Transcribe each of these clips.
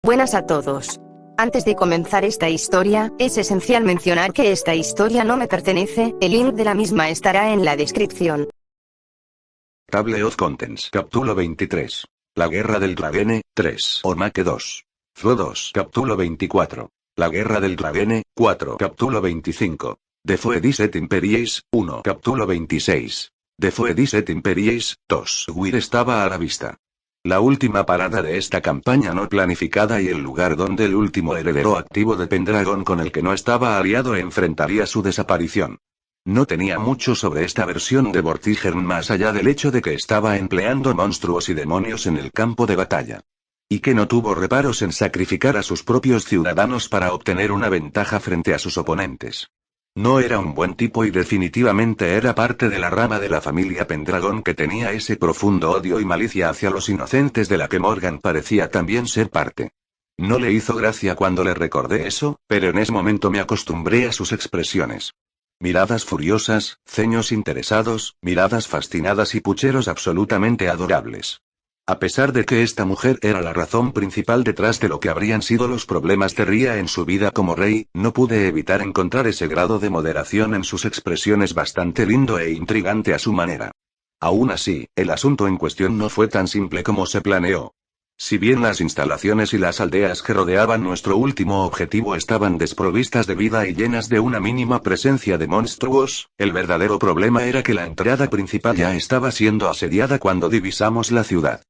Buenas a todos. Antes de comenzar esta historia, es esencial mencionar que esta historia no me pertenece, el link de la misma estará en la descripción. Table of Contents. Capítulo 23. La Guerra del Dragene, 3. Omake 2. Flo 2. Capítulo 24. La Guerra del Dragene, 4. Capítulo 25. The Foe Disset Imperies, 1. Capítulo 26. The Foe Disset Imperies, 2. Weir estaba a la vista. La última parada de esta campaña no planificada y el lugar donde el último heredero activo de Pendragon con el que no estaba aliado enfrentaría su desaparición. No tenía mucho sobre esta versión de Vortigern más allá del hecho de que estaba empleando monstruos y demonios en el campo de batalla. Y que no tuvo reparos en sacrificar a sus propios ciudadanos para obtener una ventaja frente a sus oponentes. No era un buen tipo y definitivamente era parte de la rama de la familia Pendragon que tenía ese profundo odio y malicia hacia los inocentes de la que Morgan parecía también ser parte. No le hizo gracia cuando le recordé eso, pero en ese momento me acostumbré a sus expresiones. Miradas furiosas, ceños interesados, miradas fascinadas y pucheros absolutamente adorables. A pesar de que esta mujer era la razón principal detrás de lo que habrían sido los problemas de Ria en su vida como rey, no pude evitar encontrar ese grado de moderación en sus expresiones bastante lindo e intrigante a su manera. Aún así, el asunto en cuestión no fue tan simple como se planeó. Si bien las instalaciones y las aldeas que rodeaban nuestro último objetivo estaban desprovistas de vida y llenas de una mínima presencia de monstruos, el verdadero problema era que la entrada principal ya estaba siendo asediada cuando divisamos la ciudad.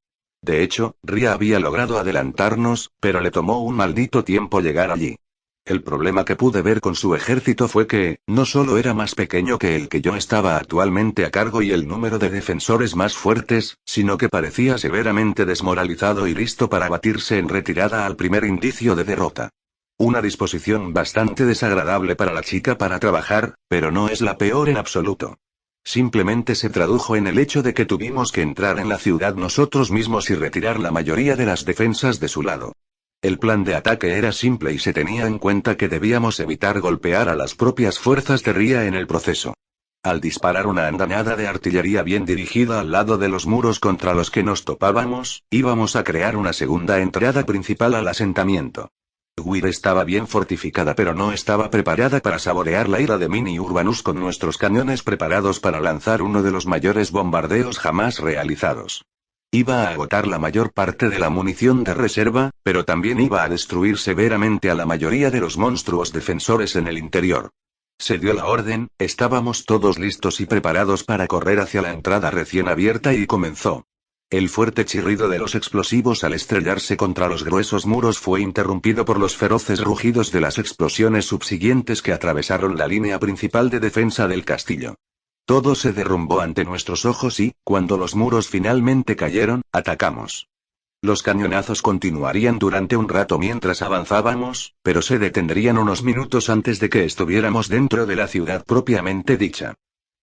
De hecho, Ria había logrado adelantarnos, pero le tomó un maldito tiempo llegar allí. El problema que pude ver con su ejército fue que, no solo era más pequeño que el que yo estaba actualmente a cargo y el número de defensores más fuertes, sino que parecía severamente desmoralizado y listo para batirse en retirada al primer indicio de derrota. Una disposición bastante desagradable para la chica para trabajar, pero no es la peor en absoluto. Simplemente se tradujo en el hecho de que tuvimos que entrar en la ciudad nosotros mismos y retirar la mayoría de las defensas de su lado. El plan de ataque era simple y se tenía en cuenta que debíamos evitar golpear a las propias fuerzas de Ria en el proceso. Al disparar una andanada de artillería bien dirigida al lado de los muros contra los que nos topábamos, íbamos a crear una segunda entrada principal al asentamiento. Weir estaba bien fortificada pero no estaba preparada para saborear la ira de Mini Urbanus con nuestros cañones preparados para lanzar uno de los mayores bombardeos jamás realizados. Iba a agotar la mayor parte de la munición de reserva, pero también iba a destruir severamente a la mayoría de los monstruos defensores en el interior. Se dio la orden, estábamos todos listos y preparados para correr hacia la entrada recién abierta y comenzó. El fuerte chirrido de los explosivos al estrellarse contra los gruesos muros fue interrumpido por los feroces rugidos de las explosiones subsiguientes que atravesaron la línea principal de defensa del castillo. Todo se derrumbó ante nuestros ojos y, cuando los muros finalmente cayeron, atacamos. Los cañonazos continuarían durante un rato mientras avanzábamos, pero se detendrían unos minutos antes de que estuviéramos dentro de la ciudad propiamente dicha.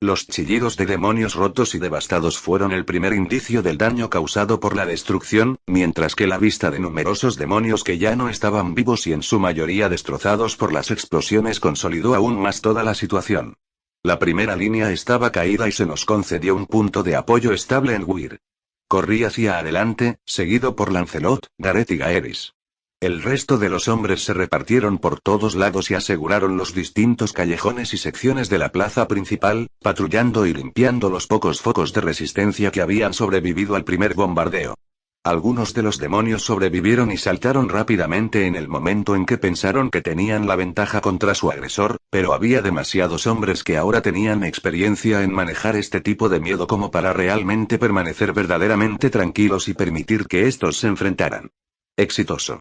Los chillidos de demonios rotos y devastados fueron el primer indicio del daño causado por la destrucción, mientras que la vista de numerosos demonios que ya no estaban vivos y en su mayoría destrozados por las explosiones consolidó aún más toda la situación. La primera línea estaba caída y se nos concedió un punto de apoyo estable en Weir. Corrí hacia adelante, seguido por Lancelot, Gareth y Gaeris. El resto de los hombres se repartieron por todos lados y aseguraron los distintos callejones y secciones de la plaza principal, patrullando y limpiando los pocos focos de resistencia que habían sobrevivido al primer bombardeo. Algunos de los demonios sobrevivieron y saltaron rápidamente en el momento en que pensaron que tenían la ventaja contra su agresor, pero había demasiados hombres que ahora tenían experiencia en manejar este tipo de miedo como para realmente permanecer verdaderamente tranquilos y permitir que estos se enfrentaran. Exitoso.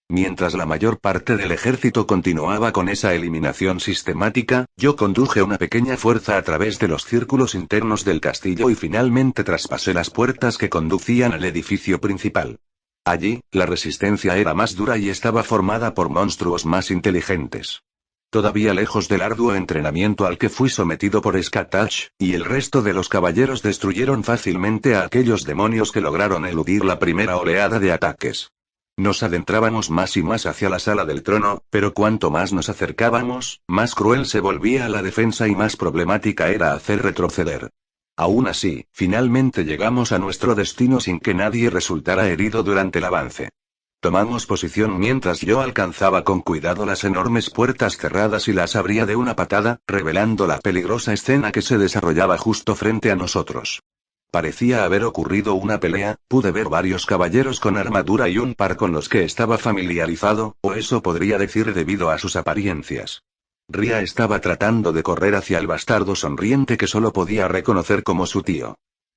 Mientras la mayor parte del ejército continuaba con esa eliminación sistemática, yo conduje una pequeña fuerza a través de los círculos internos del castillo y finalmente traspasé las puertas que conducían al edificio principal. Allí, la resistencia era más dura y estaba formada por monstruos más inteligentes. Todavía lejos del arduo entrenamiento al que fui sometido por Skatach, y el resto de los caballeros destruyeron fácilmente a aquellos demonios que lograron eludir la primera oleada de ataques. Nos adentrábamos más y más hacia la sala del trono, pero cuanto más nos acercábamos, más cruel se volvía la defensa y más problemática era hacer retroceder. Aún así, finalmente llegamos a nuestro destino sin que nadie resultara herido durante el avance. Tomamos posición mientras yo alcanzaba con cuidado las enormes puertas cerradas y las abría de una patada, revelando la peligrosa escena que se desarrollaba justo frente a nosotros. Parecía haber ocurrido una pelea, pude ver varios caballeros con armadura y un par con los que estaba familiarizado, o eso podría decir debido a sus apariencias. Ria estaba tratando de correr hacia el bastardo sonriente que solo podía reconocer como su tío.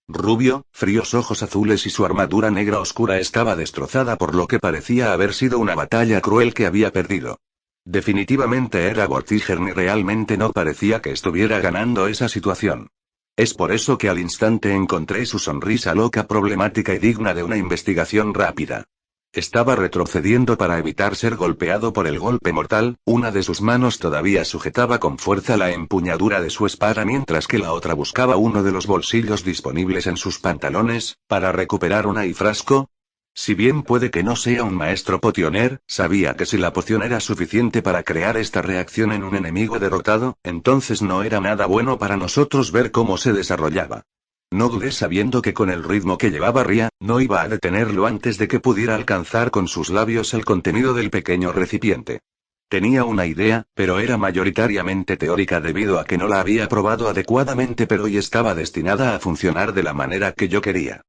Rubio, fríos ojos azules y su armadura negra oscura estaba destrozada por lo que parecía haber sido una batalla cruel que había perdido. Definitivamente era Vortigern y realmente no parecía que estuviera ganando esa situación. Es por eso que al instante encontré su sonrisa loca, problemática y digna de una investigación rápida. Estaba retrocediendo para evitar ser golpeado por el golpe mortal, una de sus manos todavía sujetaba con fuerza la empuñadura de su espada mientras que la otra buscaba uno de los bolsillos disponibles en sus pantalones, para recuperar un frasco. Si bien puede que no sea un maestro potioner, sabía que si la poción era suficiente para crear esta reacción en un enemigo derrotado, entonces no era nada bueno para nosotros ver cómo se desarrollaba. No dudé sabiendo que con el ritmo que llevaba Ria, no iba a detenerlo antes de que pudiera alcanzar con sus labios el contenido del pequeño recipiente. Tenía una idea, pero era mayoritariamente teórica debido a que no la había probado adecuadamente, pero hoy estaba destinada a funcionar de la manera que yo quería.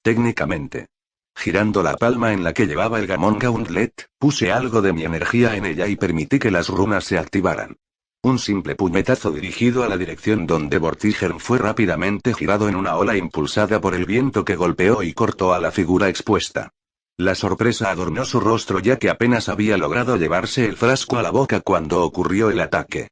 Técnicamente. Girando la palma en la que llevaba el Gamon Gauntlet, puse algo de mi energía en ella y permití que las runas se activaran. Un simple puñetazo dirigido a la dirección donde Vortigern fue rápidamente girado en una ola impulsada por el viento que golpeó y cortó a la figura expuesta. La sorpresa adornó su rostro ya que apenas había logrado llevarse el frasco a la boca cuando ocurrió el ataque.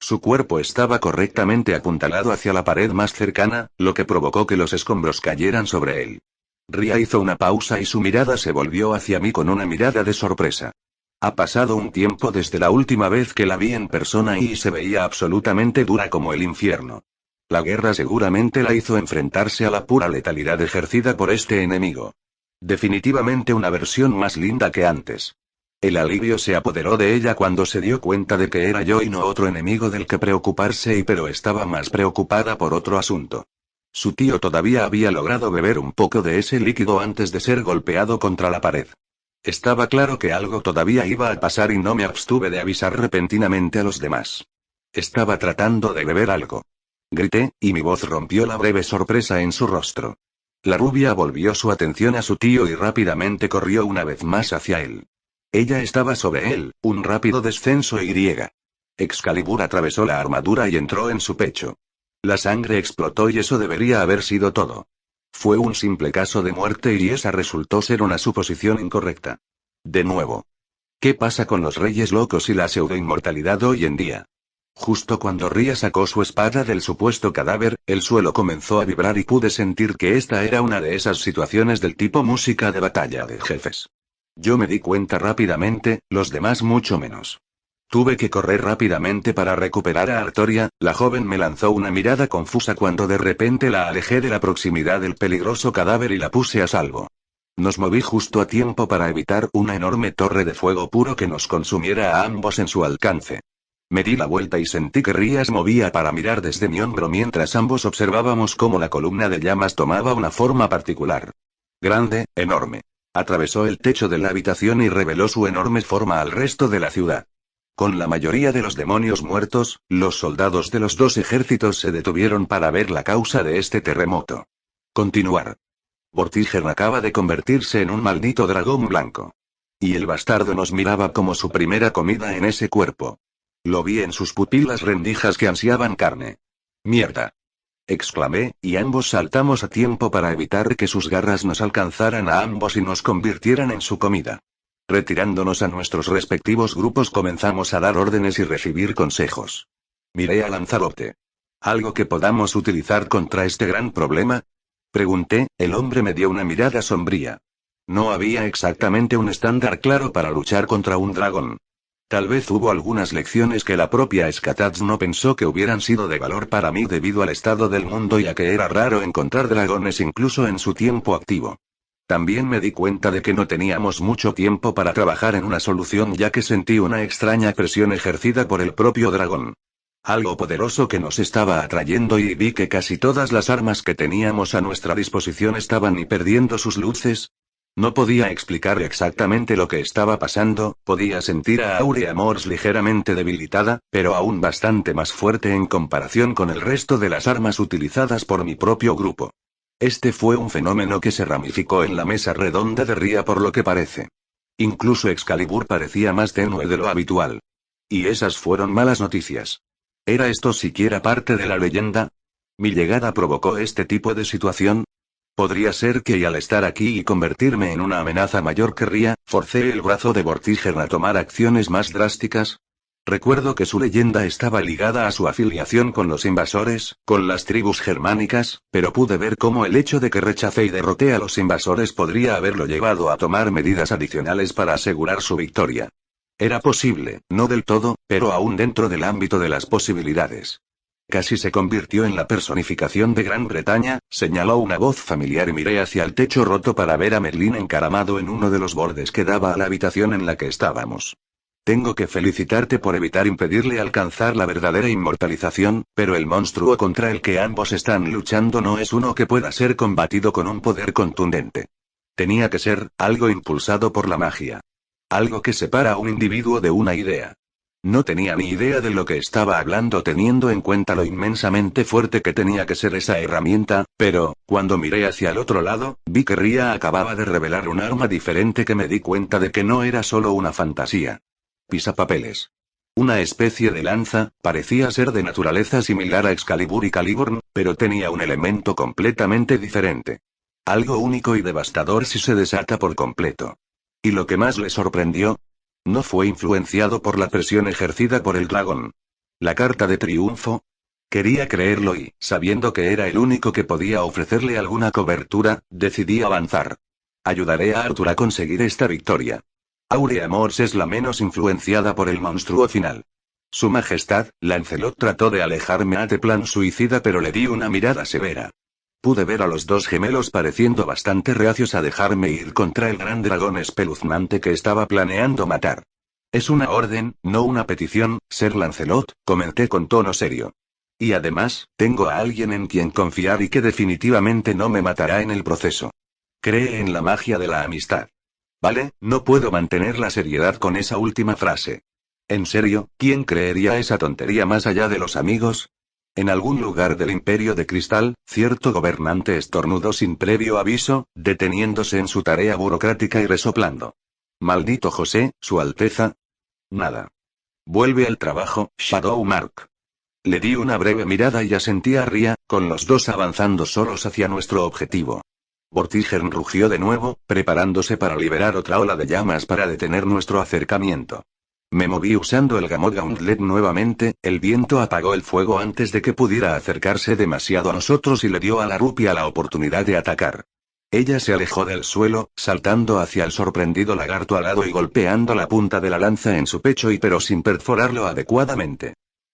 Su cuerpo estaba correctamente apuntalado hacia la pared más cercana, lo que provocó que los escombros cayeran sobre él. Ria hizo una pausa y su mirada se volvió hacia mí con una mirada de sorpresa. Ha pasado un tiempo desde la última vez que la vi en persona y se veía absolutamente dura como el infierno. La guerra seguramente la hizo enfrentarse a la pura letalidad ejercida por este enemigo. Definitivamente una versión más linda que antes. El alivio se apoderó de ella cuando se dio cuenta de que era yo y no otro enemigo del que preocuparse, pero estaba más preocupada por otro asunto. Su tío todavía había logrado beber un poco de ese líquido antes de ser golpeado contra la pared. Estaba claro que algo todavía iba a pasar y no me abstuve de avisar repentinamente a los demás. Estaba tratando de beber algo. Grité, y mi voz rompió la breve sorpresa en su rostro. La rubia volvió su atención a su tío y rápidamente corrió una vez más hacia él. Ella estaba sobre él, un rápido descenso y Excalibur atravesó la armadura y entró en su pecho. La sangre explotó y eso debería haber sido todo. Fue un simple caso de muerte y esa resultó ser una suposición incorrecta. De nuevo. ¿Qué pasa con los reyes locos y la pseudo-inmortalidad hoy en día? Justo cuando Ria sacó su espada del supuesto cadáver, el suelo comenzó a vibrar y pude sentir que esta era una de esas situaciones del tipo música de batalla de jefes. Yo me di cuenta rápidamente, los demás mucho menos. Tuve que correr rápidamente para recuperar a Artoria. La joven me lanzó una mirada confusa cuando de repente la alejé de la proximidad del peligroso cadáver y la puse a salvo. Nos moví justo a tiempo para evitar una enorme torre de fuego puro que nos consumiera a ambos en su alcance. Me di la vuelta y sentí que Ria se movía para mirar desde mi hombro mientras ambos observábamos cómo la columna de llamas tomaba una forma particular. Grande, enorme. Atravesó el techo de la habitación y reveló su enorme forma al resto de la ciudad. Con la mayoría de los demonios muertos, los soldados de los dos ejércitos se detuvieron para ver la causa de este terremoto. Continuar. Vortigern acaba de convertirse en un maldito dragón blanco. Y el bastardo nos miraba como su primera comida en ese cuerpo. Lo vi en sus pupilas rendijas que ansiaban carne. ¡Mierda!, exclamé, y ambos saltamos a tiempo para evitar que sus garras nos alcanzaran a ambos y nos convirtieran en su comida. Retirándonos a nuestros respectivos grupos comenzamos a dar órdenes y recibir consejos. Miré a Lanzarote. ¿Algo que podamos utilizar contra este gran problema?, pregunté. El hombre me dio una mirada sombría. No había exactamente un estándar claro para luchar contra un dragón. Tal vez hubo algunas lecciones que la propia Skatats no pensó que hubieran sido de valor para mí debido al estado del mundo y a que era raro encontrar dragones incluso en su tiempo activo. También me di cuenta de que no teníamos mucho tiempo para trabajar en una solución ya que sentí una extraña presión ejercida por el propio dragón. Algo poderoso que nos estaba atrayendo y vi que casi todas las armas que teníamos a nuestra disposición estaban y perdiendo sus luces. No podía explicar exactamente lo que estaba pasando, podía sentir a Aurea Morse ligeramente debilitada, pero aún bastante más fuerte en comparación con el resto de las armas utilizadas por mi propio grupo. Este fue un fenómeno que se ramificó en la mesa redonda de Ria por lo que parece. Incluso Excalibur parecía más tenue de lo habitual. Y esas fueron malas noticias. ¿Era esto siquiera parte de la leyenda? ¿Mi llegada provocó este tipo de situación? ¿Podría ser que al estar aquí y convertirme en una amenaza mayor que Ria, forcé el brazo de Vortigern a tomar acciones más drásticas? Recuerdo que su leyenda estaba ligada a su afiliación con los invasores, con las tribus germánicas, pero pude ver cómo el hecho de que rechacé y derroté a los invasores podría haberlo llevado a tomar medidas adicionales para asegurar su victoria. Era posible, no del todo, pero aún dentro del ámbito de las posibilidades. Casi se convirtió en la personificación de Gran Bretaña, señaló una voz familiar y miré hacia el techo roto para ver a Merlín encaramado en uno de los bordes que daba a la habitación en la que estábamos. Tengo que felicitarte por evitar impedirle alcanzar la verdadera inmortalización, pero el monstruo contra el que ambos están luchando no es uno que pueda ser combatido con un poder contundente. Tenía que ser algo impulsado por la magia. Algo que separa a un individuo de una idea. No tenía ni idea de lo que estaba hablando teniendo en cuenta lo inmensamente fuerte que tenía que ser esa herramienta, pero, cuando miré hacia el otro lado, vi que Ria acababa de revelar un arma diferente que me di cuenta de que no era solo una fantasía. Pisapapeles. Una especie de lanza, parecía ser de naturaleza similar a Excalibur y Caliburn, pero tenía un elemento completamente diferente. Algo único y devastador si se desata por completo. Y lo que más le sorprendió, no fue influenciado por la presión ejercida por el dragón. La carta de triunfo. Quería creerlo y, sabiendo que era el único que podía ofrecerle alguna cobertura, decidí avanzar. Ayudaré a Arthur a conseguir esta victoria. Aurea Morse es la menos influenciada por el monstruo final. Su Majestad, Lancelot trató de alejarme de plan suicida pero le di una mirada severa. Pude ver a los dos gemelos pareciendo bastante reacios a dejarme ir contra el gran dragón espeluznante que estaba planeando matar. Es una orden, no una petición, Ser Lancelot, comenté con tono serio. Y además, tengo a alguien en quien confiar y que definitivamente no me matará en el proceso. Cree en la magia de la amistad. Vale, no puedo mantener la seriedad con esa última frase. ¿En serio, quién creería esa tontería más allá de los amigos? En algún lugar del Imperio de Cristal, cierto gobernante estornudó sin previo aviso, deteniéndose en su tarea burocrática y resoplando. Maldito José, Su Alteza. Nada. Vuelve al trabajo, Shadow Mark. Le di una breve mirada y asentí a Ria, con los dos avanzando solos hacia nuestro objetivo. Vortigern rugió de nuevo, preparándose para liberar otra ola de llamas para detener nuestro acercamiento. Me moví usando el Gamma Gauntlet nuevamente, el viento apagó el fuego antes de que pudiera acercarse demasiado a nosotros y le dio a la rupia la oportunidad de atacar. Ella se alejó del suelo, saltando hacia el sorprendido lagarto alado y golpeando la punta de la lanza en su pecho pero sin perforarlo adecuadamente.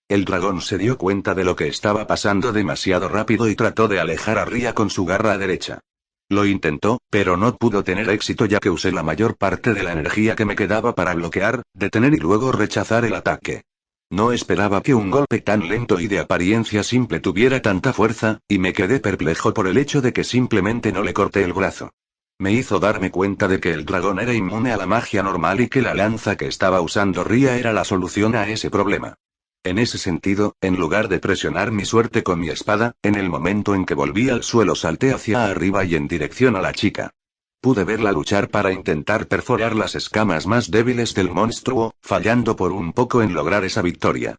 El dragón se dio cuenta de lo que estaba pasando demasiado rápido y trató de alejar a Ria con su garra derecha. Lo intentó, pero no pudo tener éxito ya que usé la mayor parte de la energía que me quedaba para bloquear, detener y luego rechazar el ataque. No esperaba que un golpe tan lento y de apariencia simple tuviera tanta fuerza, y me quedé perplejo por el hecho de que simplemente no le corté el brazo. Me hizo darme cuenta de que el dragón era inmune a la magia normal y que la lanza que estaba usando Ria era la solución a ese problema. En ese sentido, en lugar de presionar mi suerte con mi espada, en el momento en que volví al suelo salté hacia arriba y en dirección a la chica. Pude verla luchar para intentar perforar las escamas más débiles del monstruo, fallando por un poco en lograr esa victoria.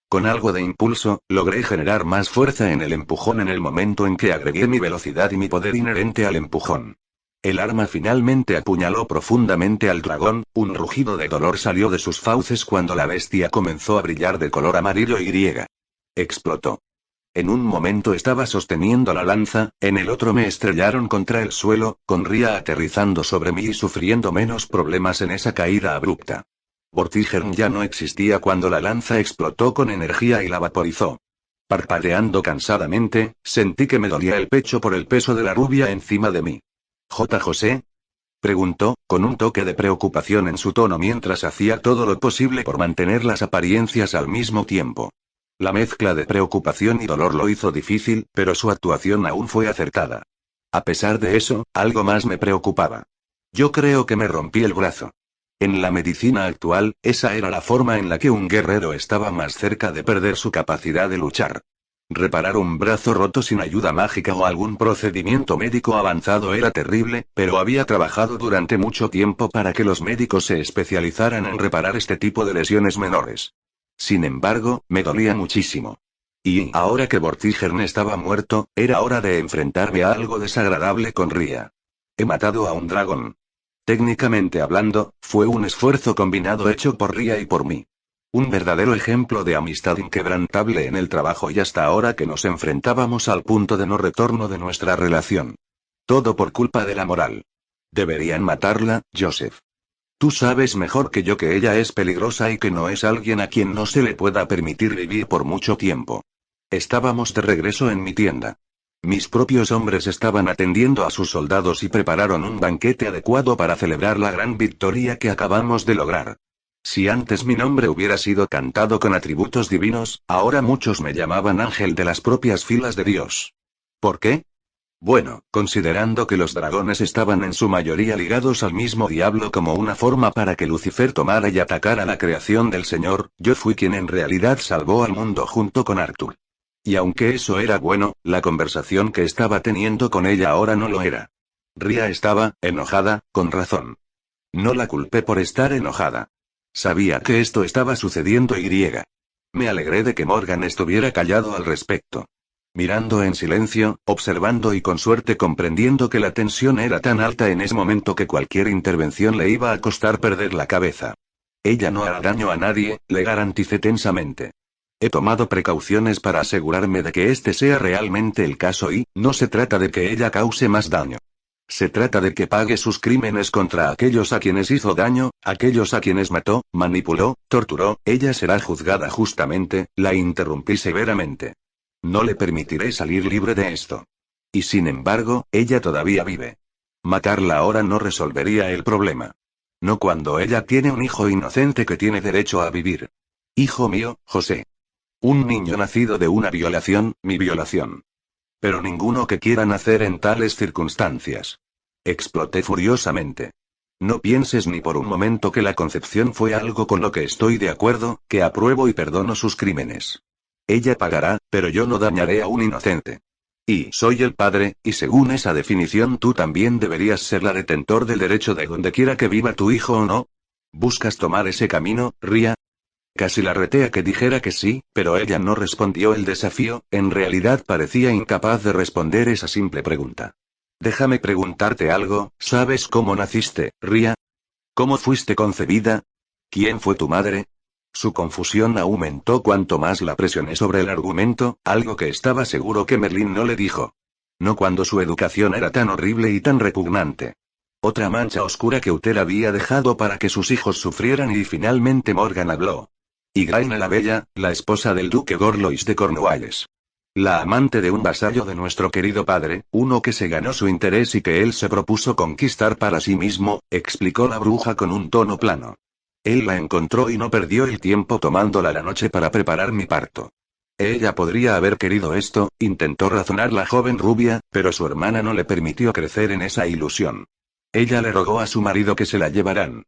Con algo de impulso, logré generar más fuerza en el empujón en el momento en que agregué mi velocidad y mi poder inherente al empujón. El arma finalmente apuñaló profundamente al dragón, un rugido de dolor salió de sus fauces cuando la bestia comenzó a brillar de color amarillo y explotó. En un momento estaba sosteniendo la lanza, en el otro me estrellaron contra el suelo, con Ria aterrizando sobre mí y sufriendo menos problemas en esa caída abrupta. Vortigern ya no existía cuando la lanza explotó con energía y la vaporizó. Parpadeando cansadamente, sentí que me dolía el pecho por el peso de la rubia encima de mí. ¿J. José? Preguntó, con un toque de preocupación en su tono mientras hacía todo lo posible por mantener las apariencias al mismo tiempo. La mezcla de preocupación y dolor lo hizo difícil, pero su actuación aún fue acertada. A pesar de eso, algo más me preocupaba. Yo creo que me rompí el brazo. En la medicina actual, esa era la forma en la que un guerrero estaba más cerca de perder su capacidad de luchar. Reparar un brazo roto sin ayuda mágica o algún procedimiento médico avanzado era terrible, pero había trabajado durante mucho tiempo para que los médicos se especializaran en reparar este tipo de lesiones menores. Sin embargo, me dolía muchísimo. Y ahora que Vortigern estaba muerto, era hora de enfrentarme a algo desagradable con Ria. He matado a un dragón. Técnicamente hablando, fue un esfuerzo combinado hecho por Ria y por mí. Un verdadero ejemplo de amistad inquebrantable en el trabajo y hasta ahora que nos enfrentábamos al punto de no retorno de nuestra relación. Todo por culpa de la moral. Deberían matarla, Joseph. Tú sabes mejor que yo que ella es peligrosa y que no es alguien a quien no se le pueda permitir vivir por mucho tiempo. Estábamos de regreso en mi tienda. Mis propios hombres estaban atendiendo a sus soldados y prepararon un banquete adecuado para celebrar la gran victoria que acabamos de lograr. Si antes mi nombre hubiera sido cantado con atributos divinos, ahora muchos me llamaban ángel de las propias filas de Dios. ¿Por qué? Bueno, considerando que los dragones estaban en su mayoría ligados al mismo diablo como una forma para que Lucifer tomara y atacara la creación del Señor, yo fui quien en realidad salvó al mundo junto con Arthur. Y aunque eso era bueno, la conversación que estaba teniendo con ella ahora no lo era. Ria estaba, enojada, con razón. No la culpé por estar enojada. Sabía que esto estaba sucediendo y me alegré de que Morgan estuviera callado al respecto. Mirando en silencio, observando y con suerte comprendiendo que la tensión era tan alta en ese momento que cualquier intervención le iba a costar perder la cabeza. Ella no hará daño a nadie, le garanticé tensamente. He tomado precauciones para asegurarme de que este sea realmente el caso y, no se trata de que ella cause más daño. Se trata de que pague sus crímenes contra aquellos a quienes hizo daño, aquellos a quienes mató, manipuló, torturó, ella será juzgada justamente, la interrumpí severamente. No le permitiré salir libre de esto. Y sin embargo, ella todavía vive. Matarla ahora no resolvería el problema. No cuando ella tiene un hijo inocente que tiene derecho a vivir. Hijo mío, José. Un niño nacido de una violación, mi violación. Pero ninguno que quiera nacer en tales circunstancias. Exploté furiosamente. No pienses ni por un momento que la concepción fue algo con lo que estoy de acuerdo, que apruebo y perdono sus crímenes. Ella pagará, pero yo no dañaré a un inocente. Y soy el padre, y según esa definición tú también deberías ser la detentor del derecho de donde quiera que viva tu hijo o no. ¿Buscas tomar ese camino, Ria? Casi la reté a que dijera que sí, pero ella no respondió el desafío, en realidad parecía incapaz de responder esa simple pregunta. Déjame preguntarte algo, ¿sabes cómo naciste, Ria? ¿Cómo fuiste concebida? ¿Quién fue tu madre? Su confusión aumentó cuanto más la presioné sobre el argumento, algo que estaba seguro que Merlín no le dijo. No cuando su educación era tan horrible y tan repugnante. Otra mancha oscura que Uther había dejado para que sus hijos sufrieran y finalmente Morgan habló. Igraine la Bella, la esposa del duque Gorlois de Cornualles. La amante de un vasallo de nuestro querido padre, uno que se ganó su interés y que él se propuso conquistar para sí mismo, explicó la bruja con un tono plano. Él la encontró y no perdió el tiempo tomándola la noche para preparar mi parto. Ella podría haber querido esto, intentó razonar la joven rubia, pero su hermana no le permitió crecer en esa ilusión. Ella le rogó a su marido que se la llevaran.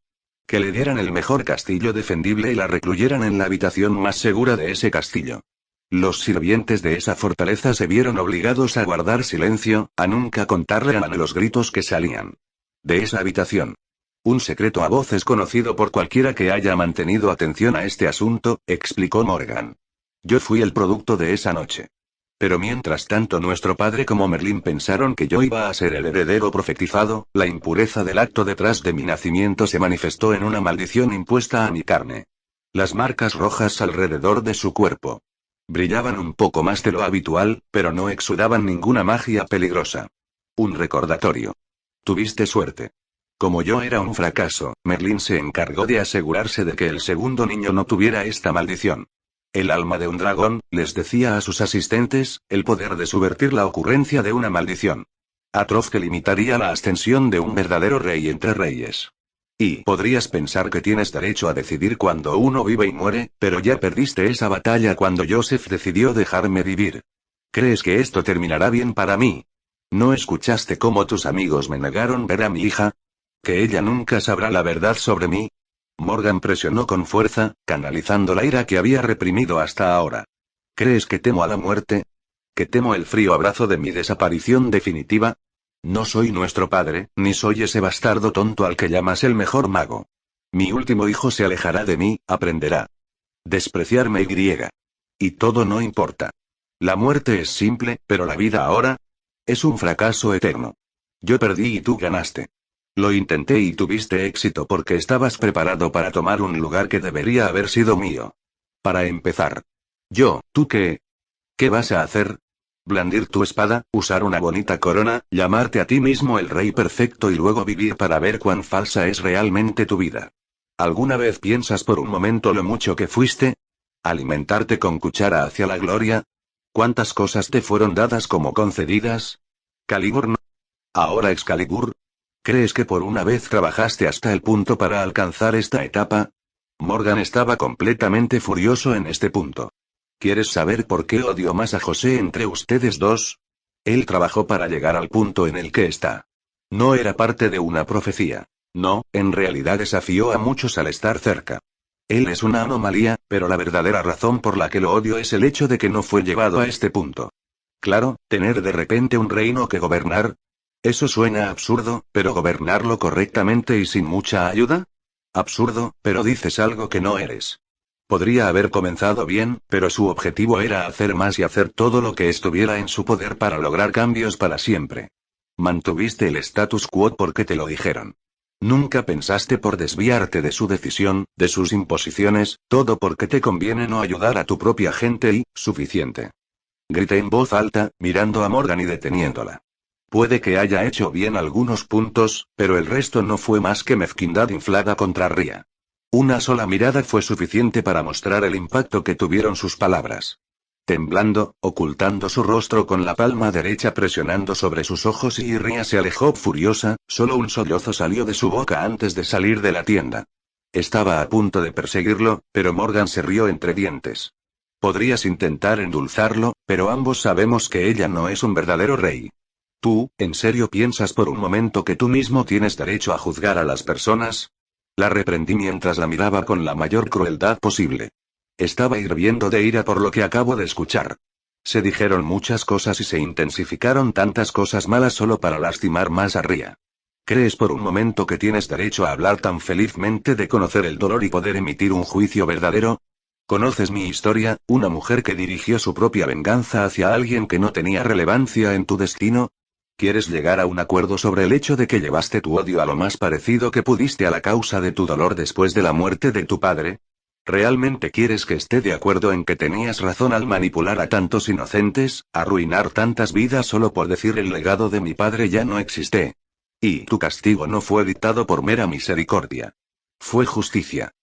Que le dieran el mejor castillo defendible y la recluyeran en la habitación más segura de ese castillo. Los sirvientes de esa fortaleza se vieron obligados a guardar silencio, a nunca contarle a los gritos que salían de esa habitación. Un secreto a voces conocido por cualquiera que haya mantenido atención a este asunto, explicó Morgan. Yo fui el producto de esa noche. Pero mientras tanto nuestro padre como Merlín pensaron que yo iba a ser el heredero profetizado, la impureza del acto detrás de mi nacimiento se manifestó en una maldición impuesta a mi carne. Las marcas rojas alrededor de su cuerpo brillaban un poco más de lo habitual, pero no exudaban ninguna magia peligrosa. Un recordatorio. Tuviste suerte. Como yo era un fracaso, Merlín se encargó de asegurarse de que el segundo niño no tuviera esta maldición. El alma de un dragón, les decía a sus asistentes, el poder de subvertir la ocurrencia de una maldición. Atroz que limitaría la ascensión de un verdadero rey entre reyes. Y podrías pensar que tienes derecho a decidir cuando uno vive y muere, pero ya perdiste esa batalla cuando Joseph decidió dejarme vivir. ¿Crees que esto terminará bien para mí? ¿No escuchaste cómo tus amigos me negaron ver a mi hija? ¿Que ella nunca sabrá la verdad sobre mí? Morgan presionó con fuerza, canalizando la ira que había reprimido hasta ahora. ¿Crees que temo a la muerte? ¿Que temo el frío abrazo de mi desaparición definitiva? No soy nuestro padre, ni soy ese bastardo tonto al que llamas el mejor mago. Mi último hijo se alejará de mí, aprenderá. Despreciarme y todo no importa. La muerte es simple, pero la vida ahora es un fracaso eterno. Yo perdí y tú ganaste. Lo intenté y tuviste éxito porque estabas preparado para tomar un lugar que debería haber sido mío. Para empezar. ¿Tú qué? ¿Qué vas a hacer? ¿Blandir tu espada, usar una bonita corona, llamarte a ti mismo el rey perfecto y luego vivir para ver cuán falsa es realmente tu vida? ¿Alguna vez piensas por un momento lo mucho que fuiste? ¿Alimentarte con cuchara hacia la gloria? ¿Cuántas cosas te fueron dadas como concedidas? ¿Calibur no? ¿Ahora Excalibur? ¿Crees que por una vez trabajaste hasta el punto para alcanzar esta etapa? Morgan estaba completamente furioso en este punto. ¿Quieres saber por qué odio más a José entre ustedes dos? Él trabajó para llegar al punto en el que está. No era parte de una profecía. No, en realidad desafió a muchos al estar cerca. Él es una anomalía, pero la verdadera razón por la que lo odio es el hecho de que no fue llevado a este punto. Claro, tener de repente un reino que gobernar. Eso suena absurdo, pero gobernarlo correctamente y sin mucha ayuda. Absurdo, pero dices algo que no eres. Podría haber comenzado bien, pero su objetivo era hacer más y hacer todo lo que estuviera en su poder para lograr cambios para siempre. Mantuviste el status quo porque te lo dijeron. Nunca pensaste por desviarte de su decisión, de sus imposiciones, todo porque te conviene no ayudar a tu propia gente y, suficiente. Grité en voz alta, mirando a Morgan y deteniéndola. Puede que haya hecho bien algunos puntos, pero el resto no fue más que mezquindad inflada contra Ria. Una sola mirada fue suficiente para mostrar el impacto que tuvieron sus palabras. Temblando, ocultando su rostro con la palma derecha presionando sobre sus ojos y Ria se alejó furiosa, solo un sollozo salió de su boca antes de salir de la tienda. Estaba a punto de perseguirlo, pero Morgan se rió entre dientes. Podrías intentar endulzarlo, pero ambos sabemos que ella no es un verdadero rey. ¿Tú, en serio piensas por un momento que tú mismo tienes derecho a juzgar a las personas? La reprendí mientras la miraba con la mayor crueldad posible. Estaba hirviendo de ira por lo que acabo de escuchar. Se dijeron muchas cosas y se intensificaron tantas cosas malas solo para lastimar más a Ria. ¿Crees por un momento que tienes derecho a hablar tan felizmente de conocer el dolor y poder emitir un juicio verdadero? ¿Conoces mi historia, una mujer que dirigió su propia venganza hacia alguien que no tenía relevancia en tu destino? ¿Quieres llegar a un acuerdo sobre el hecho de que llevaste tu odio a lo más parecido que pudiste a la causa de tu dolor después de la muerte de tu padre? ¿Realmente quieres que esté de acuerdo en que tenías razón al manipular a tantos inocentes, arruinar tantas vidas solo por decir el legado de mi padre ya no existe? Y tu castigo no fue dictado por mera misericordia. Fue justicia.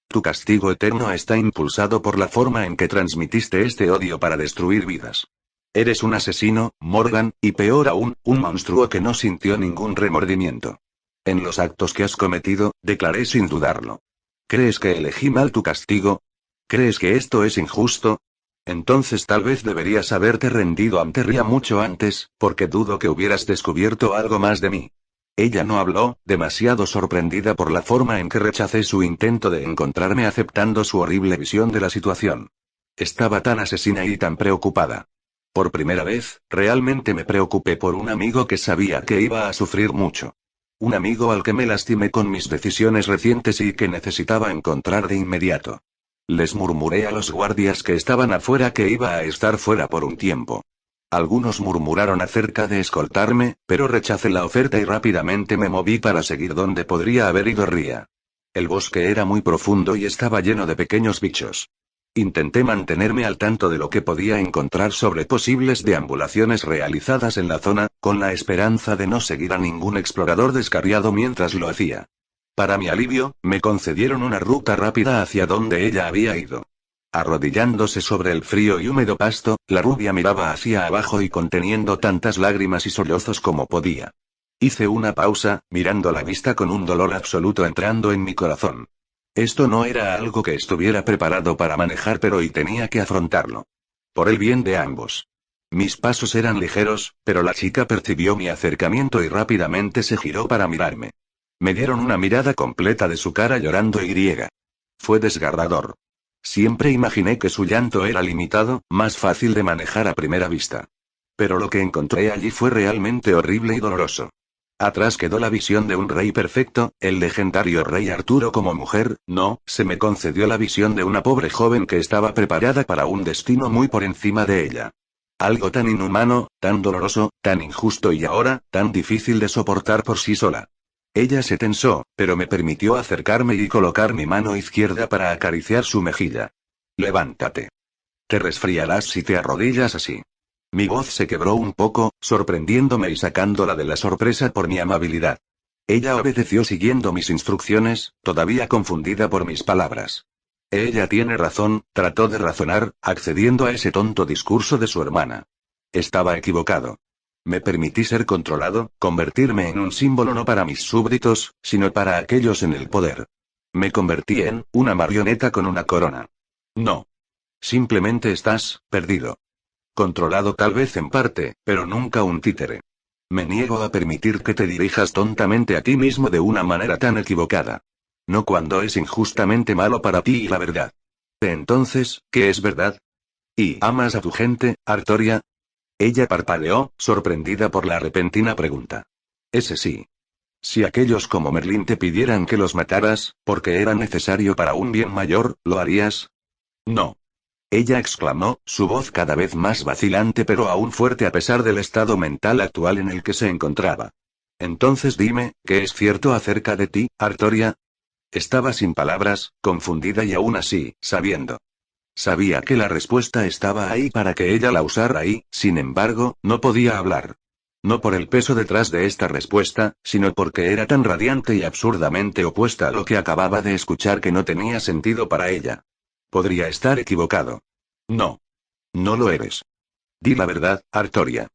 Tu castigo eterno está impulsado por la forma en que transmitiste este odio para destruir vidas. Eres un asesino, Morgan, y peor aún, un monstruo que no sintió ningún remordimiento. En los actos que has cometido, declaré sin dudarlo. ¿Crees que elegí mal tu castigo? ¿Crees que esto es injusto? Entonces tal vez deberías haberte rendido ante Ria mucho antes, porque dudo que hubieras descubierto algo más de mí. Ella no habló, demasiado sorprendida por la forma en que rechacé su intento de encontrarme aceptando su horrible visión de la situación. Estaba tan asesina y tan preocupada. Por primera vez, realmente me preocupé por un amigo que sabía que iba a sufrir mucho. Un amigo al que me lastimé con mis decisiones recientes y que necesitaba encontrar de inmediato. Les murmuré a los guardias que estaban afuera que iba a estar fuera por un tiempo. Algunos murmuraron acerca de escoltarme, pero rechacé la oferta y rápidamente me moví para seguir donde podría haber ido Ria. El bosque era muy profundo y estaba lleno de pequeños bichos. Intenté mantenerme al tanto de lo que podía encontrar sobre posibles deambulaciones realizadas en la zona, con la esperanza de no seguir a ningún explorador descarriado mientras lo hacía. Para mi alivio, me concedieron una ruta rápida hacia donde ella había ido. Arrodillándose sobre el frío y húmedo pasto, la rubia miraba hacia abajo y conteniendo tantas lágrimas y sollozos como podía. Hice una pausa, mirando la vista con un dolor absoluto entrando en mi corazón. Esto no era algo que estuviera preparado para manejar, pero hoy tenía que afrontarlo. Por el bien de ambos. Mis pasos eran ligeros, pero la chica percibió mi acercamiento y rápidamente se giró para mirarme. Me dieron una mirada completa de su cara llorando y. Fue desgarrador. Siempre imaginé que su llanto era limitado, más fácil de manejar a primera vista. Pero lo que encontré allí fue realmente horrible y doloroso. Atrás quedó la visión de un rey perfecto, el legendario rey Arturo como mujer, no, se me concedió la visión de una pobre joven que estaba preparada para un destino muy por encima de ella. Algo tan inhumano, tan doloroso, tan injusto y ahora, tan difícil de soportar por sí sola. Ella se tensó, pero me permitió acercarme y colocar mi mano izquierda para acariciar su mejilla. Levántate. Te resfriarás si te arrodillas así. Mi voz se quebró un poco, sorprendiéndome y sacándola de la sorpresa por mi amabilidad. Ella obedeció siguiendo mis instrucciones, todavía confundida por mis palabras. Ella tiene razón, trató de razonar, accediendo a ese tonto discurso de su hermana. Estaba equivocado. Me permití ser controlado, convertirme en un símbolo no para mis súbditos, sino para aquellos en el poder. Me convertí en una marioneta con una corona. No. Simplemente estás perdido. Controlado tal vez en parte, pero nunca un títere. Me niego a permitir que te dirijas tontamente a ti mismo de una manera tan equivocada. No cuando es injustamente malo para ti y la verdad. Entonces, ¿qué es verdad? ¿Y amas a tu gente, Artoria? Ella parpadeó, sorprendida por la repentina pregunta. Ese sí. Si aquellos como Merlín te pidieran que los mataras, porque era necesario para un bien mayor, ¿lo harías? No. Ella exclamó, su voz cada vez más vacilante pero aún fuerte a pesar del estado mental actual en el que se encontraba. Entonces dime, ¿qué es cierto acerca de ti, Artoria? Estaba sin palabras, confundida y aún así, sabiendo. Sabía que la respuesta estaba ahí para que ella la usara y, sin embargo, no podía hablar. No por el peso detrás de esta respuesta, sino porque era tan radiante y absurdamente opuesta a lo que acababa de escuchar que no tenía sentido para ella. Podría estar equivocado. No. No lo eres. Di la verdad, Artoria.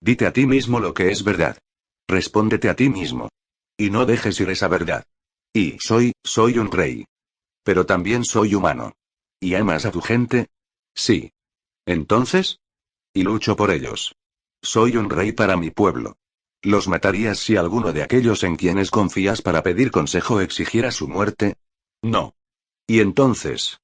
Dite a ti mismo lo que es verdad. Respóndete a ti mismo. Y no dejes ir esa verdad. Y soy un rey. Pero también soy humano. ¿Y amas a tu gente? Sí. ¿Entonces? Y lucho por ellos. Soy un rey para mi pueblo. ¿Los matarías si alguno de aquellos en quienes confías para pedir consejo exigiera su muerte? No. ¿Y entonces?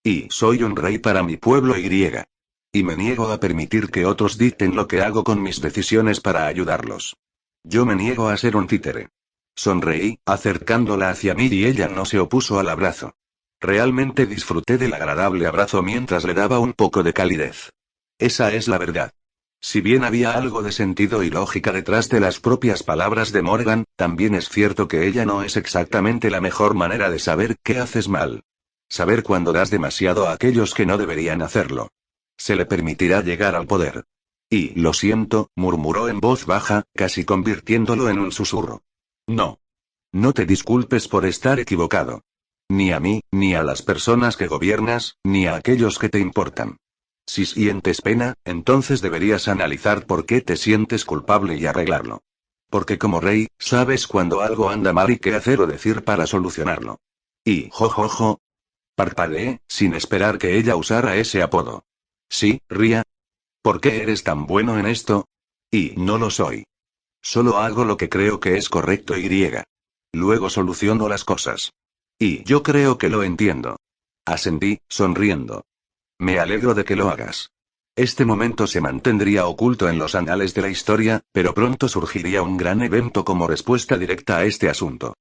Y soy un rey para mi pueblo y me niego a permitir que otros dicten lo que hago con mis decisiones para ayudarlos. Yo me niego a ser un títere. Sonreí, acercándola hacia mí y ella no se opuso al abrazo. Realmente disfruté del agradable abrazo mientras le daba un poco de calidez. Esa es la verdad. Si bien había algo de sentido y lógica detrás de las propias palabras de Morgan, también es cierto que ella no es exactamente la mejor manera de saber qué haces mal. Saber cuándo das demasiado a aquellos que no deberían hacerlo. Se le permitirá llegar al poder. Y, lo siento, murmuró en voz baja, casi convirtiéndolo en un susurro. No. No te disculpes por estar equivocado. Ni a mí, ni a las personas que gobiernas, ni a aquellos que te importan. Si sientes pena, entonces deberías analizar por qué te sientes culpable y arreglarlo. Porque como rey, sabes cuando algo anda mal y qué hacer o decir para solucionarlo. Y jojojo. Parpadeé, sin esperar que ella usara ese apodo. Sí, Ria. ¿Por qué eres tan bueno en esto? Y no lo soy. Solo hago lo que creo que es correcto y. Luego soluciono las cosas. Y yo creo que lo entiendo. Asentí, sonriendo. Me alegro de que lo hagas. Este momento se mantendría oculto en los anales de la historia, pero pronto surgiría un gran evento como respuesta directa a este asunto.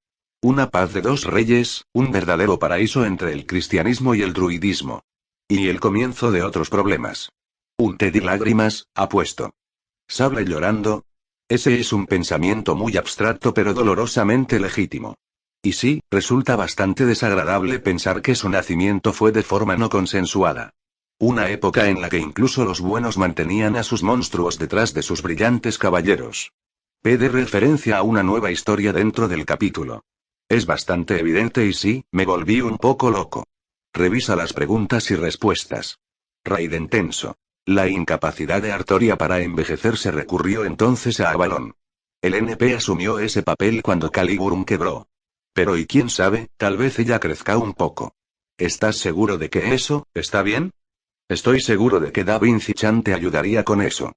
Una paz de dos reyes, un verdadero paraíso entre el cristianismo y el druidismo. Y el comienzo de otros problemas. Un té de lágrimas, apuesto. ¿Sable llorando? Ese es un pensamiento muy abstracto pero dolorosamente legítimo. Y sí, resulta bastante desagradable pensar que su nacimiento fue de forma no consensuada. Una época en la que incluso los buenos mantenían a sus monstruos detrás de sus brillantes caballeros. P de referencia a una nueva historia dentro del capítulo. Es bastante evidente y sí, me volví un poco loco. Revisa las preguntas y respuestas. Raiden tenso. La incapacidad de Artoria para envejecer se recurrió entonces a Avalon. El NP asumió ese papel cuando Caliburn quebró. Pero y quién sabe, tal vez ella crezca un poco. ¿Estás seguro de que eso está bien? Estoy seguro de que Da Vinci Chan te ayudaría con eso.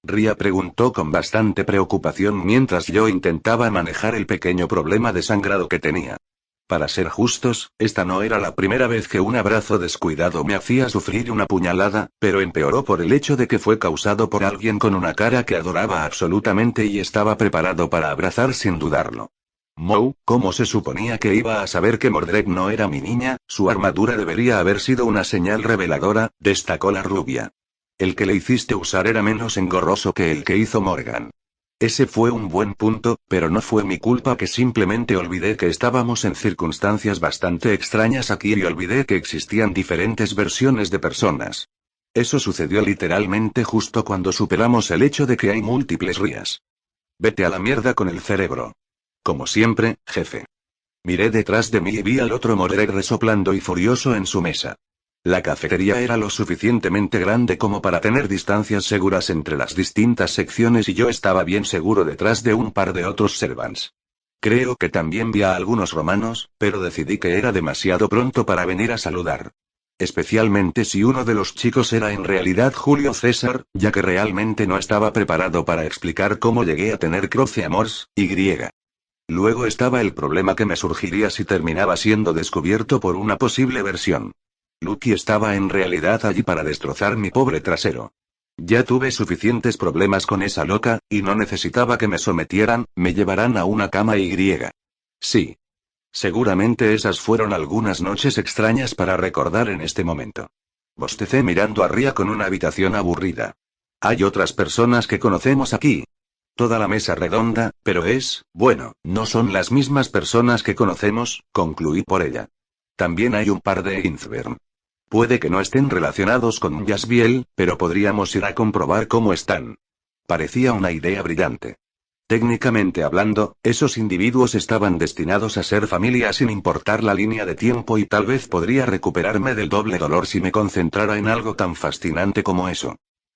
Ria preguntó con bastante preocupación mientras yo intentaba manejar el pequeño problema de sangrado que tenía. Para ser justos, esta no era la primera vez que un abrazo descuidado me hacía sufrir una puñalada, pero empeoró por el hecho de que fue causado por alguien con una cara que adoraba absolutamente y estaba preparado para abrazar sin dudarlo. Moe, ¿cómo se suponía que iba a saber que Mordred no era mi niña? Su armadura debería haber sido una señal reveladora, destacó la rubia. El que le hiciste usar era menos engorroso que el que hizo Morgan. Ese fue un buen punto, pero no fue mi culpa que simplemente olvidé que estábamos en circunstancias bastante extrañas aquí y olvidé que existían diferentes versiones de personas. Eso sucedió literalmente justo cuando superamos el hecho de que hay múltiples Rias. Vete a la mierda con el cerebro. Como siempre, jefe. Miré detrás de mí y vi al otro Mordred resoplando y furioso en su mesa. La cafetería era lo suficientemente grande como para tener distancias seguras entre las distintas secciones y yo estaba bien seguro detrás de un par de otros servants. Creo que también vi a algunos romanos, pero decidí que era demasiado pronto para venir a saludar. Especialmente si uno de los chicos era en realidad Julio César, ya que realmente no estaba preparado para explicar cómo llegué a tener Croce Amors, y. Luego estaba el problema que me surgiría si terminaba siendo descubierto por una posible versión. Lucky estaba en realidad allí para destrozar mi pobre trasero. Ya tuve suficientes problemas con esa loca, y no necesitaba que me sometieran, me llevarán a una cama y. Sí. Seguramente esas fueron algunas noches extrañas para recordar en este momento. Bostecé mirando a Ria con una habitación aburrida. Hay otras personas que conocemos aquí. Toda la mesa redonda, pero bueno, no son las mismas personas que conocemos, concluí por ella. También hay un par de Innsbruck. Puede que no estén relacionados con Jasbiel, pero podríamos ir a comprobar cómo están. Parecía una idea brillante. Técnicamente hablando, esos individuos estaban destinados a ser familia sin importar la línea de tiempo y tal vez podría recuperarme del doble dolor si me concentrara en algo tan fascinante como eso.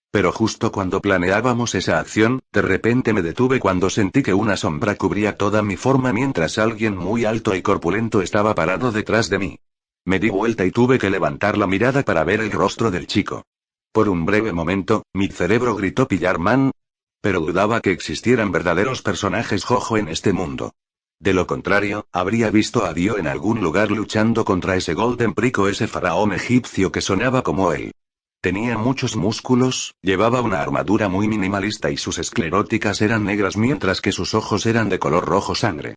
Pero justo cuando planeábamos esa acción, de repente me detuve cuando sentí que una sombra cubría toda mi forma mientras alguien muy alto y corpulento estaba parado detrás de mí. Me di vuelta y tuve que levantar la mirada para ver el rostro del chico. Por un breve momento, mi cerebro gritó pillar man. Pero dudaba que existieran verdaderos personajes Jojo en este mundo. De lo contrario, habría visto a Dio en algún lugar luchando contra ese Golden Prico, ese faraón egipcio que sonaba como él. Tenía muchos músculos, llevaba una armadura muy minimalista y sus escleróticas eran negras mientras que sus ojos eran de color rojo sangre.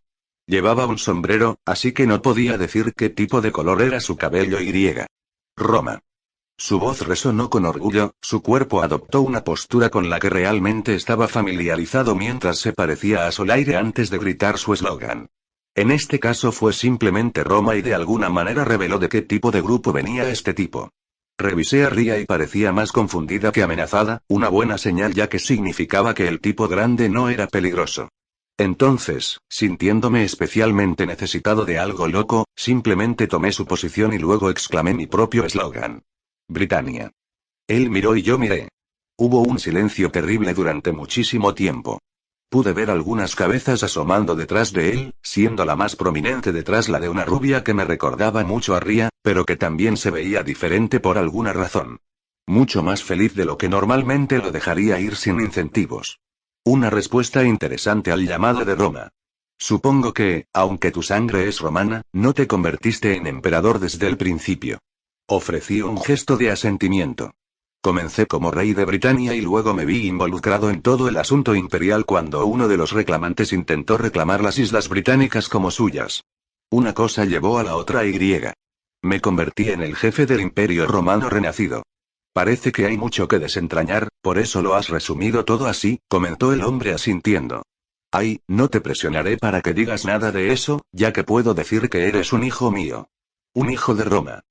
Llevaba un sombrero, así que no podía decir qué tipo de color era su cabello y. Roma. Su voz resonó con orgullo, su cuerpo adoptó una postura con la que realmente estaba familiarizado mientras se parecía a Solaire antes de gritar su eslogan. En este caso fue simplemente Roma y de alguna manera reveló de qué tipo de grupo venía este tipo. Revisé a Ria y parecía más confundida que amenazada, una buena señal ya que significaba que el tipo grande no era peligroso. Entonces, sintiéndome especialmente necesitado de algo loco, simplemente tomé su posición y luego exclamé mi propio eslogan. Britannia. Él miró y yo miré. Hubo un silencio terrible durante muchísimo tiempo. Pude ver algunas cabezas asomando detrás de él, siendo la más prominente detrás la de una rubia que me recordaba mucho a Ria, pero que también se veía diferente por alguna razón. Mucho más feliz de lo que normalmente lo dejaría ir sin incentivos. Una respuesta interesante al llamado de Roma. Supongo que, aunque tu sangre es romana, no te convertiste en emperador desde el principio. Ofrecí un gesto de asentimiento. Comencé como rey de Britania y luego me vi involucrado en todo el asunto imperial cuando uno de los reclamantes intentó reclamar las islas británicas como suyas. Una cosa llevó a la otra y. Me convertí en el jefe del imperio romano renacido. Parece que hay mucho que desentrañar, por eso lo has resumido todo así, comentó el hombre asintiendo. Ay, no te presionaré para que digas nada de eso, ya que puedo decir que eres un hijo mío. Un hijo de Roma.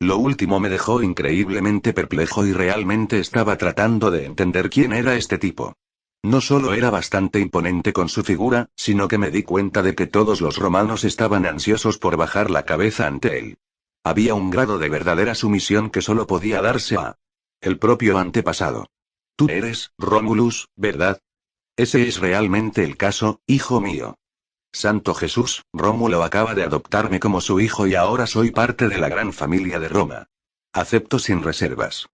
Lo último me dejó increíblemente perplejo y realmente estaba tratando de entender quién era este tipo. No solo era bastante imponente con su figura, sino que me di cuenta de que todos los romanos estaban ansiosos por bajar la cabeza ante él. Había un grado de verdadera sumisión que solo podía darse a el propio antepasado. Tú eres, Romulus, ¿verdad? Ese es realmente el caso, hijo mío. Santo Jesús, Rómulo acaba de adoptarme como su hijo y ahora soy parte de la gran familia de Roma. Acepto sin reservas.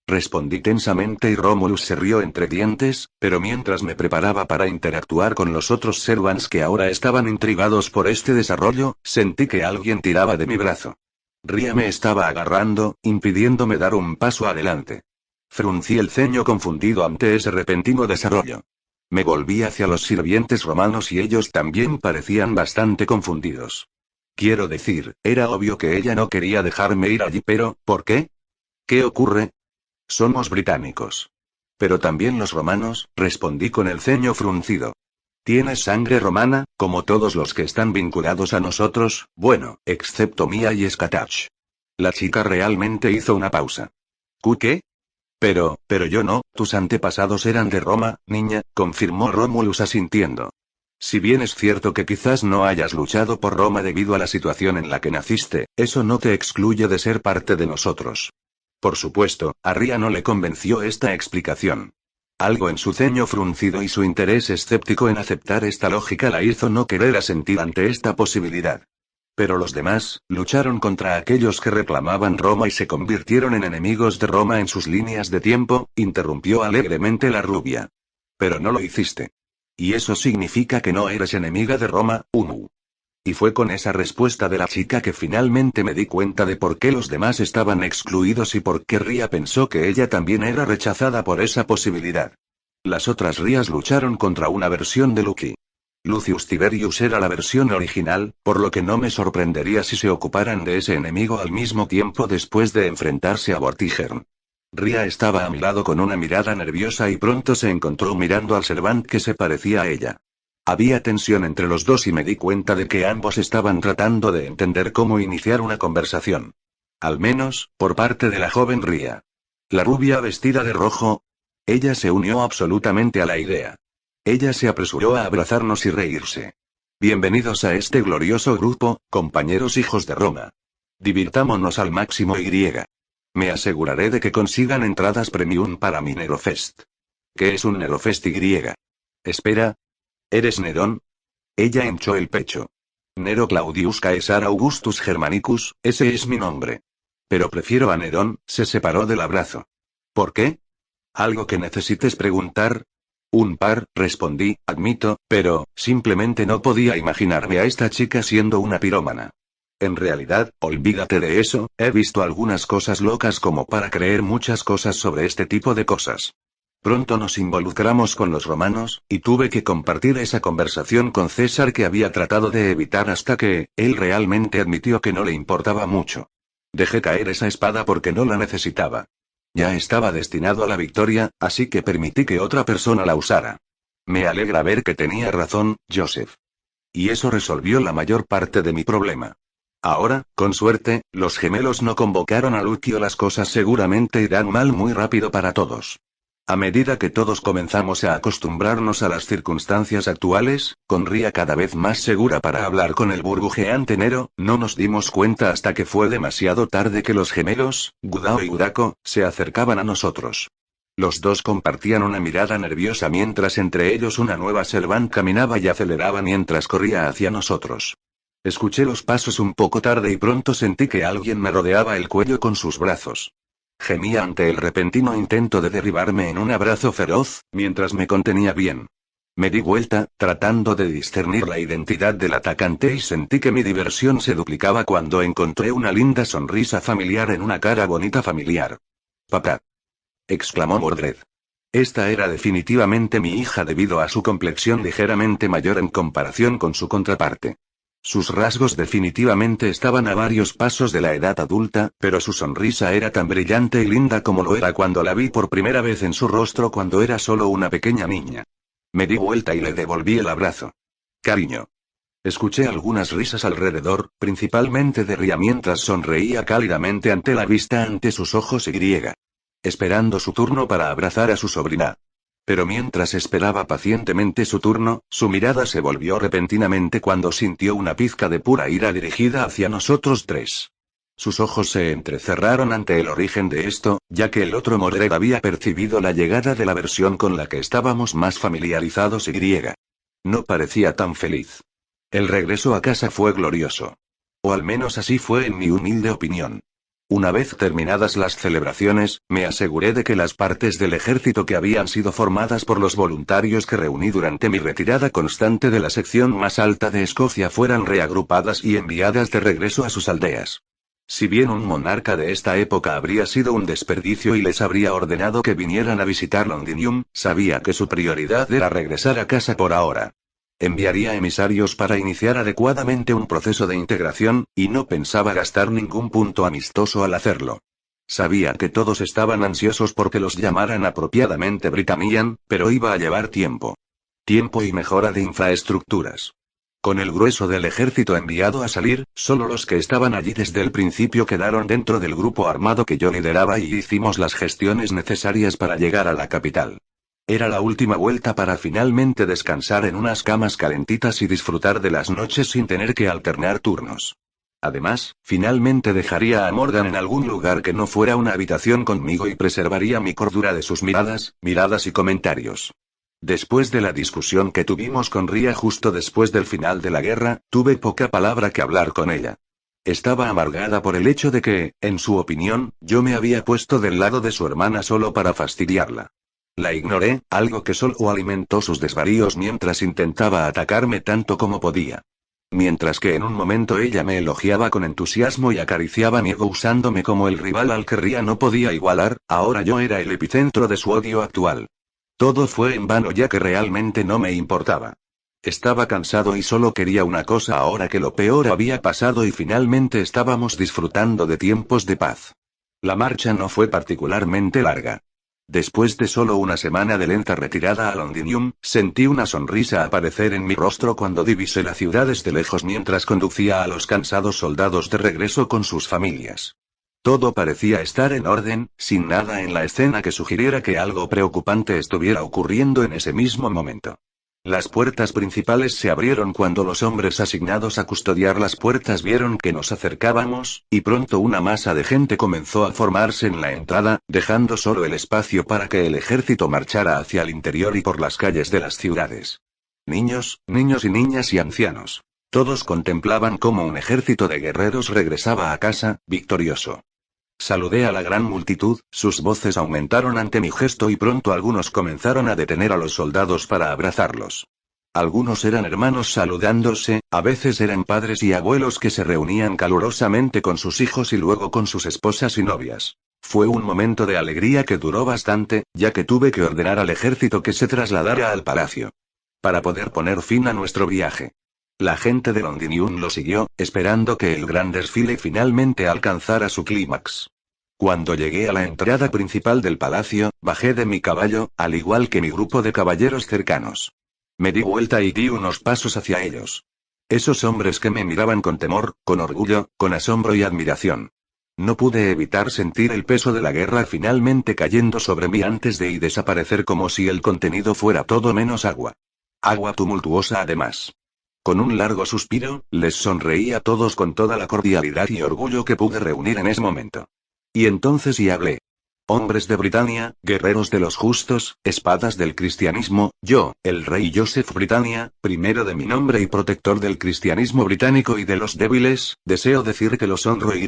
respondí tensamente y Romulus se rió entre dientes, pero mientras me preparaba para interactuar con los otros Servants que ahora estaban intrigados por este desarrollo, sentí que alguien tiraba de mi brazo. Ria me estaba agarrando, impidiéndome dar un paso adelante. Fruncí el ceño confundido ante ese repentino desarrollo. Me volví hacia los sirvientes romanos y ellos también parecían bastante confundidos. Quiero decir, era obvio que ella no quería dejarme ir allí, pero, ¿por qué? ¿Qué ocurre? Somos británicos. Pero también los romanos, respondí con el ceño fruncido. ¿Tienes sangre romana, como todos los que están vinculados a nosotros? Bueno, excepto Mia y Skatach. La chica realmente hizo una pausa. ¿Qué? Pero yo no, tus antepasados eran de Roma, niña, confirmó Romulus asintiendo. Si bien es cierto que quizás no hayas luchado por Roma debido a la situación en la que naciste, eso no te excluye de ser parte de nosotros. Por supuesto, a Ria no le convenció esta explicación. Algo en su ceño fruncido y su interés escéptico en aceptar esta lógica la hizo no querer asentir ante esta posibilidad. Pero los demás, lucharon contra aquellos que reclamaban Roma y se convirtieron en enemigos de Roma en sus líneas de tiempo, interrumpió alegremente la rubia. Pero no lo hiciste. Y eso significa que no eres enemiga de Roma, Unu. Y fue con esa respuesta de la chica que finalmente me di cuenta de por qué los demás estaban excluidos y por qué Ria pensó que ella también era rechazada por esa posibilidad. Las otras Rias lucharon contra una versión de Lucky. Lucius Tiberius era la versión original, por lo que no me sorprendería si se ocuparan de ese enemigo al mismo tiempo después de enfrentarse a Vortigern. Ria estaba a mi lado con una mirada nerviosa y pronto se encontró mirando al Servant que se parecía a ella. Había tensión entre los dos y me di cuenta de que ambos estaban tratando de entender cómo iniciar una conversación. Al menos, por parte de la joven Ria. La rubia vestida de rojo. Ella se unió absolutamente a la idea. Ella se apresuró a abrazarnos y reírse. Bienvenidos a este glorioso grupo, compañeros hijos de Roma. Divirtámonos al máximo y. Me aseguraré de que consigan entradas premium para mi Nerofest. ¿Qué es un Nerofest y? Espera. ¿Eres Nerón? Ella hinchó el pecho. Nero Claudius Caesar Augustus Germanicus, ese es mi nombre. Pero prefiero a Nerón, se separó del abrazo. ¿Por qué? ¿Algo que necesites preguntar? Un par, respondí, admito, pero, simplemente no podía imaginarme a esta chica siendo una pirómana. En realidad, olvídate de eso, he visto algunas cosas locas como para creer muchas cosas sobre este tipo de cosas. Pronto nos involucramos con los romanos, y tuve que compartir esa conversación con César que había tratado de evitar hasta que, él realmente admitió que no le importaba mucho. Dejé caer esa espada porque no la necesitaba. Ya estaba destinado a la victoria, así que permití que otra persona la usara. Me alegra ver que tenía razón, Joseph. Y eso resolvió la mayor parte de mi problema. Ahora, con suerte, los gemelos no convocaron a Lucky o las cosas seguramente irán mal muy rápido para todos. A medida que todos comenzamos a acostumbrarnos a las circunstancias actuales, con Ria cada vez más segura para hablar con el burbujeante Nero, no nos dimos cuenta hasta que fue demasiado tarde que los gemelos, Gudao y Gudako, se acercaban a nosotros. Los dos compartían una mirada nerviosa mientras entre ellos una nueva Servant caminaba y aceleraba mientras corría hacia nosotros. Escuché los pasos un poco tarde y pronto sentí que alguien me rodeaba el cuello con sus brazos. Gemía ante el repentino intento de derribarme en un abrazo feroz, mientras me contenía bien. Me di vuelta, tratando de discernir la identidad del atacante y sentí que mi diversión se duplicaba cuando encontré una linda sonrisa familiar en una cara bonita familiar. «Papá», exclamó Mordred. Esta era definitivamente mi hija debido a su complexión ligeramente mayor en comparación con su contraparte. Sus rasgos definitivamente estaban a varios pasos de la edad adulta, pero su sonrisa era tan brillante y linda como lo era cuando la vi por primera vez en su rostro cuando era solo una pequeña niña. Me di vuelta y le devolví el abrazo. «Cariño». Escuché algunas risas alrededor, principalmente de Ria mientras sonreía cálidamente ante la vista ante sus ojos y. Esperando su turno para abrazar a su sobrina. Pero mientras esperaba pacientemente su turno, su mirada se volvió repentinamente cuando sintió una pizca de pura ira dirigida hacia nosotros tres. Sus ojos se entrecerraron ante el origen de esto, ya que el otro Mordred había percibido la llegada de la versión con la que estábamos más familiarizados y. No parecía tan feliz. El regreso a casa fue glorioso. O al menos así fue en mi humilde opinión. Una vez terminadas las celebraciones, me aseguré de que las partes del ejército que habían sido formadas por los voluntarios que reuní durante mi retirada constante de la sección más alta de Escocia fueran reagrupadas y enviadas de regreso a sus aldeas. Si bien un monarca de esta época habría sido un desperdicio y les habría ordenado que vinieran a visitar Londinium, sabía que su prioridad era regresar a casa por ahora. Enviaría emisarios para iniciar adecuadamente un proceso de integración, y no pensaba gastar ningún punto amistoso al hacerlo. Sabía que todos estaban ansiosos porque los llamaran apropiadamente Britannian, pero iba a llevar tiempo. Tiempo y mejora de infraestructuras. Con el grueso del ejército enviado a salir, solo los que estaban allí desde el principio quedaron dentro del grupo armado que yo lideraba y hicimos las gestiones necesarias para llegar a la capital. Era la última vuelta para finalmente descansar en unas camas calentitas y disfrutar de las noches sin tener que alternar turnos. Además, finalmente dejaría a Morgan en algún lugar que no fuera una habitación conmigo y preservaría mi cordura de sus miradas y comentarios. Después de la discusión que tuvimos con Ria justo después del final de la guerra, tuve poca palabra que hablar con ella. Estaba amargada por el hecho de que, en su opinión, yo me había puesto del lado de su hermana solo para fastidiarla. La ignoré, algo que solo alimentó sus desvaríos mientras intentaba atacarme tanto como podía. Mientras que en un momento ella me elogiaba con entusiasmo y acariciaba mi ego usándome como el rival al que Ria no podía igualar, ahora yo era el epicentro de su odio actual. Todo fue en vano ya que realmente no me importaba. Estaba cansado y solo quería una cosa ahora que lo peor había pasado y finalmente estábamos disfrutando de tiempos de paz. La marcha no fue particularmente larga. Después de solo una semana de lenta retirada a Londinium, sentí una sonrisa aparecer en mi rostro cuando divisé la ciudad desde lejos mientras conducía a los cansados soldados de regreso con sus familias. Todo parecía estar en orden, sin nada en la escena que sugiriera que algo preocupante estuviera ocurriendo en ese mismo momento. Las puertas principales se abrieron cuando los hombres asignados a custodiar las puertas vieron que nos acercábamos, y pronto una masa de gente comenzó a formarse en la entrada, dejando solo el espacio para que el ejército marchara hacia el interior y por las calles de las ciudades. Niños y niñas y ancianos. Todos contemplaban cómo un ejército de guerreros regresaba a casa, victorioso. Saludé a la gran multitud, sus voces aumentaron ante mi gesto y pronto algunos comenzaron a detener a los soldados para abrazarlos. Algunos eran hermanos saludándose, a veces eran padres y abuelos que se reunían calurosamente con sus hijos y luego con sus esposas y novias. Fue un momento de alegría que duró bastante, ya que tuve que ordenar al ejército que se trasladara al palacio. Para poder poner fin a nuestro viaje. La gente de Londinium lo siguió, esperando que el gran desfile finalmente alcanzara su clímax. Cuando llegué a la entrada principal del palacio, bajé de mi caballo, al igual que mi grupo de caballeros cercanos. Me di vuelta y di unos pasos hacia ellos. Esos hombres que me miraban con temor, con orgullo, con asombro y admiración. No pude evitar sentir el peso de la guerra finalmente cayendo sobre mí antes de desaparecer como si el contenido fuera todo menos agua. Agua tumultuosa además. Con un largo suspiro, les sonreí a todos con toda la cordialidad y orgullo que pude reunir en ese momento. Y entonces hablé. Hombres de Britania, guerreros de los justos, espadas del cristianismo, yo, el rey Joseph Britannia, primero de mi nombre y protector del cristianismo británico y de los débiles, deseo decir que los honro y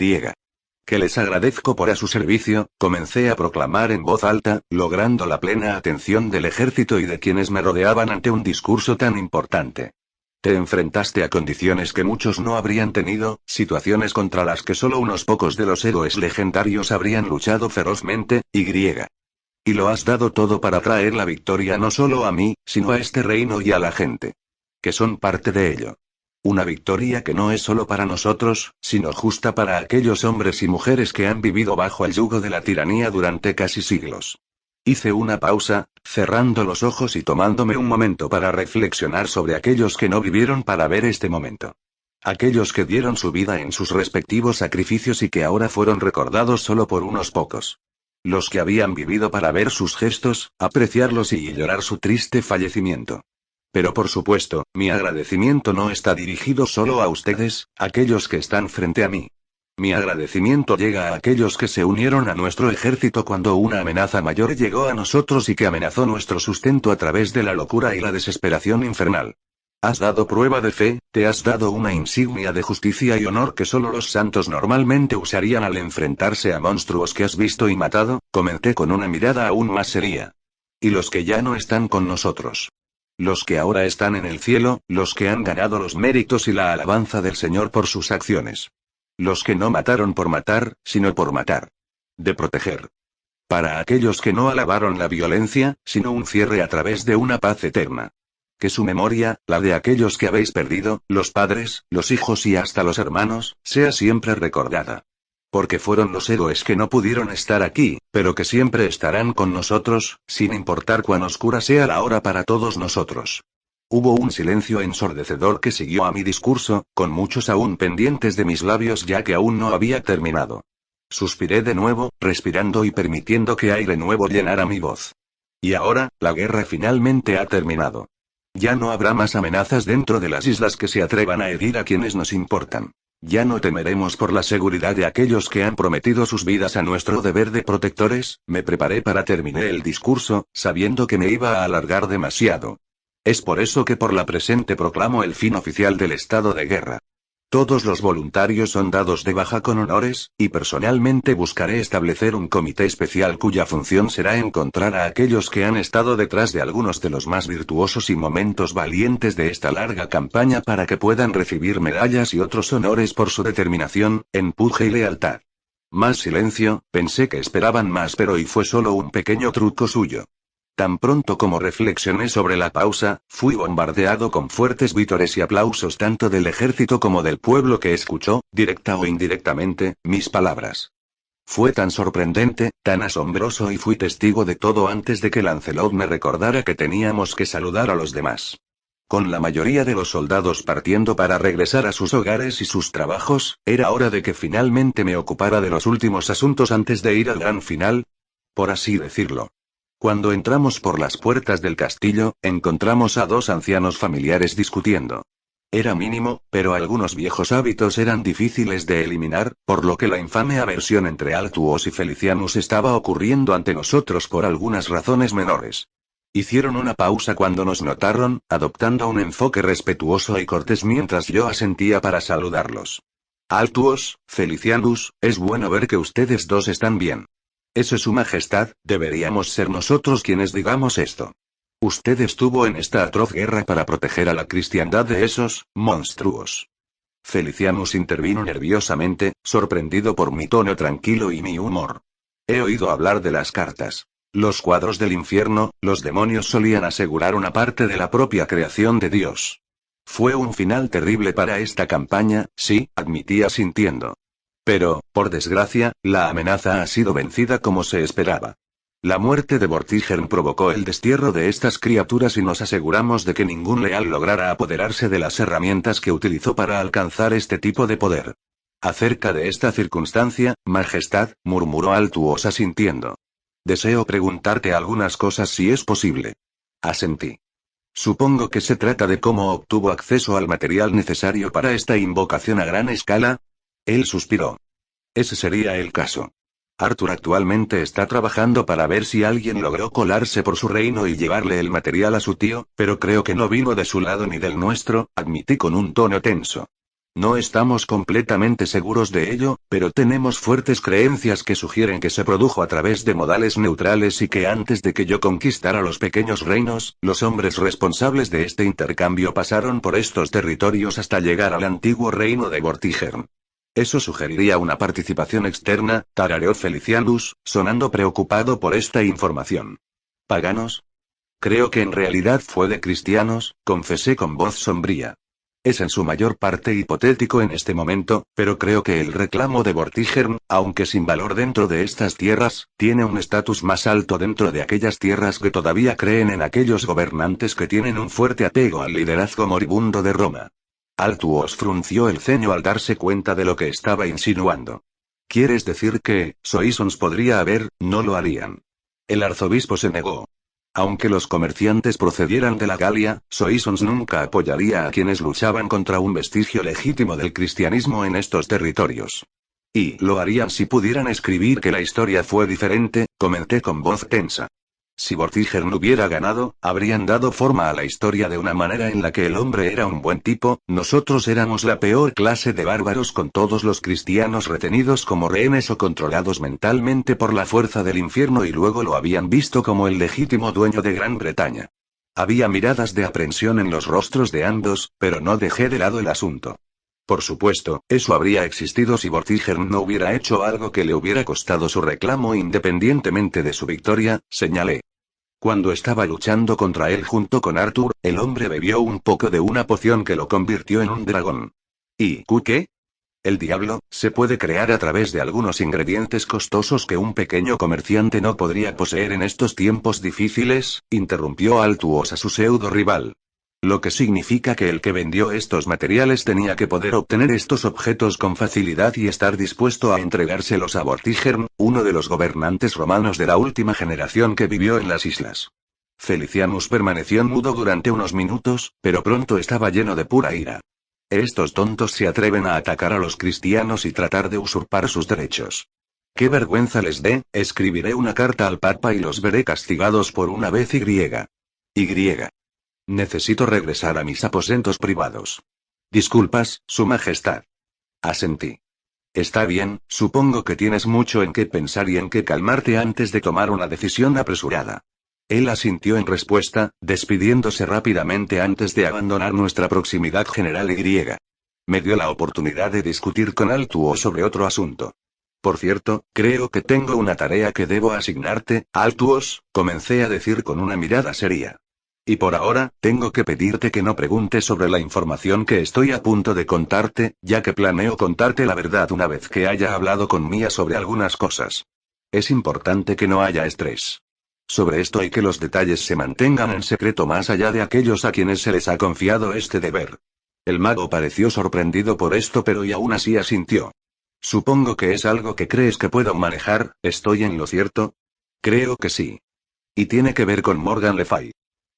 que les agradezco por a su servicio, comencé a proclamar en voz alta, logrando la plena atención del ejército y de quienes me rodeaban ante un discurso tan importante. Te enfrentaste a condiciones que muchos no habrían tenido, situaciones contra las que solo unos pocos de los héroes legendarios habrían luchado ferozmente, y lo has dado todo para traer la victoria no solo a mí, sino a este reino y a la gente. Que son parte de ello. Una victoria que no es solo para nosotros, sino justa para aquellos hombres y mujeres que han vivido bajo el yugo de la tiranía durante casi siglos. Hice una pausa, cerrando los ojos y tomándome un momento para reflexionar sobre aquellos que no vivieron para ver este momento. Aquellos que dieron su vida en sus respectivos sacrificios y que ahora fueron recordados solo por unos pocos. Los que habían vivido para ver sus gestos, apreciarlos y llorar su triste fallecimiento. Pero por supuesto, mi agradecimiento no está dirigido solo a ustedes, aquellos que están frente a mí. Mi agradecimiento llega a aquellos que se unieron a nuestro ejército cuando una amenaza mayor llegó a nosotros y que amenazó nuestro sustento a través de la locura y la desesperación infernal. Has dado prueba de fe, te has dado una insignia de justicia y honor que solo los santos normalmente usarían al enfrentarse a monstruos que has visto y matado, comenté con una mirada aún más seria. Y los que ya no están con nosotros. Los que ahora están en el cielo, los que han ganado los méritos y la alabanza del Señor por sus acciones. Los que no mataron por matar, sino por matar. De proteger. Para aquellos que no alabaron la violencia, sino un cierre a través de una paz eterna. Que su memoria, la de aquellos que habéis perdido, los padres, los hijos y hasta los hermanos, sea siempre recordada. Porque fueron los héroes que no pudieron estar aquí, pero que siempre estarán con nosotros, sin importar cuán oscura sea la hora para todos nosotros. Hubo un silencio ensordecedor que siguió a mi discurso, con muchos aún pendientes de mis labios ya que aún no había terminado. Suspiré de nuevo, respirando y permitiendo que aire nuevo llenara mi voz. Y ahora, la guerra finalmente ha terminado. Ya no habrá más amenazas dentro de las islas que se atrevan a herir a quienes nos importan. Ya no temeremos por la seguridad de aquellos que han prometido sus vidas a nuestro deber de protectores. Me preparé para terminar el discurso, sabiendo que me iba a alargar demasiado. Es por eso que por la presente proclamo el fin oficial del estado de guerra. Todos los voluntarios son dados de baja con honores, y personalmente buscaré establecer un comité especial cuya función será encontrar a aquellos que han estado detrás de algunos de los más virtuosos y momentos valientes de esta larga campaña para que puedan recibir medallas y otros honores por su determinación, empuje y lealtad. Más silencio, pensé que esperaban más pero y fue solo un pequeño truco suyo. Tan pronto como reflexioné sobre la pausa, fui bombardeado con fuertes vítores y aplausos tanto del ejército como del pueblo que escuchó, directa o indirectamente, mis palabras. Fue tan sorprendente, tan asombroso y fui testigo de todo antes de que Lancelot me recordara que teníamos que saludar a los demás. Con la mayoría de los soldados partiendo para regresar a sus hogares y sus trabajos, era hora de que finalmente me ocupara de los últimos asuntos antes de ir al gran final, por así decirlo. Cuando entramos por las puertas del castillo, encontramos a dos ancianos familiares discutiendo. Era mínimo, pero algunos viejos hábitos eran difíciles de eliminar, por lo que la infame aversión entre Altuos y Felicianus estaba ocurriendo ante nosotros por algunas razones menores. Hicieron una pausa cuando nos notaron, adoptando un enfoque respetuoso y cortés mientras yo asentía para saludarlos. Altuos, Felicianus, es bueno ver que ustedes dos están bien. Eso es su majestad, deberíamos ser nosotros quienes digamos esto. Usted estuvo en esta atroz guerra para proteger a la cristiandad de esos monstruos. Felicianus intervino nerviosamente, sorprendido por mi tono tranquilo y mi humor. He oído hablar de las cartas. Los cuadros del infierno, los demonios solían asegurar una parte de la propia creación de Dios. Fue un final terrible para esta campaña, sí, admitía sintiendo. Pero, por desgracia, la amenaza ha sido vencida como se esperaba. La muerte de Vortigern provocó el destierro de estas criaturas y nos aseguramos de que ningún leal lograra apoderarse de las herramientas que utilizó para alcanzar este tipo de poder. Acerca de esta circunstancia, Majestad, murmuró Altuos asintiendo. Deseo preguntarte algunas cosas si es posible. Asentí. Supongo que se trata de cómo obtuvo acceso al material necesario para esta invocación a gran escala. Él suspiró. Ese sería el caso. Arthur actualmente está trabajando para ver si alguien logró colarse por su reino y llevarle el material a su tío, pero creo que no vino de su lado ni del nuestro, admití con un tono tenso. No estamos completamente seguros de ello, pero tenemos fuertes creencias que sugieren que se produjo a través de modales neutrales y que antes de que yo conquistara los pequeños reinos, los hombres responsables de este intercambio pasaron por estos territorios hasta llegar al antiguo reino de Vortigern. Eso sugeriría una participación externa, tarareó Felicianus, sonando preocupado por esta información. ¿Paganos? Creo que en realidad fue de cristianos, confesé con voz sombría. Es en su mayor parte hipotético en este momento, pero creo que el reclamo de Vortigern, aunque sin valor dentro de estas tierras, tiene un estatus más alto dentro de aquellas tierras que todavía creen en aquellos gobernantes que tienen un fuerte apego al liderazgo moribundo de Roma. Altuos frunció el ceño al darse cuenta de lo que estaba insinuando. ¿Quieres decir que, Soissons podría haber, no lo harían? El arzobispo se negó. Aunque los comerciantes procedieran de la Galia, Soissons nunca apoyaría a quienes luchaban contra un vestigio legítimo del cristianismo en estos territorios. Y lo harían si pudieran escribir que la historia fue diferente, comenté con voz tensa. Si Vortigern hubiera ganado, habrían dado forma a la historia de una manera en la que el hombre era un buen tipo, nosotros éramos la peor clase de bárbaros con todos los cristianos retenidos como rehenes o controlados mentalmente por la fuerza del infierno y luego lo habían visto como el legítimo dueño de Gran Bretaña. Había miradas de aprensión en los rostros de ambos, pero no dejé de lado el asunto. Por supuesto, eso habría existido si Vortigern no hubiera hecho algo que le hubiera costado su reclamo independientemente de su victoria, señalé. Cuando estaba luchando contra él junto con Arthur, el hombre bebió un poco de una poción que lo convirtió en un dragón. ¿Y qué? El diablo se puede crear a través de algunos ingredientes costosos que un pequeño comerciante no podría poseer en estos tiempos difíciles, interrumpió Altuos a su pseudo rival. Lo que significa que el que vendió estos materiales tenía que poder obtener estos objetos con facilidad y estar dispuesto a entregárselos a Vortigern, uno de los gobernantes romanos de la última generación que vivió en las islas. Felicianus permaneció mudo durante unos minutos, pero pronto estaba lleno de pura ira. Estos tontos se atreven a atacar a los cristianos y tratar de usurpar sus derechos. ¡Qué vergüenza les dé! Escribiré una carta al Papa y los veré castigados por una vez y. Necesito regresar a mis aposentos privados. Disculpas, Su Majestad. Asentí. Está bien, supongo que tienes mucho en qué pensar y en qué calmarte antes de tomar una decisión apresurada. Él asintió en respuesta, despidiéndose rápidamente antes de abandonar nuestra proximidad general y. Me dio la oportunidad de discutir con Altuos sobre otro asunto. Por cierto, creo que tengo una tarea que debo asignarte, Altuos, comencé a decir con una mirada seria. Y por ahora, tengo que pedirte que no preguntes sobre la información que estoy a punto de contarte, ya que planeo contarte la verdad una vez que haya hablado con Mia sobre algunas cosas. Es importante que no haya estrés sobre esto y que los detalles se mantengan en secreto más allá de aquellos a quienes se les ha confiado este deber. El mago pareció sorprendido por esto pero y aún así asintió. Supongo que es algo que crees que puedo manejar, ¿estoy en lo cierto? Creo que sí. Y tiene que ver con Morgan Le Fay.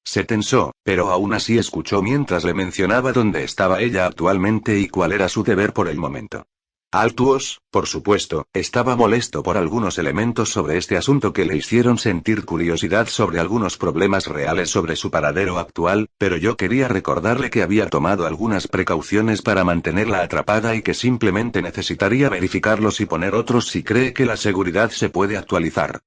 Se tensó, pero aún así escuchó mientras le mencionaba dónde estaba ella actualmente y cuál era su deber por el momento. Altuos, por supuesto, estaba molesto por algunos elementos sobre este asunto que le hicieron sentir curiosidad sobre algunos problemas reales sobre su paradero actual, pero yo quería recordarle que había tomado algunas precauciones para mantenerla atrapada y que simplemente necesitaría verificarlos y poner otros si cree que la seguridad se puede actualizar.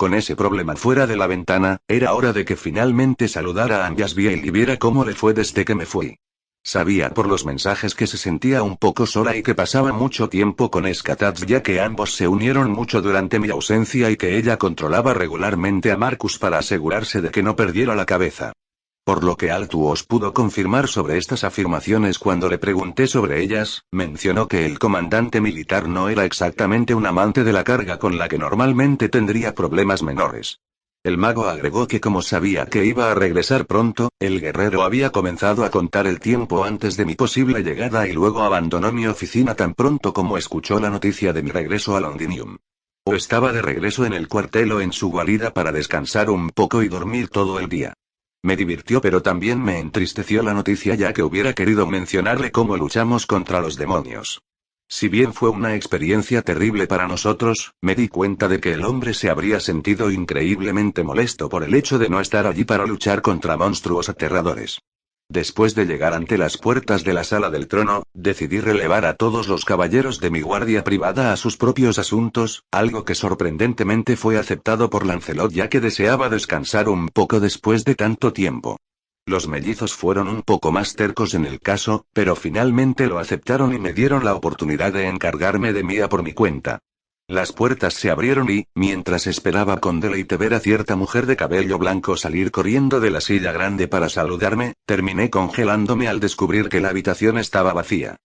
Con ese problema fuera de la ventana, era hora de que finalmente saludara a Angasbiel y viera cómo le fue desde que me fui. Sabía por los mensajes que se sentía un poco sola y que pasaba mucho tiempo con Skatats ya que ambos se unieron mucho durante mi ausencia y que ella controlaba regularmente a Marcus para asegurarse de que no perdiera la cabeza. Por lo que Altuos pudo confirmar sobre estas afirmaciones cuando le pregunté sobre ellas, mencionó que el comandante militar no era exactamente un amante de la carga con la que normalmente tendría problemas menores. El mago agregó que como sabía que iba a regresar pronto, el guerrero había comenzado a contar el tiempo antes de mi posible llegada y luego abandonó mi oficina tan pronto como escuchó la noticia de mi regreso a Londinium. O estaba de regreso en el cuartel o en su guarida para descansar un poco y dormir todo el día. Me divirtió pero también me entristeció la noticia ya que hubiera querido mencionarle cómo luchamos contra los demonios. Si bien fue una experiencia terrible para nosotros, me di cuenta de que el hombre se habría sentido increíblemente molesto por el hecho de no estar allí para luchar contra monstruos aterradores. Después de llegar ante las puertas de la sala del trono, decidí relevar a todos los caballeros de mi guardia privada a sus propios asuntos, algo que sorprendentemente fue aceptado por Lancelot ya que deseaba descansar un poco después de tanto tiempo. Los mellizos fueron un poco más tercos en el caso, pero finalmente lo aceptaron y me dieron la oportunidad de encargarme de Mia por mi cuenta. Las puertas se abrieron y, mientras esperaba con deleite ver a cierta mujer de cabello blanco salir corriendo de la silla grande para saludarme, terminé congelándome al descubrir que la habitación estaba vacía.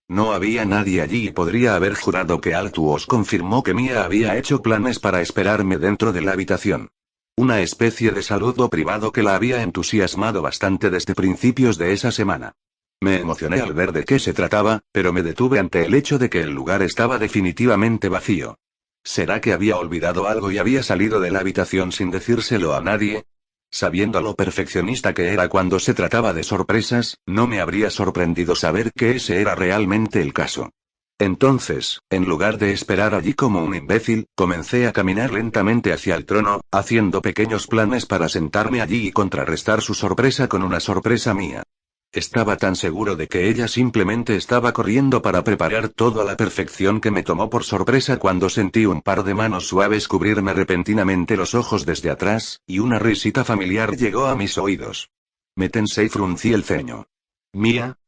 No había nadie allí y podría haber jurado que Altuos confirmó que Mia había hecho planes para esperarme dentro de la habitación. Una especie de saludo privado que la había entusiasmado bastante desde principios de esa semana. Me emocioné al ver de qué se trataba, pero me detuve ante el hecho de que el lugar estaba definitivamente vacío. ¿Será que había olvidado algo y había salido de la habitación sin decírselo a nadie? Sabiendo lo perfeccionista que era cuando se trataba de sorpresas, no me habría sorprendido saber que ese era realmente el caso. Entonces, en lugar de esperar allí como un imbécil, comencé a caminar lentamente hacia el trono, haciendo pequeños planes para sentarme allí y contrarrestar su sorpresa con una sorpresa mía. Estaba tan seguro de que ella simplemente estaba corriendo para preparar todo a la perfección que me tomó por sorpresa cuando sentí un par de manos suaves cubrirme repentinamente los ojos desde atrás, y una risita familiar llegó a mis oídos. Me tensé y fruncí el ceño. ¿Mía?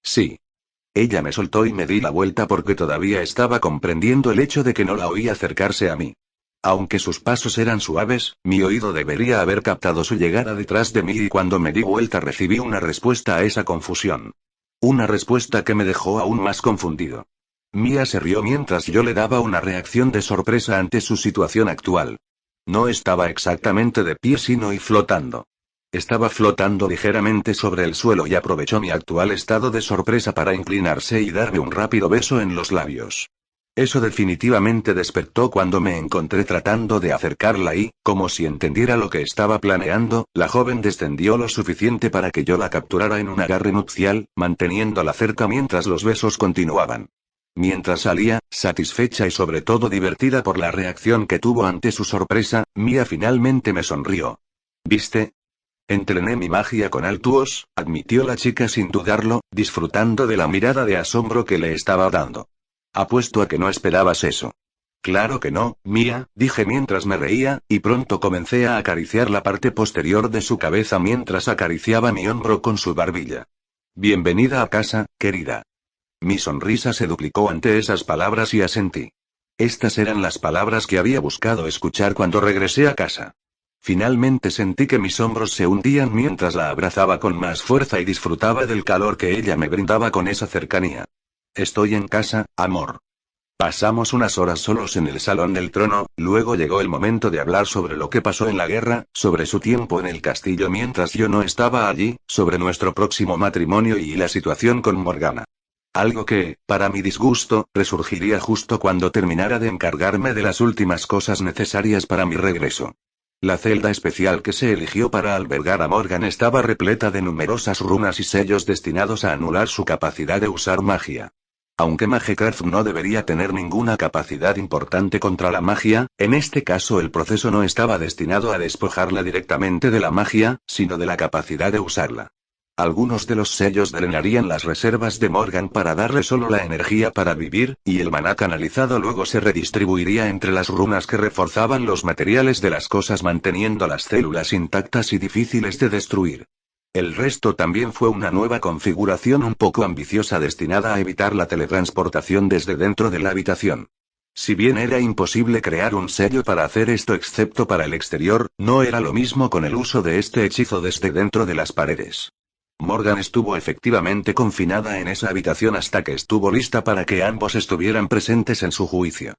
Sí. Ella me soltó y me di la vuelta porque todavía estaba comprendiendo el hecho de que no la oí acercarse a mí. Aunque sus pasos eran suaves, mi oído debería haber captado su llegada detrás de mí y cuando me di vuelta recibí una respuesta a esa confusión. Una respuesta que me dejó aún más confundido. Mía se rió mientras yo le daba una reacción de sorpresa ante su situación actual. No estaba exactamente de pie sino y flotando. Estaba flotando ligeramente sobre el suelo y aprovechó mi actual estado de sorpresa para inclinarse y darme un rápido beso en los labios. Eso definitivamente despertó cuando me encontré tratando de acercarla y, como si entendiera lo que estaba planeando, la joven descendió lo suficiente para que yo la capturara en un agarre nupcial, manteniéndola cerca mientras los besos continuaban. Mientras salía, satisfecha y sobre todo divertida por la reacción que tuvo ante su sorpresa, Mía finalmente me sonrió. ¿Viste? Entrené mi magia con Altuos, admitió la chica sin dudarlo, disfrutando de la mirada de asombro que le estaba dando. Apuesto a que no esperabas eso. Claro que no, Mía, dije mientras me reía, y pronto comencé a acariciar la parte posterior de su cabeza mientras acariciaba mi hombro con su barbilla. Bienvenida a casa, querida. Mi sonrisa se duplicó ante esas palabras y asentí. Estas eran las palabras que había buscado escuchar cuando regresé a casa. Finalmente sentí que mis hombros se hundían mientras la abrazaba con más fuerza y disfrutaba del calor que ella me brindaba con esa cercanía. Estoy en casa, amor. Pasamos unas horas solos en el salón del trono, luego llegó el momento de hablar sobre lo que pasó en la guerra, sobre su tiempo en el castillo mientras yo no estaba allí, sobre nuestro próximo matrimonio y la situación con Morgana. Algo que, para mi disgusto, resurgiría justo cuando terminara de encargarme de las últimas cosas necesarias para mi regreso. La celda especial que se eligió para albergar a Morgan estaba repleta de numerosas runas y sellos destinados a anular su capacidad de usar magia. Aunque Magecraft no debería tener ninguna capacidad importante contra la magia, en este caso el proceso no estaba destinado a despojarla directamente de la magia, sino de la capacidad de usarla. Algunos de los sellos drenarían las reservas de Morgan para darle solo la energía para vivir, y el maná canalizado luego se redistribuiría entre las runas que reforzaban los materiales de las cosas manteniendo las células intactas y difíciles de destruir. El resto también fue una nueva configuración un poco ambiciosa destinada a evitar la teletransportación desde dentro de la habitación. Si bien era imposible crear un sello para hacer esto excepto para el exterior, no era lo mismo con el uso de este hechizo desde dentro de las paredes. Morgan estuvo efectivamente confinada en esa habitación hasta que estuvo lista para que ambos estuvieran presentes en su juicio.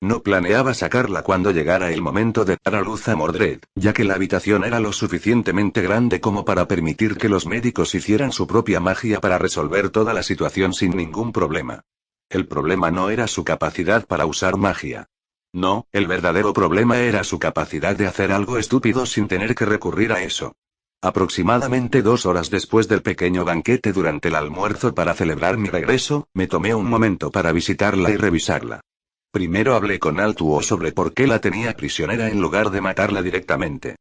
No planeaba sacarla cuando llegara el momento de dar a luz a Mordred, ya que la habitación era lo suficientemente grande como para permitir que los médicos hicieran su propia magia para resolver toda la situación sin ningún problema. El problema no era su capacidad para usar magia. No, el verdadero problema era su capacidad de hacer algo estúpido sin tener que recurrir a eso. Aproximadamente 2 horas después del pequeño banquete durante el almuerzo para celebrar mi regreso, me tomé un momento para visitarla y revisarla. Primero hablé con Altuo sobre por qué la tenía prisionera en lugar de matarla directamente.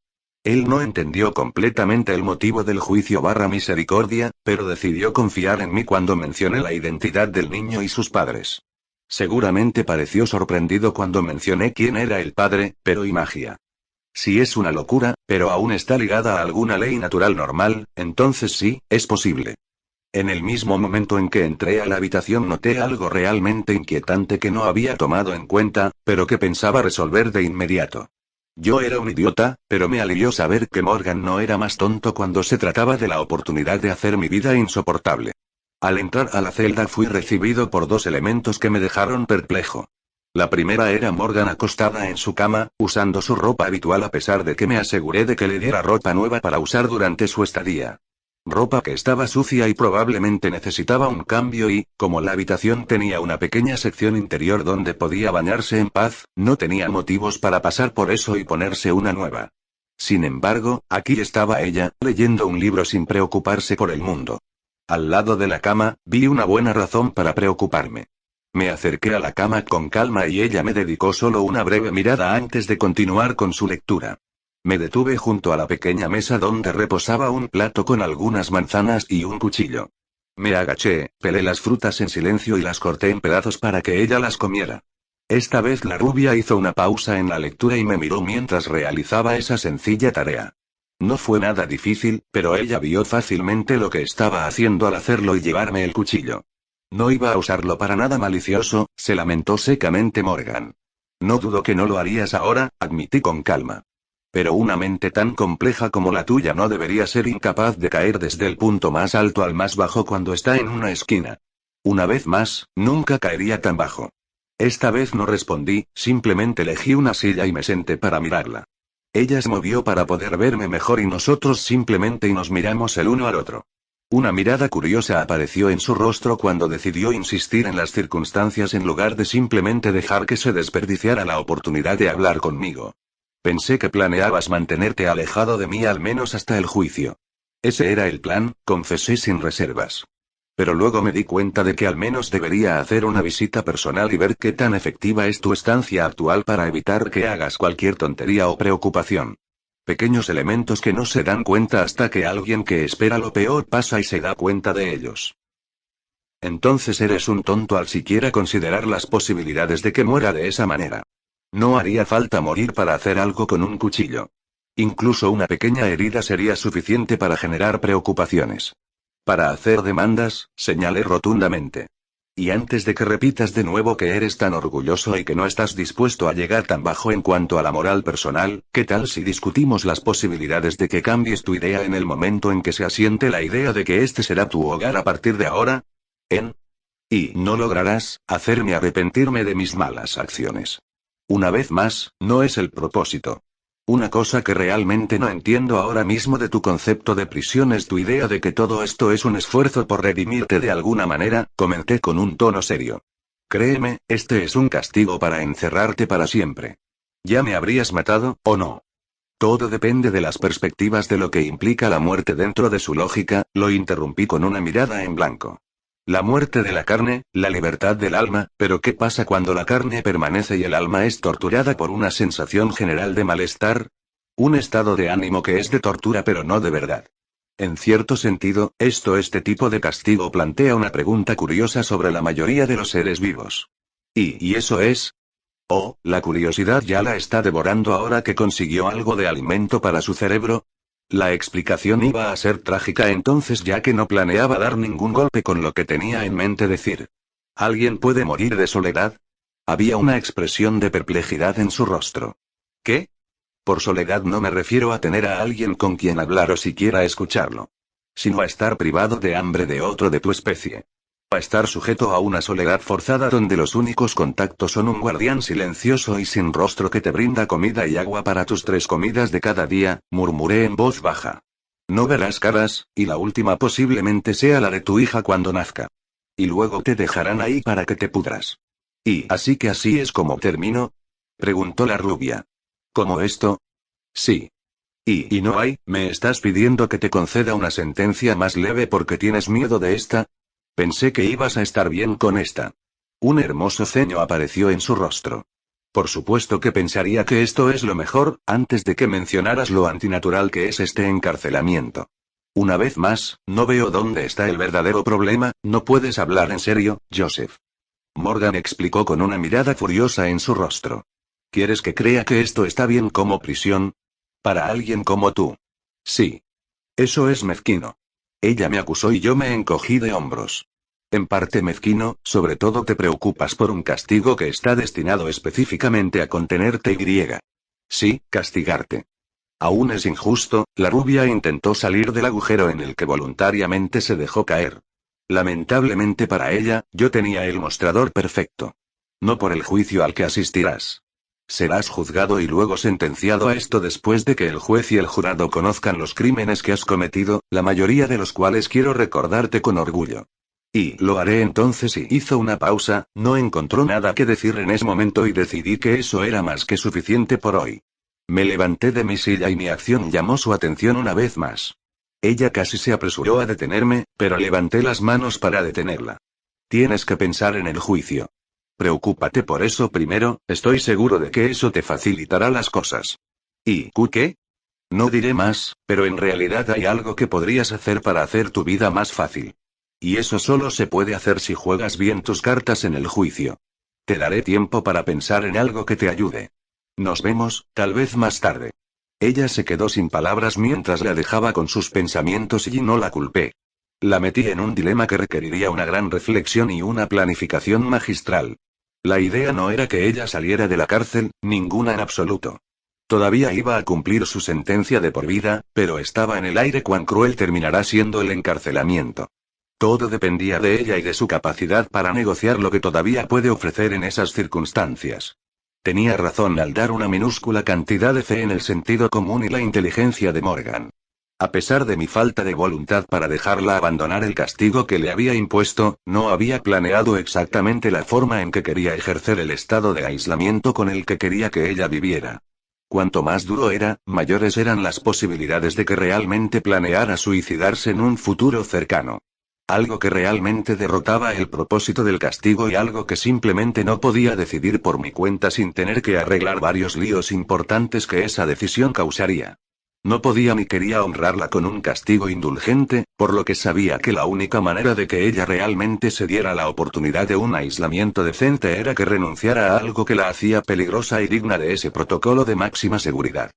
Él no entendió completamente el motivo del juicio / misericordia, pero decidió confiar en mí cuando mencioné la identidad del niño y sus padres. Seguramente pareció sorprendido cuando mencioné quién era el padre, pero y magia. Si es una locura, pero aún está ligada a alguna ley natural normal, entonces sí, es posible. En el mismo momento en que entré a la habitación noté algo realmente inquietante que no había tomado en cuenta, pero que pensaba resolver de inmediato. Yo era un idiota, pero me alivió saber que Morgan no era más tonto cuando se trataba de la oportunidad de hacer mi vida insoportable. Al entrar a la celda fui recibido por 2 elementos que me dejaron perplejo. La primera era Morgan acostada en su cama, usando su ropa habitual a pesar de que me aseguré de que le diera ropa nueva para usar durante su estadía. Ropa que estaba sucia y probablemente necesitaba un cambio y, como la habitación tenía una pequeña sección interior donde podía bañarse en paz, no tenía motivos para pasar por eso y ponerse una nueva. Sin embargo, aquí estaba ella, leyendo un libro sin preocuparse por el mundo. Al lado de la cama, vi una buena razón para preocuparme. Me acerqué a la cama con calma y ella me dedicó solo una breve mirada antes de continuar con su lectura. Me detuve junto a la pequeña mesa donde reposaba un plato con algunas manzanas y un cuchillo. Me agaché, pelé las frutas en silencio y las corté en pedazos para que ella las comiera. Esta vez la rubia hizo una pausa en la lectura y me miró mientras realizaba esa sencilla tarea. No fue nada difícil, pero ella vio fácilmente lo que estaba haciendo al hacerlo y llevarme el cuchillo. No iba a usarlo para nada malicioso, se lamentó secamente Morgan. No dudo que no lo harías ahora, admití con calma. Pero una mente tan compleja como la tuya no debería ser incapaz de caer desde el punto más alto al más bajo cuando está en una esquina. Una vez más, nunca caería tan bajo. Esta vez no respondí, simplemente elegí una silla y me senté para mirarla. Ella se movió para poder verme mejor y nosotros simplemente nos miramos el uno al otro. Una mirada curiosa apareció en su rostro cuando decidió insistir en las circunstancias en lugar de simplemente dejar que se desperdiciara la oportunidad de hablar conmigo. Pensé que planeabas mantenerte alejado de mí al menos hasta el juicio. Ese era el plan, confesé sin reservas. Pero luego me di cuenta de que al menos debería hacer una visita personal y ver qué tan efectiva es tu estancia actual para evitar que hagas cualquier tontería o preocupación. Pequeños elementos que no se dan cuenta hasta que alguien que espera lo peor pasa y se da cuenta de ellos. Entonces eres un tonto al siquiera considerar las posibilidades de que muera de esa manera. No haría falta morir para hacer algo con un cuchillo. Incluso una pequeña herida sería suficiente para generar preocupaciones. Para hacer demandas, señalé rotundamente. Y antes de que repitas de nuevo que eres tan orgulloso y que no estás dispuesto a llegar tan bajo en cuanto a la moral personal, ¿qué tal si discutimos las posibilidades de que cambies tu idea en el momento en que se asiente la idea de que este será tu hogar a partir de ahora? Y no lograrás hacerme arrepentirme de mis malas acciones. Una vez más, no es el propósito. Una cosa que realmente no entiendo ahora mismo de tu concepto de prisión es tu idea de que todo esto es un esfuerzo por redimirte de alguna manera, comenté con un tono serio. Créeme, este es un castigo para encerrarte para siempre. ¿Ya me habrías matado, o no? Todo depende de las perspectivas de lo que implica la muerte dentro de su lógica, lo interrumpí con una mirada en blanco. La muerte de la carne, la libertad del alma, pero ¿qué pasa cuando la carne permanece y el alma es torturada por una sensación general de malestar? Un estado de ánimo que es de tortura pero no de verdad. En cierto sentido, este tipo de castigo plantea una pregunta curiosa sobre la mayoría de los seres vivos. ¿Y eso es? Oh, la curiosidad ya la está devorando ahora que consiguió algo de alimento para su cerebro. La explicación iba a ser trágica entonces ya que no planeaba dar ningún golpe con lo que tenía en mente decir. ¿Alguien puede morir de soledad? Había una expresión de perplejidad en su rostro. ¿Qué? Por soledad no me refiero a tener a alguien con quien hablar o siquiera escucharlo. Sino a estar privado de hambre de otro de tu especie. A estar sujeto a una soledad forzada donde los únicos contactos son un guardián silencioso y sin rostro que te brinda comida y agua para tus 3 comidas de cada día, murmuré en voz baja. No verás caras, y la última posiblemente sea la de tu hija cuando nazca. Y luego te dejarán ahí para que te pudras. ¿Y así es como termino? Preguntó la rubia. ¿Cómo esto? Sí. ¿Y no hay, me estás pidiendo que te conceda una sentencia más leve porque tienes miedo de esta? Pensé que ibas a estar bien con esta. Un hermoso ceño apareció en su rostro. Por supuesto que pensaría que esto es lo mejor, antes de que mencionaras lo antinatural que es este encarcelamiento. Una vez más, no veo dónde está el verdadero problema, no puedes hablar en serio, Joseph. Morgan explicó con una mirada furiosa en su rostro. ¿Quieres que crea que esto está bien como prisión? Para alguien como tú. Sí. Eso es mezquino. Ella me acusó y yo me encogí de hombros. En parte mezquino, sobre todo te preocupas por un castigo que está destinado específicamente a contenerte y. Sí, castigarte. Aún es injusto, la rubia intentó salir del agujero en el que voluntariamente se dejó caer. Lamentablemente para ella, yo tenía el mostrador perfecto. No por el juicio al que asistirás. Serás juzgado y luego sentenciado a esto después de que el juez y el jurado conozcan los crímenes que has cometido, la mayoría de los cuales quiero recordarte con orgullo. Y lo haré entonces y hizo una pausa, no encontró nada que decir en ese momento y decidí que eso era más que suficiente por hoy. Me levanté de mi silla y mi acción llamó su atención una vez más. Ella casi se apresuró a detenerme, pero levanté las manos para detenerla. Tienes que pensar en el juicio. Preocúpate por eso primero, estoy seguro de que eso te facilitará las cosas. ¿Y qué? No diré más, pero en realidad hay algo que podrías hacer para hacer tu vida más fácil. Y eso solo se puede hacer si juegas bien tus cartas en el juicio. Te daré tiempo para pensar en algo que te ayude. Nos vemos, tal vez más tarde. Ella se quedó sin palabras mientras la dejaba con sus pensamientos y no la culpé. La metí en un dilema que requeriría una gran reflexión y una planificación magistral. La idea no era que ella saliera de la cárcel, ninguna en absoluto. Todavía iba a cumplir su sentencia de por vida, pero estaba en el aire cuán cruel terminará siendo el encarcelamiento. Todo dependía de ella y de su capacidad para negociar lo que todavía puede ofrecer en esas circunstancias. Tenía razón al dar una minúscula cantidad de fe en el sentido común y la inteligencia de Morgan. A pesar de mi falta de voluntad para dejarla abandonar el castigo que le había impuesto, no había planeado exactamente la forma en que quería ejercer el estado de aislamiento con el que quería que ella viviera. Cuanto más duro era, mayores eran las posibilidades de que realmente planeara suicidarse en un futuro cercano. Algo que realmente derrotaba el propósito del castigo y algo que simplemente no podía decidir por mi cuenta sin tener que arreglar varios líos importantes que esa decisión causaría. No podía ni quería honrarla con un castigo indulgente, por lo que sabía que la única manera de que ella realmente se diera la oportunidad de un aislamiento decente era que renunciara a algo que la hacía peligrosa y digna de ese protocolo de máxima seguridad.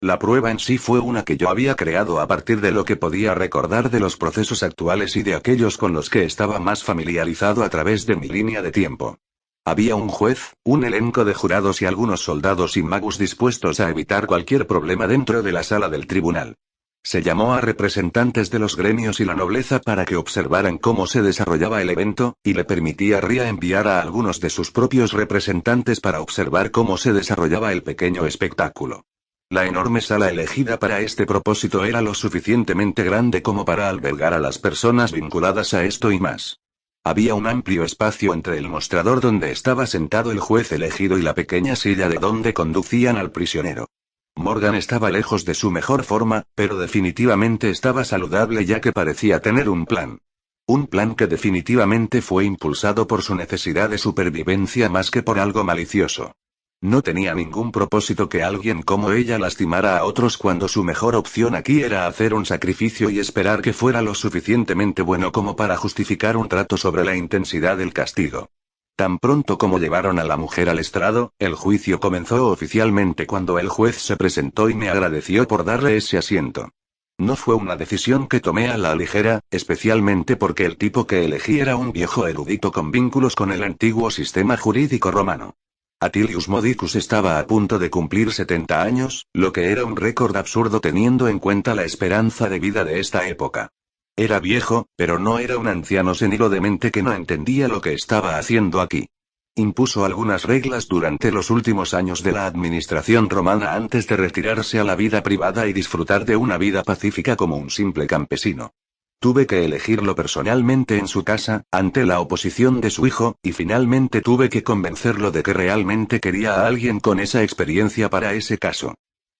La prueba en sí fue una que yo había creado a partir de lo que podía recordar de los procesos actuales y de aquellos con los que estaba más familiarizado a través de mi línea de tiempo. Había un juez, un elenco de jurados y algunos soldados y magos dispuestos a evitar cualquier problema dentro de la sala del tribunal. Se llamó a representantes de los gremios y la nobleza para que observaran cómo se desarrollaba el evento, y le permitía a Ria enviar a algunos de sus propios representantes para observar cómo se desarrollaba el pequeño espectáculo. La enorme sala elegida para este propósito era lo suficientemente grande como para albergar a las personas vinculadas a esto y más. Había un amplio espacio entre el mostrador donde estaba sentado el juez elegido y la pequeña silla de donde conducían al prisionero. Morgan estaba lejos de su mejor forma, pero definitivamente estaba saludable ya que parecía tener un plan. Un plan que definitivamente fue impulsado por su necesidad de supervivencia más que por algo malicioso. No tenía ningún propósito que alguien como ella lastimara a otros cuando su mejor opción aquí era hacer un sacrificio y esperar que fuera lo suficientemente bueno como para justificar un trato sobre la intensidad del castigo. Tan pronto como llevaron a la mujer al estrado, el juicio comenzó oficialmente cuando el juez se presentó y me agradeció por darle ese asiento. No fue una decisión que tomé a la ligera, especialmente porque el tipo que elegí era un viejo erudito con vínculos con el antiguo sistema jurídico romano. Atilius Modicus estaba a punto de cumplir 70 años, lo que era un récord absurdo teniendo en cuenta la esperanza de vida de esta época. Era viejo, pero no era un anciano senil o demente que no entendía lo que estaba haciendo aquí. Impuso algunas reglas durante los últimos años de la administración romana antes de retirarse a la vida privada y disfrutar de una vida pacífica como un simple campesino. Tuve que elegirlo personalmente en su casa, ante la oposición de su hijo, y finalmente tuve que convencerlo de que realmente quería a alguien con esa experiencia para ese caso.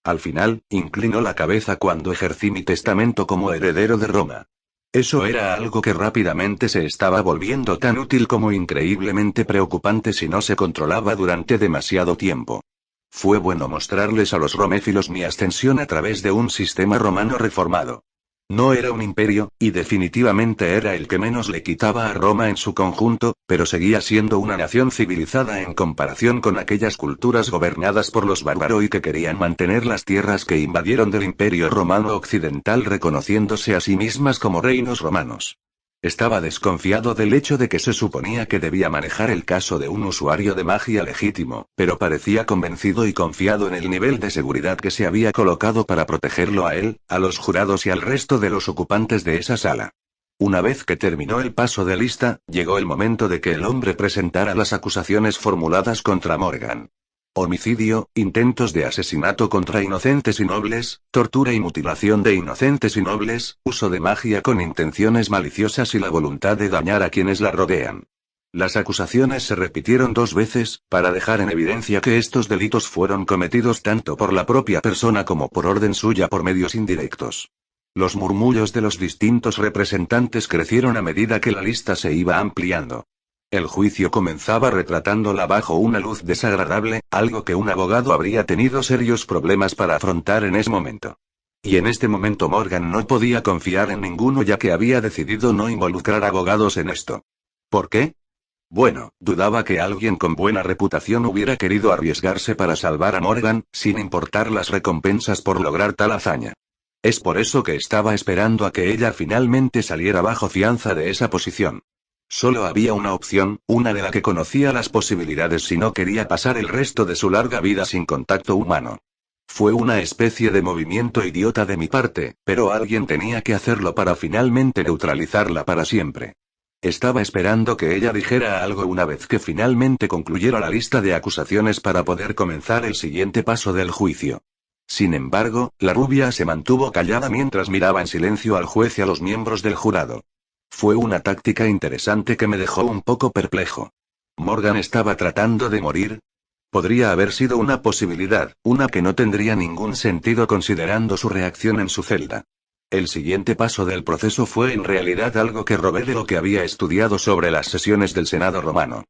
Al final, inclinó la cabeza cuando ejercí mi testamento como heredero de Roma. Eso era algo que rápidamente se estaba volviendo tan útil como increíblemente preocupante si no se controlaba durante demasiado tiempo. Fue bueno mostrarles a los roméfilos mi ascensión a través de un sistema romano reformado. No era un imperio, y definitivamente era el que menos le quitaba a Roma en su conjunto, pero seguía siendo una nación civilizada en comparación con aquellas culturas gobernadas por los bárbaros y que querían mantener las tierras que invadieron del Imperio Romano Occidental reconociéndose a sí mismas como reinos romanos. Estaba desconfiado del hecho de que se suponía que debía manejar el caso de un usuario de magia legítimo, pero parecía convencido y confiado en el nivel de seguridad que se había colocado para protegerlo a él, a los jurados y al resto de los ocupantes de esa sala. Una vez que terminó el paso de lista, llegó el momento de que el hombre presentara las acusaciones formuladas contra Morgan. Homicidio, intentos de asesinato contra inocentes y nobles, tortura y mutilación de inocentes y nobles, uso de magia con intenciones maliciosas y la voluntad de dañar a quienes la rodean. Las acusaciones se repitieron 2 veces, para dejar en evidencia que estos delitos fueron cometidos tanto por la propia persona como por orden suya por medios indirectos. Los murmullos de los distintos representantes crecieron a medida que la lista se iba ampliando. El juicio comenzaba retratándola bajo una luz desagradable, algo que un abogado habría tenido serios problemas para afrontar en ese momento. Y en este momento Morgan no podía confiar en ninguno ya que había decidido no involucrar abogados en esto. ¿Por qué? Bueno, dudaba que alguien con buena reputación hubiera querido arriesgarse para salvar a Morgan, sin importar las recompensas por lograr tal hazaña. Es por eso que estaba esperando a que ella finalmente saliera bajo fianza de esa posición. Solo había una opción, una de la que conocía las posibilidades si no quería pasar el resto de su larga vida sin contacto humano. Fue una especie de movimiento idiota de mi parte, pero alguien tenía que hacerlo para finalmente neutralizarla para siempre. Estaba esperando que ella dijera algo una vez que finalmente concluyera la lista de acusaciones para poder comenzar el siguiente paso del juicio. Sin embargo, la rubia se mantuvo callada mientras miraba en silencio al juez y a los miembros del jurado. Fue una táctica interesante que me dejó un poco perplejo. ¿Morgan estaba tratando de morir? Podría haber sido una posibilidad, una que no tendría ningún sentido considerando su reacción en su celda. El siguiente paso del proceso fue en realidad algo que robé de lo que había estudiado sobre las sesiones del Senado romano.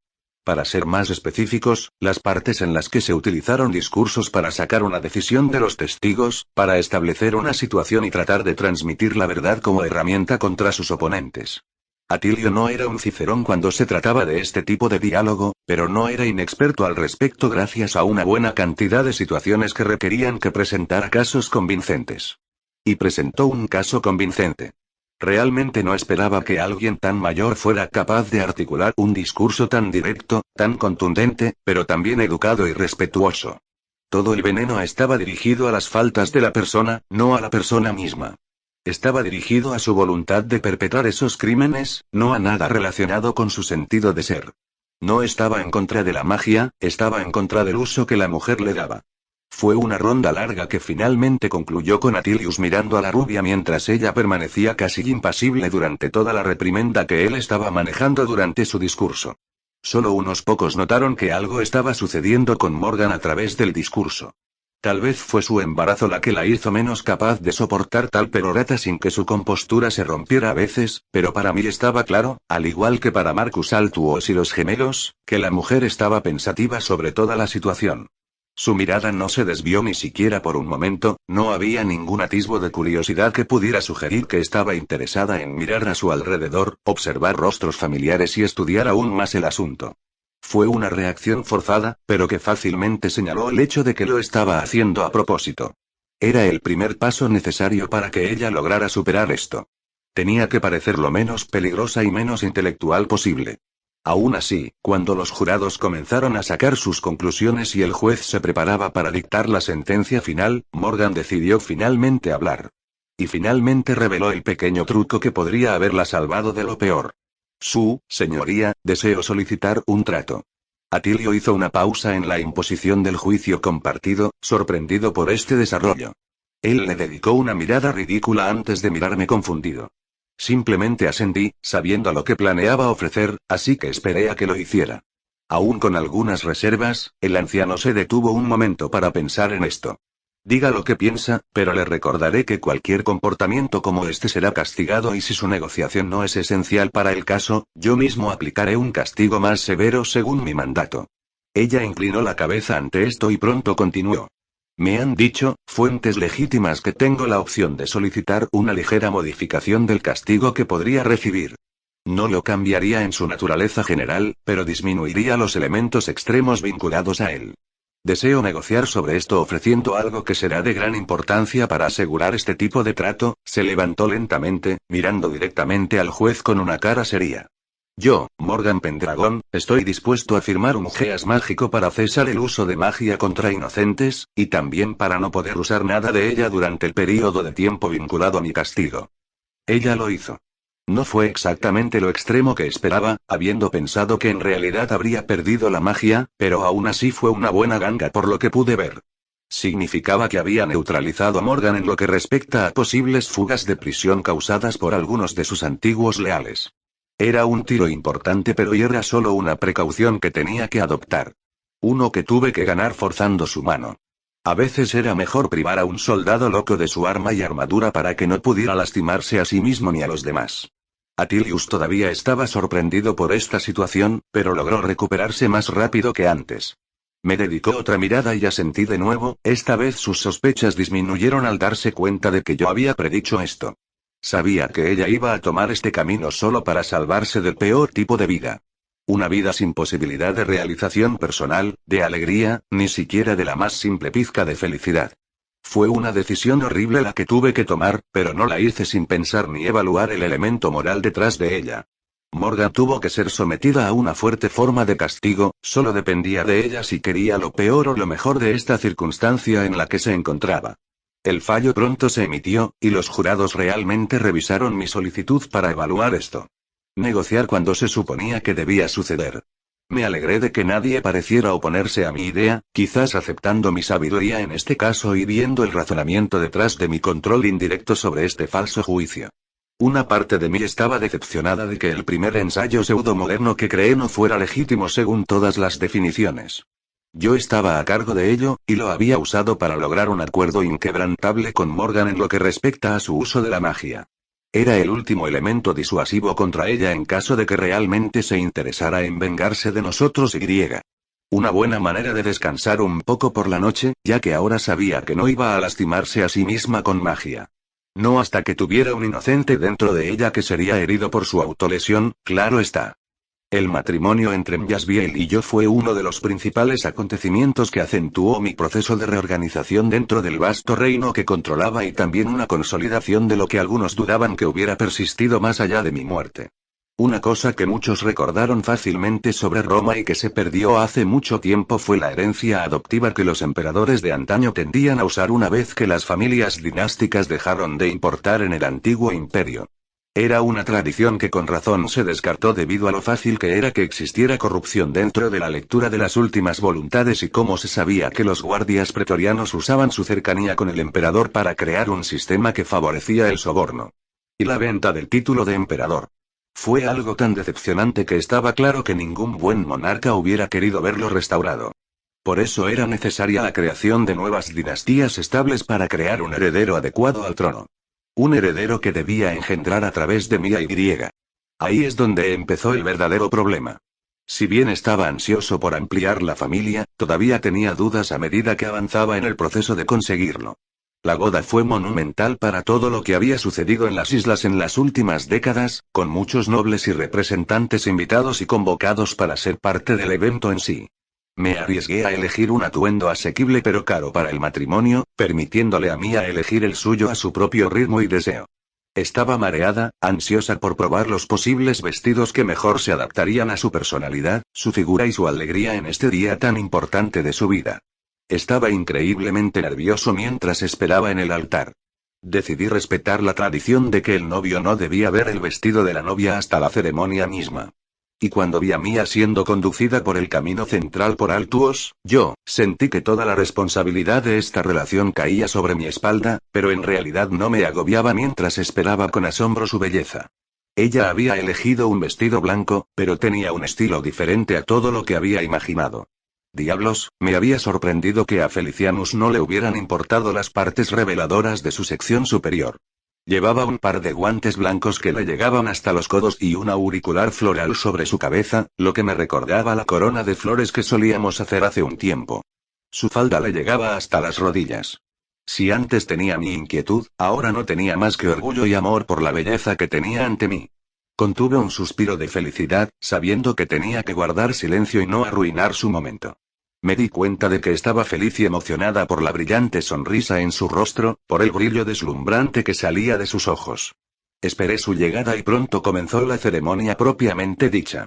Para ser más específicos, las partes en las que se utilizaron discursos para sacar una decisión de los testigos, para establecer una situación y tratar de transmitir la verdad como herramienta contra sus oponentes. Atilio no era un Cicerón cuando se trataba de este tipo de diálogo, pero no era inexperto al respecto gracias a una buena cantidad de situaciones que requerían que presentara casos convincentes. Y presentó un caso convincente. Realmente no esperaba que alguien tan mayor fuera capaz de articular un discurso tan directo, tan contundente, pero también educado y respetuoso. Todo el veneno estaba dirigido a las faltas de la persona, no a la persona misma. Estaba dirigido a su voluntad de perpetrar esos crímenes, no a nada relacionado con su sentido de ser. No estaba en contra de la magia, estaba en contra del uso que la mujer le daba. Fue una ronda larga que finalmente concluyó con Atilius mirando a la rubia mientras ella permanecía casi impasible durante toda la reprimenda que él estaba manejando durante su discurso. Solo unos pocos notaron que algo estaba sucediendo con Morgan a través del discurso. Tal vez fue su embarazo la que la hizo menos capaz de soportar tal perorata sin que su compostura se rompiera a veces, pero para mí estaba claro, al igual que para Marcus Altuos y los gemelos, que la mujer estaba pensativa sobre toda la situación. Su mirada no se desvió ni siquiera por un momento, no había ningún atisbo de curiosidad que pudiera sugerir que estaba interesada en mirar a su alrededor, observar rostros familiares y estudiar aún más el asunto. Fue una reacción forzada, pero que fácilmente señaló el hecho de que lo estaba haciendo a propósito. Era el primer paso necesario para que ella lograra superar esto. Tenía que parecer lo menos peligrosa y menos intelectual posible. Aún así, cuando los jurados comenzaron a sacar sus conclusiones y el juez se preparaba para dictar la sentencia final, Morgan decidió finalmente hablar. Y finalmente reveló el pequeño truco que podría haberla salvado de lo peor. Señoría, deseo solicitar un trato. Atilio hizo una pausa en la imposición del juicio compartido, sorprendido por este desarrollo. Él le dedicó una mirada ridícula antes de mirarme confundido. Simplemente asentí, sabiendo lo que planeaba ofrecer, así que esperé a que lo hiciera. Aún con algunas reservas, el anciano se detuvo un momento para pensar en esto. Diga lo que piensa, pero le recordaré que cualquier comportamiento como este será castigado y si su negociación no es esencial para el caso, yo mismo aplicaré un castigo más severo según mi mandato. Ella inclinó la cabeza ante esto y pronto continuó. Me han dicho, fuentes legítimas, que tengo la opción de solicitar una ligera modificación del castigo que podría recibir. No lo cambiaría en su naturaleza general, pero disminuiría los elementos extremos vinculados a él. Deseo negociar sobre esto ofreciendo algo que será de gran importancia para asegurar este tipo de trato. Se levantó lentamente, mirando directamente al juez con una cara seria. Yo, Morgan Pendragon, estoy dispuesto a firmar un geas mágico para cesar el uso de magia contra inocentes, y también para no poder usar nada de ella durante el período de tiempo vinculado a mi castigo. Ella lo hizo. No fue exactamente lo extremo que esperaba, habiendo pensado que en realidad habría perdido la magia, pero aún así fue una buena ganga por lo que pude ver. Significaba que había neutralizado a Morgan en lo que respecta a posibles fugas de prisión causadas por algunos de sus antiguos leales. Era un tiro importante, pero era solo una precaución que tenía que adoptar. Uno que tuve que ganar forzando su mano. A veces era mejor privar a un soldado loco de su arma y armadura para que no pudiera lastimarse a sí mismo ni a los demás. Atilius todavía estaba sorprendido por esta situación, pero logró recuperarse más rápido que antes. Me dedicó otra mirada y asentí de nuevo, esta vez sus sospechas disminuyeron al darse cuenta de que yo había predicho esto. Sabía que ella iba a tomar este camino solo para salvarse del peor tipo de vida. Una vida sin posibilidad de realización personal, de alegría, ni siquiera de la más simple pizca de felicidad. Fue una decisión horrible la que tuve que tomar, pero no la hice sin pensar ni evaluar el elemento moral detrás de ella. Morgan tuvo que ser sometida a una fuerte forma de castigo, solo dependía de ella si quería lo peor o lo mejor de esta circunstancia en la que se encontraba. El fallo pronto se emitió, y los jurados realmente revisaron mi solicitud para evaluar esto. Negociar cuando se suponía que debía suceder. Me alegré de que nadie pareciera oponerse a mi idea, quizás aceptando mi sabiduría en este caso y viendo el razonamiento detrás de mi control indirecto sobre este falso juicio. Una parte de mí estaba decepcionada de que el primer ensayo pseudo-moderno que creé no fuera legítimo según todas las definiciones. Yo estaba a cargo de ello, y lo había usado para lograr un acuerdo inquebrantable con Morgan en lo que respecta a su uso de la magia. Era el último elemento disuasivo contra ella en caso de que realmente se interesara en vengarse de nosotros y. Una buena manera de descansar un poco por la noche, ya que ahora sabía que no iba a lastimarse a sí misma con magia. No hasta que tuviera un inocente dentro de ella que sería herido por su autolesión, claro está. El matrimonio entre Myasbiel y yo fue uno de los principales acontecimientos que acentuó mi proceso de reorganización dentro del vasto reino que controlaba y también una consolidación de lo que algunos dudaban que hubiera persistido más allá de mi muerte. Una cosa que muchos recordaron fácilmente sobre Roma y que se perdió hace mucho tiempo fue la herencia adoptiva que los emperadores de antaño tendían a usar una vez que las familias dinásticas dejaron de importar en el antiguo imperio. Era una tradición que con razón se descartó debido a lo fácil que era que existiera corrupción dentro de la lectura de las últimas voluntades y cómo se sabía que los guardias pretorianos usaban su cercanía con el emperador para crear un sistema que favorecía el soborno. Y la venta del título de emperador. Fue algo tan decepcionante que estaba claro que ningún buen monarca hubiera querido verlo restaurado. Por eso era necesaria la creación de nuevas dinastías estables para crear un heredero adecuado al trono. Un heredero que debía engendrar a través de mí a Y. Ahí es donde empezó el verdadero problema. Si bien estaba ansioso por ampliar la familia, todavía tenía dudas a medida que avanzaba en el proceso de conseguirlo. La boda fue monumental para todo lo que había sucedido en las islas en las últimas décadas, con muchos nobles y representantes invitados y convocados para ser parte del evento en sí. Me arriesgué a elegir un atuendo asequible pero caro para el matrimonio, permitiéndole a Mia elegir el suyo a su propio ritmo y deseo. Estaba mareada, ansiosa por probar los posibles vestidos que mejor se adaptarían a su personalidad, su figura y su alegría en este día tan importante de su vida. Estaba increíblemente nervioso mientras esperaba en el altar. Decidí respetar la tradición de que el novio no debía ver el vestido de la novia hasta la ceremonia misma. Y cuando vi a Mia siendo conducida por el camino central por Altuos, yo sentí que toda la responsabilidad de esta relación caía sobre mi espalda, pero en realidad no me agobiaba mientras esperaba con asombro su belleza. Ella había elegido un vestido blanco, pero tenía un estilo diferente a todo lo que había imaginado. Diablos, me había sorprendido que a Felicianus no le hubieran importado las partes reveladoras de su sección superior. Llevaba un par de guantes blancos que le llegaban hasta los codos y un auricular floral sobre su cabeza, lo que me recordaba la corona de flores que solíamos hacer hace un tiempo. Su falda le llegaba hasta las rodillas. Si antes tenía mi inquietud, ahora no tenía más que orgullo y amor por la belleza que tenía ante mí. Contuve un suspiro de felicidad, sabiendo que tenía que guardar silencio y no arruinar su momento. Me di cuenta de que estaba feliz y emocionada por la brillante sonrisa en su rostro, por el brillo deslumbrante que salía de sus ojos. Esperé su llegada y pronto comenzó la ceremonia propiamente dicha.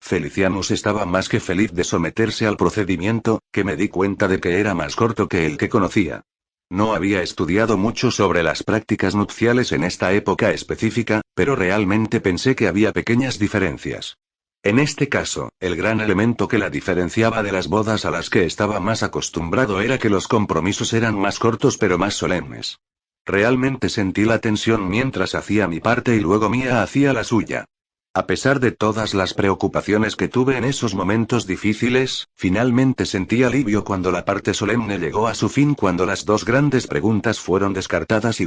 Felicianus estaba más que feliz de someterse al procedimiento, que me di cuenta de que era más corto que el que conocía. No había estudiado mucho sobre las prácticas nupciales en esta época específica, pero realmente pensé que había pequeñas diferencias. En este caso, el gran elemento que la diferenciaba de las bodas a las que estaba más acostumbrado era que los compromisos eran más cortos pero más solemnes. Realmente sentí la tensión mientras hacía mi parte y luego Mia hacía la suya. A pesar de todas las preocupaciones que tuve en esos momentos difíciles, finalmente sentí alivio cuando la parte solemne llegó a su fin cuando las dos grandes preguntas fueron descartadas y.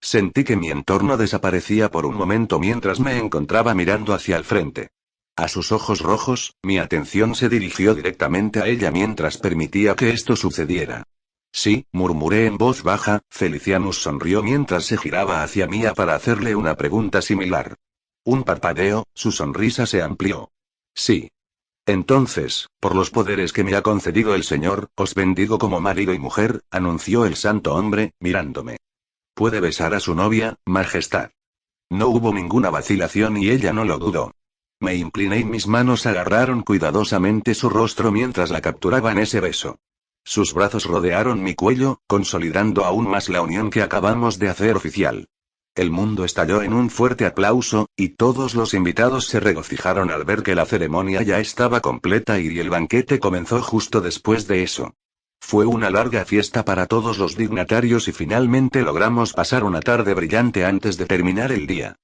Sentí que mi entorno desaparecía por un momento mientras me encontraba mirando hacia el frente. A sus ojos rojos, mi atención se dirigió directamente a ella mientras permitía que esto sucediera. Sí, murmuré en voz baja. Felicianus sonrió mientras se giraba hacia mí para hacerle una pregunta similar. Un parpadeo, su sonrisa se amplió. Sí. Entonces, por los poderes que me ha concedido el Señor, os bendigo como marido y mujer, anunció el santo hombre, mirándome. Puede besar a su novia, Majestad. No hubo ninguna vacilación y ella no lo dudó. Me incliné y mis manos agarraron cuidadosamente su rostro mientras la capturaba en ese beso. Sus brazos rodearon mi cuello, consolidando aún más la unión que acabamos de hacer oficial. El mundo estalló en un fuerte aplauso, y todos los invitados se regocijaron al ver que la ceremonia ya estaba completa y el banquete comenzó justo después de eso. Fue una larga fiesta para todos los dignatarios y finalmente logramos pasar una tarde brillante antes de terminar el día.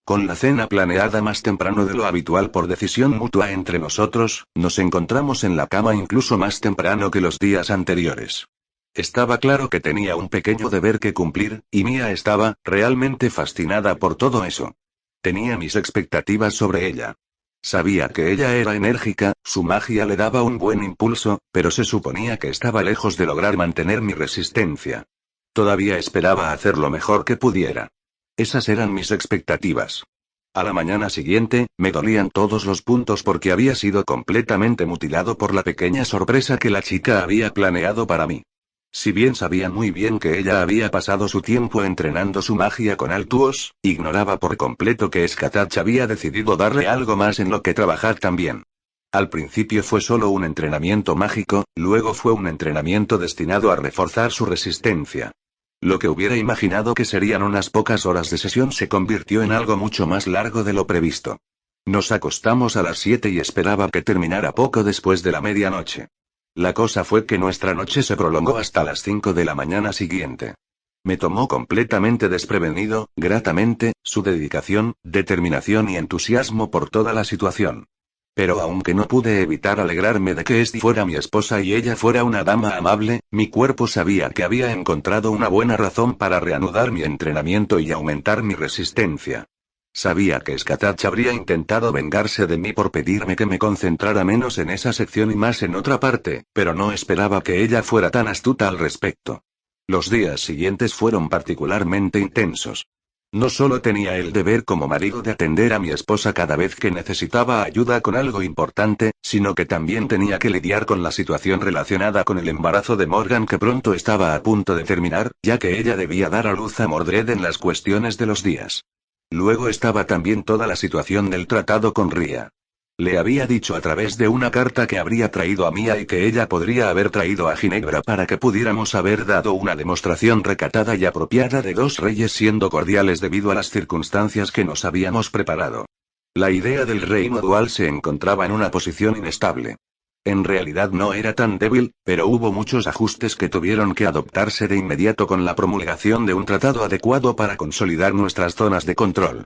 Con la cena planeada más temprano de lo habitual por decisión mutua entre nosotros, nos encontramos en la cama incluso más temprano que los días anteriores. Estaba claro que tenía un pequeño deber que cumplir, y Mia estaba, realmente fascinada por todo eso. Tenía mis expectativas sobre ella. Sabía que ella era enérgica, su magia le daba un buen impulso, pero se suponía que estaba lejos de lograr mantener mi resistencia. Todavía esperaba hacer lo mejor que pudiera. Esas eran mis expectativas. A la mañana siguiente, me dolían todos los puntos porque había sido completamente mutilado por la pequeña sorpresa que la chica había planeado para mí. Si bien sabía muy bien que ella había pasado su tiempo entrenando su magia con Altuos, ignoraba por completo que Skatach había decidido darle algo más en lo que trabajar también. Al principio fue solo un entrenamiento mágico, luego fue un entrenamiento destinado a reforzar su resistencia. Lo que hubiera imaginado que serían unas pocas horas de sesión se convirtió en algo mucho más largo de lo previsto. Nos acostamos a las 7 y esperaba que terminara poco después de la medianoche. La cosa fue que nuestra noche se prolongó hasta las 5 de la mañana siguiente. Me tomó completamente desprevenido, gratamente, su dedicación, determinación y entusiasmo por toda la situación. Pero aunque no pude evitar alegrarme de que Esti fuera mi esposa y ella fuera una dama amable, mi cuerpo sabía que había encontrado una buena razón para reanudar mi entrenamiento y aumentar mi resistencia. Sabía que Skatach habría intentado vengarse de mí por pedirme que me concentrara menos en esa sección y más en otra parte, pero no esperaba que ella fuera tan astuta al respecto. Los días siguientes fueron particularmente intensos. No solo tenía el deber como marido de atender a mi esposa cada vez que necesitaba ayuda con algo importante, sino que también tenía que lidiar con la situación relacionada con el embarazo de Morgan que pronto estaba a punto de terminar, ya que ella debía dar a luz a Mordred en las cuestiones de los días. Luego estaba también toda la situación del tratado con Ria. Le había dicho a través de una carta que habría traído a Mia y que ella podría haber traído a Ginebra para que pudiéramos haber dado una demostración recatada y apropiada de dos reyes siendo cordiales debido a las circunstancias que nos habíamos preparado. La idea del reino dual se encontraba en una posición inestable. En realidad no era tan débil, pero hubo muchos ajustes que tuvieron que adoptarse de inmediato con la promulgación de un tratado adecuado para consolidar nuestras zonas de control.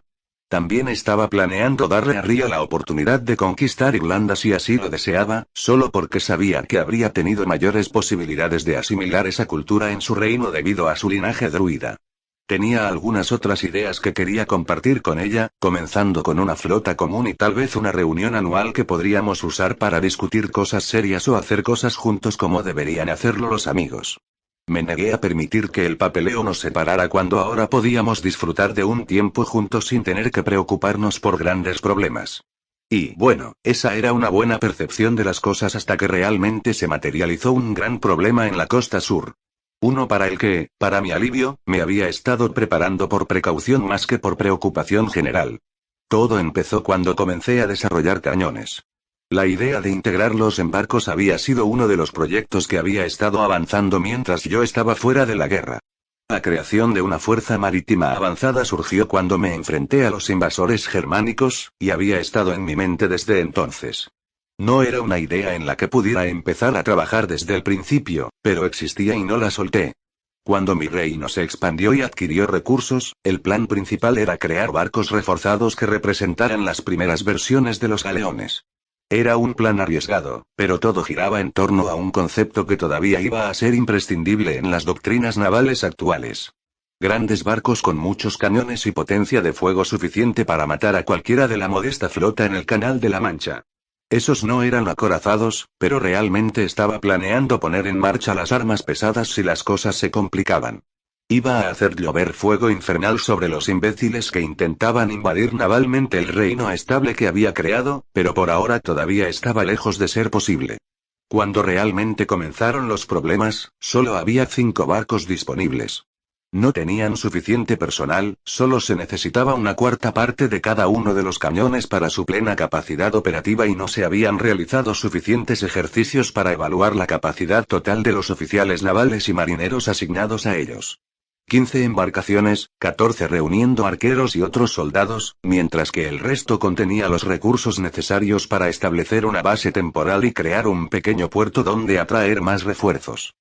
También estaba planeando darle a Ria la oportunidad de conquistar Irlanda si así lo deseaba, solo porque sabía que habría tenido mayores posibilidades de asimilar esa cultura en su reino debido a su linaje druida. Tenía algunas otras ideas que quería compartir con ella, comenzando con una flota común y tal vez una reunión anual que podríamos usar para discutir cosas serias o hacer cosas juntos como deberían hacerlo los amigos. Me negué a permitir que el papeleo nos separara cuando ahora podíamos disfrutar de un tiempo juntos sin tener que preocuparnos por grandes problemas. Y, bueno, esa era una buena percepción de las cosas hasta que realmente se materializó un gran problema en la costa sur. Uno para el que, para mi alivio, me había estado preparando por precaución más que por preocupación general. Todo empezó cuando comencé a desarrollar cañones. La idea de integrarlos en barcos había sido uno de los proyectos que había estado avanzando mientras yo estaba fuera de la guerra. La creación de una fuerza marítima avanzada surgió cuando me enfrenté a los invasores germánicos, y había estado en mi mente desde entonces. No era una idea en la que pudiera empezar a trabajar desde el principio, pero existía y no la solté. Cuando mi reino se expandió y adquirió recursos, el plan principal era crear barcos reforzados que representaran las primeras versiones de los galeones. Era un plan arriesgado, pero todo giraba en torno a un concepto que todavía iba a ser imprescindible en las doctrinas navales actuales. Grandes barcos con muchos cañones y potencia de fuego suficiente para matar a cualquiera de la modesta flota en el Canal de la Mancha. Esos no eran acorazados, pero realmente estaba planeando poner en marcha las armas pesadas si las cosas se complicaban. Iba a hacer llover fuego infernal sobre los imbéciles que intentaban invadir navalmente el reino estable que había creado, pero por ahora todavía estaba lejos de ser posible. Cuando realmente comenzaron los problemas, solo había 5 barcos disponibles. No tenían suficiente personal, solo se necesitaba una cuarta parte de cada uno de los cañones para su plena capacidad operativa y no se habían realizado suficientes ejercicios para evaluar la capacidad total de los oficiales navales y marineros asignados a ellos. 15 embarcaciones, 14 reuniendo arqueros y otros soldados, mientras que el resto contenía los recursos necesarios para establecer una base temporal y crear un pequeño puerto donde atraer más refuerzos.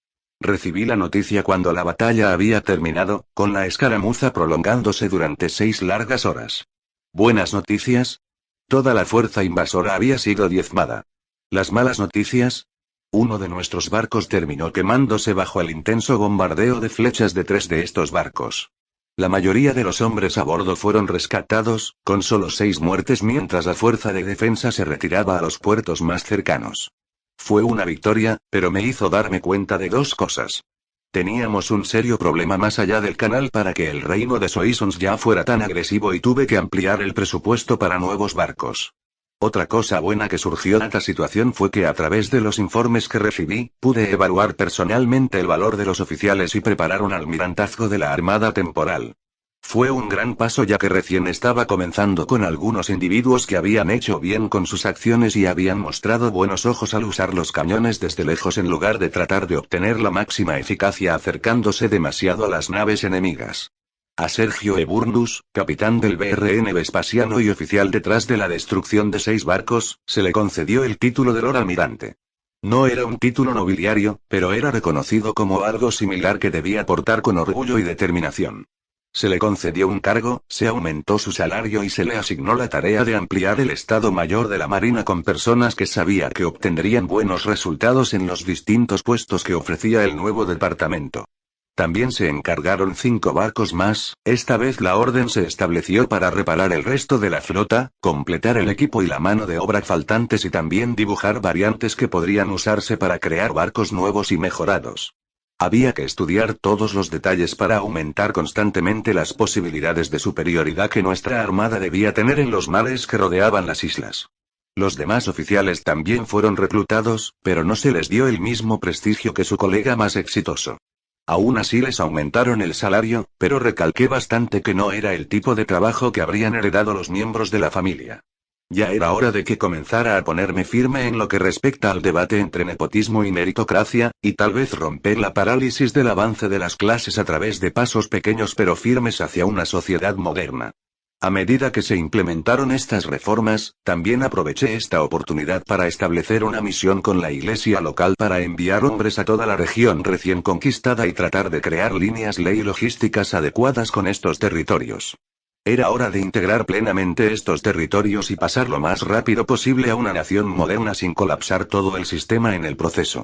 Recibí la noticia cuando la batalla había terminado, con la escaramuza prolongándose durante 6 largas horas. ¿Buenas noticias? Toda la fuerza invasora había sido diezmada. ¿Las malas noticias? Uno de nuestros barcos terminó quemándose bajo el intenso bombardeo de flechas de 3 de estos barcos. La mayoría de los hombres a bordo fueron rescatados, con solo 6 muertes mientras la fuerza de defensa se retiraba a los puertos más cercanos. Fue una victoria, pero me hizo darme cuenta de 2 cosas. Teníamos un serio problema más allá del canal para que el reino de Soissons ya fuera tan agresivo y tuve que ampliar el presupuesto para nuevos barcos. Otra cosa buena que surgió de esta situación fue que a través de los informes que recibí, pude evaluar personalmente el valor de los oficiales y preparar un almirantazgo de la Armada Temporal. Fue un gran paso ya que recién estaba comenzando con algunos individuos que habían hecho bien con sus acciones y habían mostrado buenos ojos al usar los cañones desde lejos en lugar de tratar de obtener la máxima eficacia acercándose demasiado a las naves enemigas. A Sergio Eburnus, capitán del BRN Vespasiano y oficial detrás de la destrucción de 6 barcos, se le concedió el título de Lord Almirante. No era un título nobiliario, pero era reconocido como algo similar que debía portar con orgullo y determinación. Se le concedió un cargo, se aumentó su salario y se le asignó la tarea de ampliar el Estado Mayor de la Marina con personas que sabía que obtendrían buenos resultados en los distintos puestos que ofrecía el nuevo departamento. También se encargaron 5 barcos más, esta vez la orden se estableció para reparar el resto de la flota, completar el equipo y la mano de obra faltantes y también dibujar variantes que podrían usarse para crear barcos nuevos y mejorados. Había que estudiar todos los detalles para aumentar constantemente las posibilidades de superioridad que nuestra armada debía tener en los mares que rodeaban las islas. Los demás oficiales también fueron reclutados, pero no se les dio el mismo prestigio que su colega más exitoso. Aún así les aumentaron el salario, pero recalqué bastante que no era el tipo de trabajo que habrían heredado los miembros de la familia. Ya era hora de que comenzara a ponerme firme en lo que respecta al debate entre nepotismo y meritocracia, y tal vez romper la parálisis del avance de las clases a través de pasos pequeños pero firmes hacia una sociedad moderna. A medida que se implementaron estas reformas, también aproveché esta oportunidad para establecer una misión con la iglesia local para enviar hombres a toda la región recién conquistada y tratar de crear líneas y logísticas adecuadas con estos territorios. Era hora de integrar plenamente estos territorios y pasar lo más rápido posible a una nación moderna sin colapsar todo el sistema en el proceso.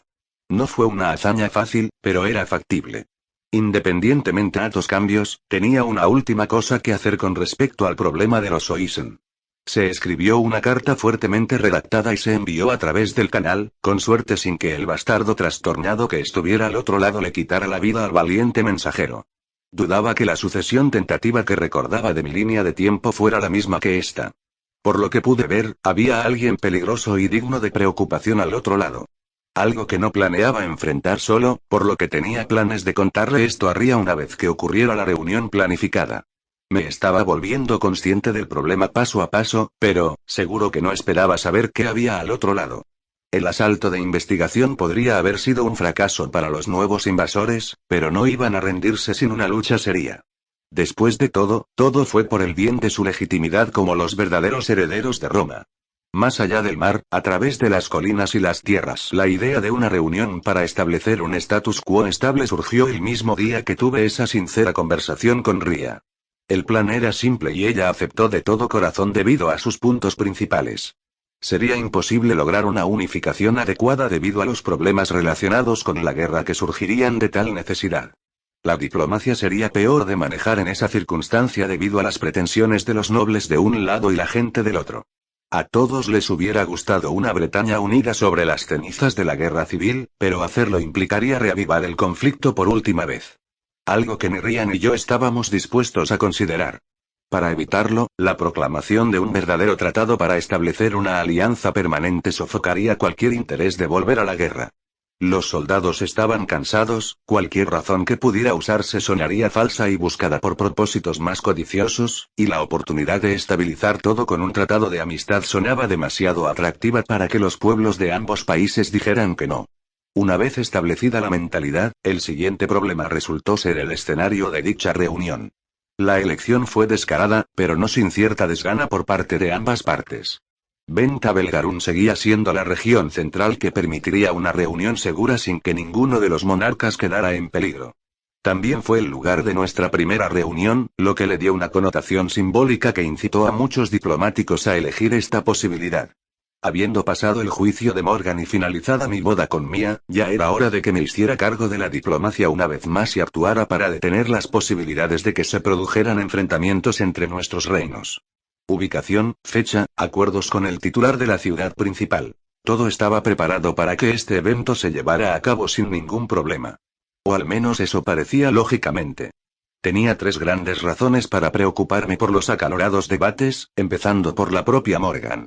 No fue una hazaña fácil, pero era factible. Independientemente de estos cambios, tenía una última cosa que hacer con respecto al problema de los Soissons. Se escribió una carta fuertemente redactada y se envió a través del canal, con suerte sin que el bastardo trastornado que estuviera al otro lado le quitara la vida al valiente mensajero. Dudaba que la sucesión tentativa que recordaba de mi línea de tiempo fuera la misma que esta. Por lo que pude ver, había alguien peligroso y digno de preocupación al otro lado. Algo que no planeaba enfrentar solo, por lo que tenía planes de contarle esto a Ria una vez que ocurriera la reunión planificada. Me estaba volviendo consciente del problema paso a paso, pero, seguro que no esperaba saber qué había al otro lado. El asalto de investigación podría haber sido un fracaso para los nuevos invasores, pero no iban a rendirse sin una lucha seria. Después de todo, todo fue por el bien de su legitimidad como los verdaderos herederos de Roma. Más allá del mar, a través de las colinas y las tierras, la idea de una reunión para establecer un status quo estable surgió el mismo día que tuve esa sincera conversación con Ria. El plan era simple y ella aceptó de todo corazón debido a sus puntos principales. Sería imposible lograr una unificación adecuada debido a los problemas relacionados con la guerra que surgirían de tal necesidad. La diplomacia sería peor de manejar en esa circunstancia debido a las pretensiones de los nobles de un lado y la gente del otro. A todos les hubiera gustado una Bretaña unida sobre las cenizas de la guerra civil, pero hacerlo implicaría reavivar el conflicto por última vez. Algo que ni Ria ni yo estábamos dispuestos a considerar. Para evitarlo, la proclamación de un verdadero tratado para establecer una alianza permanente sofocaría cualquier interés de volver a la guerra. Los soldados estaban cansados, cualquier razón que pudiera usarse sonaría falsa y buscada por propósitos más codiciosos, y la oportunidad de estabilizar todo con un tratado de amistad sonaba demasiado atractiva para que los pueblos de ambos países dijeran que no. Una vez establecida la mentalidad, el siguiente problema resultó ser el escenario de dicha reunión. La elección fue descarada, pero no sin cierta desgana por parte de ambas partes. Benta Belgarum seguía siendo la región central que permitiría una reunión segura sin que ninguno de los monarcas quedara en peligro. También fue el lugar de nuestra primera reunión, lo que le dio una connotación simbólica que incitó a muchos diplomáticos a elegir esta posibilidad. Habiendo pasado el juicio de Morgan y finalizada mi boda con Mia, ya era hora de que me hiciera cargo de la diplomacia una vez más y actuara para detener las posibilidades de que se produjeran enfrentamientos entre nuestros reinos. Ubicación, fecha, acuerdos con el titular de la ciudad principal. Todo estaba preparado para que este evento se llevara a cabo sin ningún problema. O al menos eso parecía lógicamente. Tenía 3 grandes razones para preocuparme por los acalorados debates, empezando por la propia Morgan.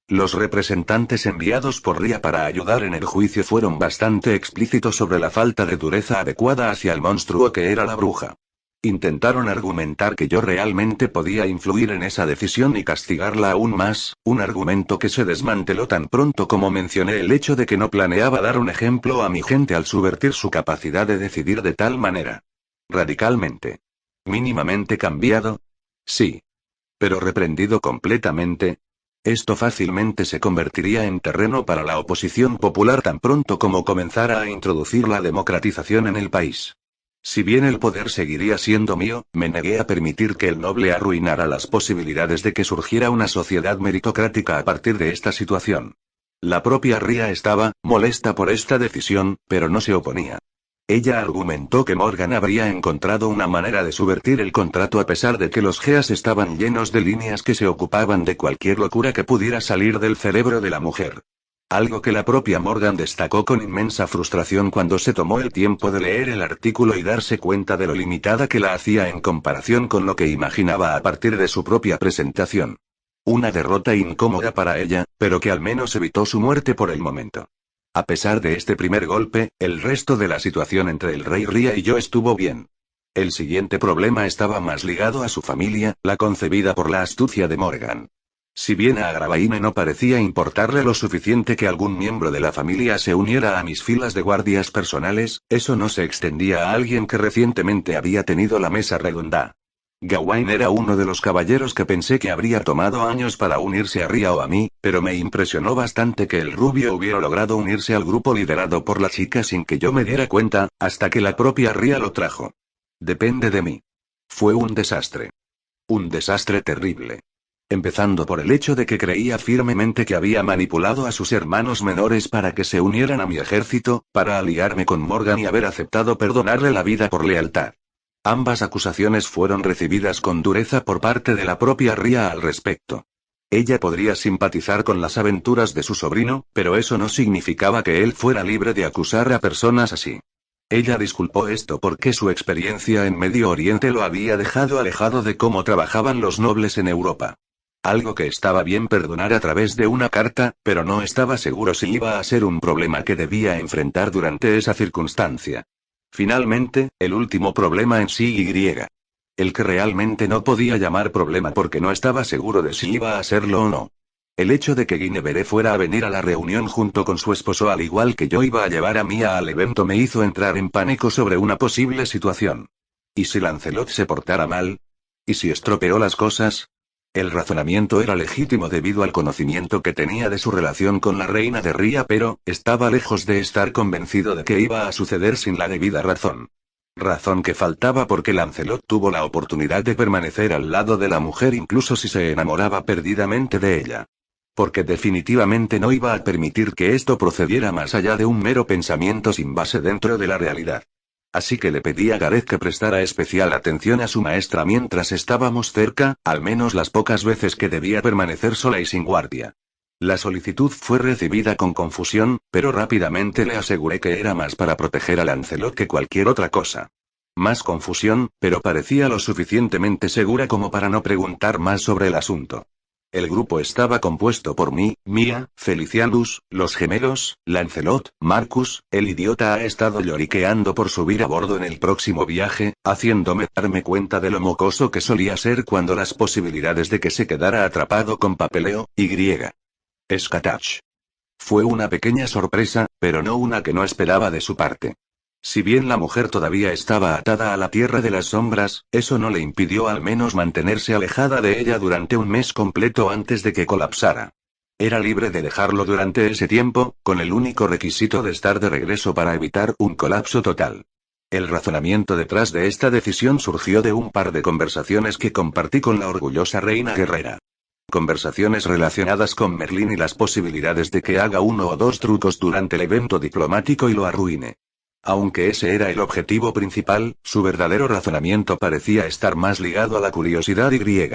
Los representantes enviados por Ria para ayudar en el juicio fueron bastante explícitos sobre la falta de dureza adecuada hacia el monstruo que era la bruja. Intentaron argumentar que yo realmente podía influir en esa decisión y castigarla aún más, un argumento que se desmanteló tan pronto como mencioné el hecho de que no planeaba dar un ejemplo a mi gente al subvertir su capacidad de decidir de tal manera. Radicalmente. ¿Mínimamente cambiado? Sí. Pero reprendido completamente. Esto fácilmente se convertiría en terreno para la oposición popular tan pronto como comenzara a introducir la democratización en el país. Si bien el poder seguiría siendo mío, me negué a permitir que el noble arruinara las posibilidades de que surgiera una sociedad meritocrática a partir de esta situación. La propia Ria estaba molesta por esta decisión, pero no se oponía. Ella argumentó que Morgan habría encontrado una manera de subvertir el contrato a pesar de que los Geas estaban llenos de líneas que se ocupaban de cualquier locura que pudiera salir del cerebro de la mujer. Algo que la propia Morgan destacó con inmensa frustración cuando se tomó el tiempo de leer el artículo y darse cuenta de lo limitada que la hacía en comparación con lo que imaginaba a partir de su propia presentación. Una derrota incómoda para ella, pero que al menos evitó su muerte por el momento. A pesar de este primer golpe, el resto de la situación entre el rey Ria y yo estuvo bien. El siguiente problema estaba más ligado a su familia, la concebida por la astucia de Morgan. Si bien a Agravaine no parecía importarle lo suficiente que algún miembro de la familia se uniera a mis filas de guardias personales, eso no se extendía a alguien que recientemente había tenido la mesa redonda. Gawain era uno de los caballeros que pensé que habría tomado años para unirse a Ria o a mí, pero me impresionó bastante que el rubio hubiera logrado unirse al grupo liderado por la chica sin que yo me diera cuenta, hasta que la propia Ria lo trajo. Depende de mí. Fue un desastre. Un desastre terrible. Empezando por el hecho de que creía firmemente que había manipulado a sus hermanos menores para que se unieran a mi ejército, para aliarme con Morgan y haber aceptado perdonarle la vida por lealtad. Ambas acusaciones fueron recibidas con dureza por parte de la propia Ria al respecto. Ella podría simpatizar con las aventuras de su sobrino, pero eso no significaba que él fuera libre de acusar a personas así. Ella disculpó esto porque su experiencia en Medio Oriente lo había dejado alejado de cómo trabajaban los nobles en Europa. Algo que estaba bien perdonar a través de una carta, pero no estaba seguro si iba a ser un problema que debía enfrentar durante esa circunstancia. Finalmente, el último problema en sí el que realmente no podía llamar problema porque no estaba seguro de si iba a serlo o no. El hecho de que Guinevere fuera a venir a la reunión junto con su esposo al igual que yo iba a llevar a Mia al evento me hizo entrar en pánico sobre una posible situación. ¿Y si Lancelot se portara mal? ¿Y si estropeó las cosas? El razonamiento era legítimo debido al conocimiento que tenía de su relación con la reina de Ria, pero estaba lejos de estar convencido de que iba a suceder sin la debida razón. Razón que faltaba porque Lancelot tuvo la oportunidad de permanecer al lado de la mujer incluso si se enamoraba perdidamente de ella. Porque definitivamente no iba a permitir que esto procediera más allá de un mero pensamiento sin base dentro de la realidad. Así que le pedí a Gareth que prestara especial atención a su maestra mientras estábamos cerca, al menos las pocas veces que debía permanecer sola y sin guardia. La solicitud fue recibida con confusión, pero rápidamente le aseguré que era más para proteger a Lancelot que cualquier otra cosa. Más confusión, pero parecía lo suficientemente segura como para no preguntar más sobre el asunto. El grupo estaba compuesto por mí, Mia, Felicianus, los gemelos, Lancelot, Marcus. El idiota ha estado lloriqueando por subir a bordo en el próximo viaje, haciéndome darme cuenta de lo mocoso que solía ser cuando las posibilidades de que se quedara atrapado con papeleo, y. Skatach. Fue una pequeña sorpresa, pero no una que no esperaba de su parte. Si bien la mujer todavía estaba atada a la tierra de las sombras, eso no le impidió al menos mantenerse alejada de ella durante un mes completo antes de que colapsara. Era libre de dejarlo durante ese tiempo, con el único requisito de estar de regreso para evitar un colapso total. El razonamiento detrás de esta decisión surgió de un par de conversaciones que compartí con la orgullosa reina guerrera. Conversaciones relacionadas con Merlín y las posibilidades de que haga uno o dos trucos durante el evento diplomático y lo arruine. Aunque ese era el objetivo principal, su verdadero razonamiento parecía estar más ligado a la curiosidad y.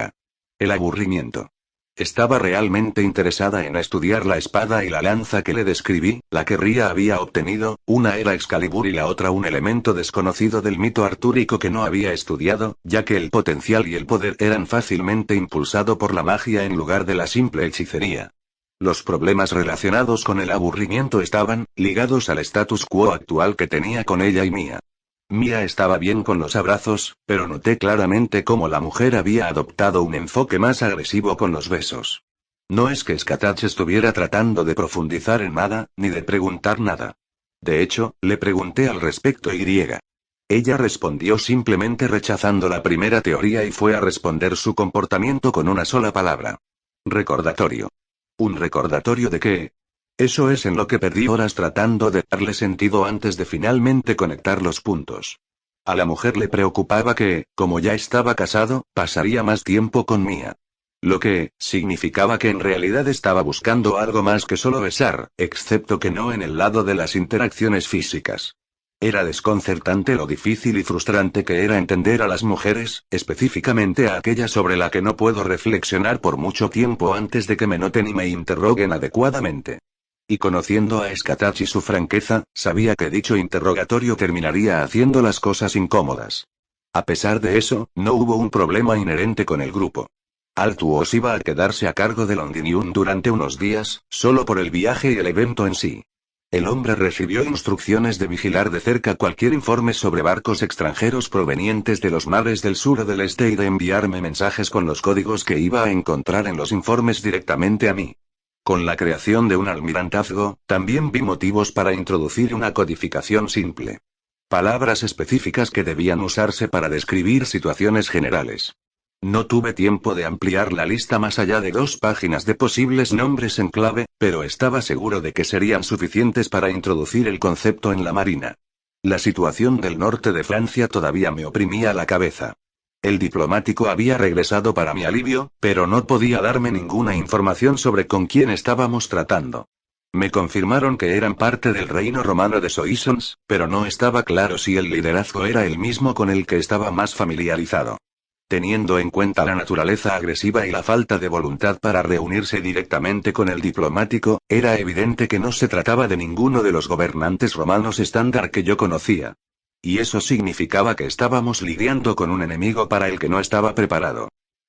El aburrimiento. Estaba realmente interesada en estudiar la espada y la lanza que le describí, la que Ria había obtenido, una era Excalibur y la otra un elemento desconocido del mito artúrico que no había estudiado, ya que el potencial y el poder eran fácilmente impulsado por la magia en lugar de la simple hechicería. Los problemas relacionados con el aburrimiento estaban ligados al status quo actual que tenía con ella y Mia. Mia estaba bien con los abrazos, pero noté claramente cómo la mujer había adoptado un enfoque más agresivo con los besos. No es que Skatach estuviera tratando de profundizar en nada, ni de preguntar nada. De hecho, le pregunté al respecto y. Ella respondió simplemente rechazando la primera teoría y fue a responder su comportamiento con una sola palabra. Recordatorio. ¿Un recordatorio de qué? Eso es en lo que perdí horas tratando de darle sentido antes de finalmente conectar los puntos. A la mujer le preocupaba que, como ya estaba casado, pasaría más tiempo con Mia. Lo que significaba que en realidad estaba buscando algo más que solo besar, excepto que no en el lado de las interacciones físicas. Era desconcertante lo difícil y frustrante que era entender a las mujeres, específicamente a aquella sobre la que no puedo reflexionar por mucho tiempo antes de que me noten y me interroguen adecuadamente. Y conociendo a Skatach y su franqueza, sabía que dicho interrogatorio terminaría haciendo las cosas incómodas. A pesar de eso, no hubo un problema inherente con el grupo. Altuos iba a quedarse a cargo de Londinium durante unos días, solo por el viaje y el evento en sí. El hombre recibió instrucciones de vigilar de cerca cualquier informe sobre barcos extranjeros provenientes de los mares del sur o del este y de enviarme mensajes con los códigos que iba a encontrar en los informes directamente a mí. Con la creación de un almirantazgo, también vi motivos para introducir una codificación simple. Palabras específicas que debían usarse para describir situaciones generales. No tuve tiempo de ampliar la lista más allá de 2 páginas de posibles nombres en clave, pero estaba seguro de que serían suficientes para introducir el concepto en la marina. La situación del norte de Francia todavía me oprimía la cabeza. El diplomático había regresado para mi alivio, pero no podía darme ninguna información sobre con quién estábamos tratando. Me confirmaron que eran parte del reino romano de Soissons, pero no estaba claro si el liderazgo era el mismo con el que estaba más familiarizado. Teniendo en cuenta la naturaleza agresiva y la falta de voluntad para reunirse directamente con el diplomático, era evidente que no se trataba de ninguno de los gobernantes romanos estándar que yo conocía. Y eso significaba que estábamos lidiando con un enemigo para el que no estaba preparado.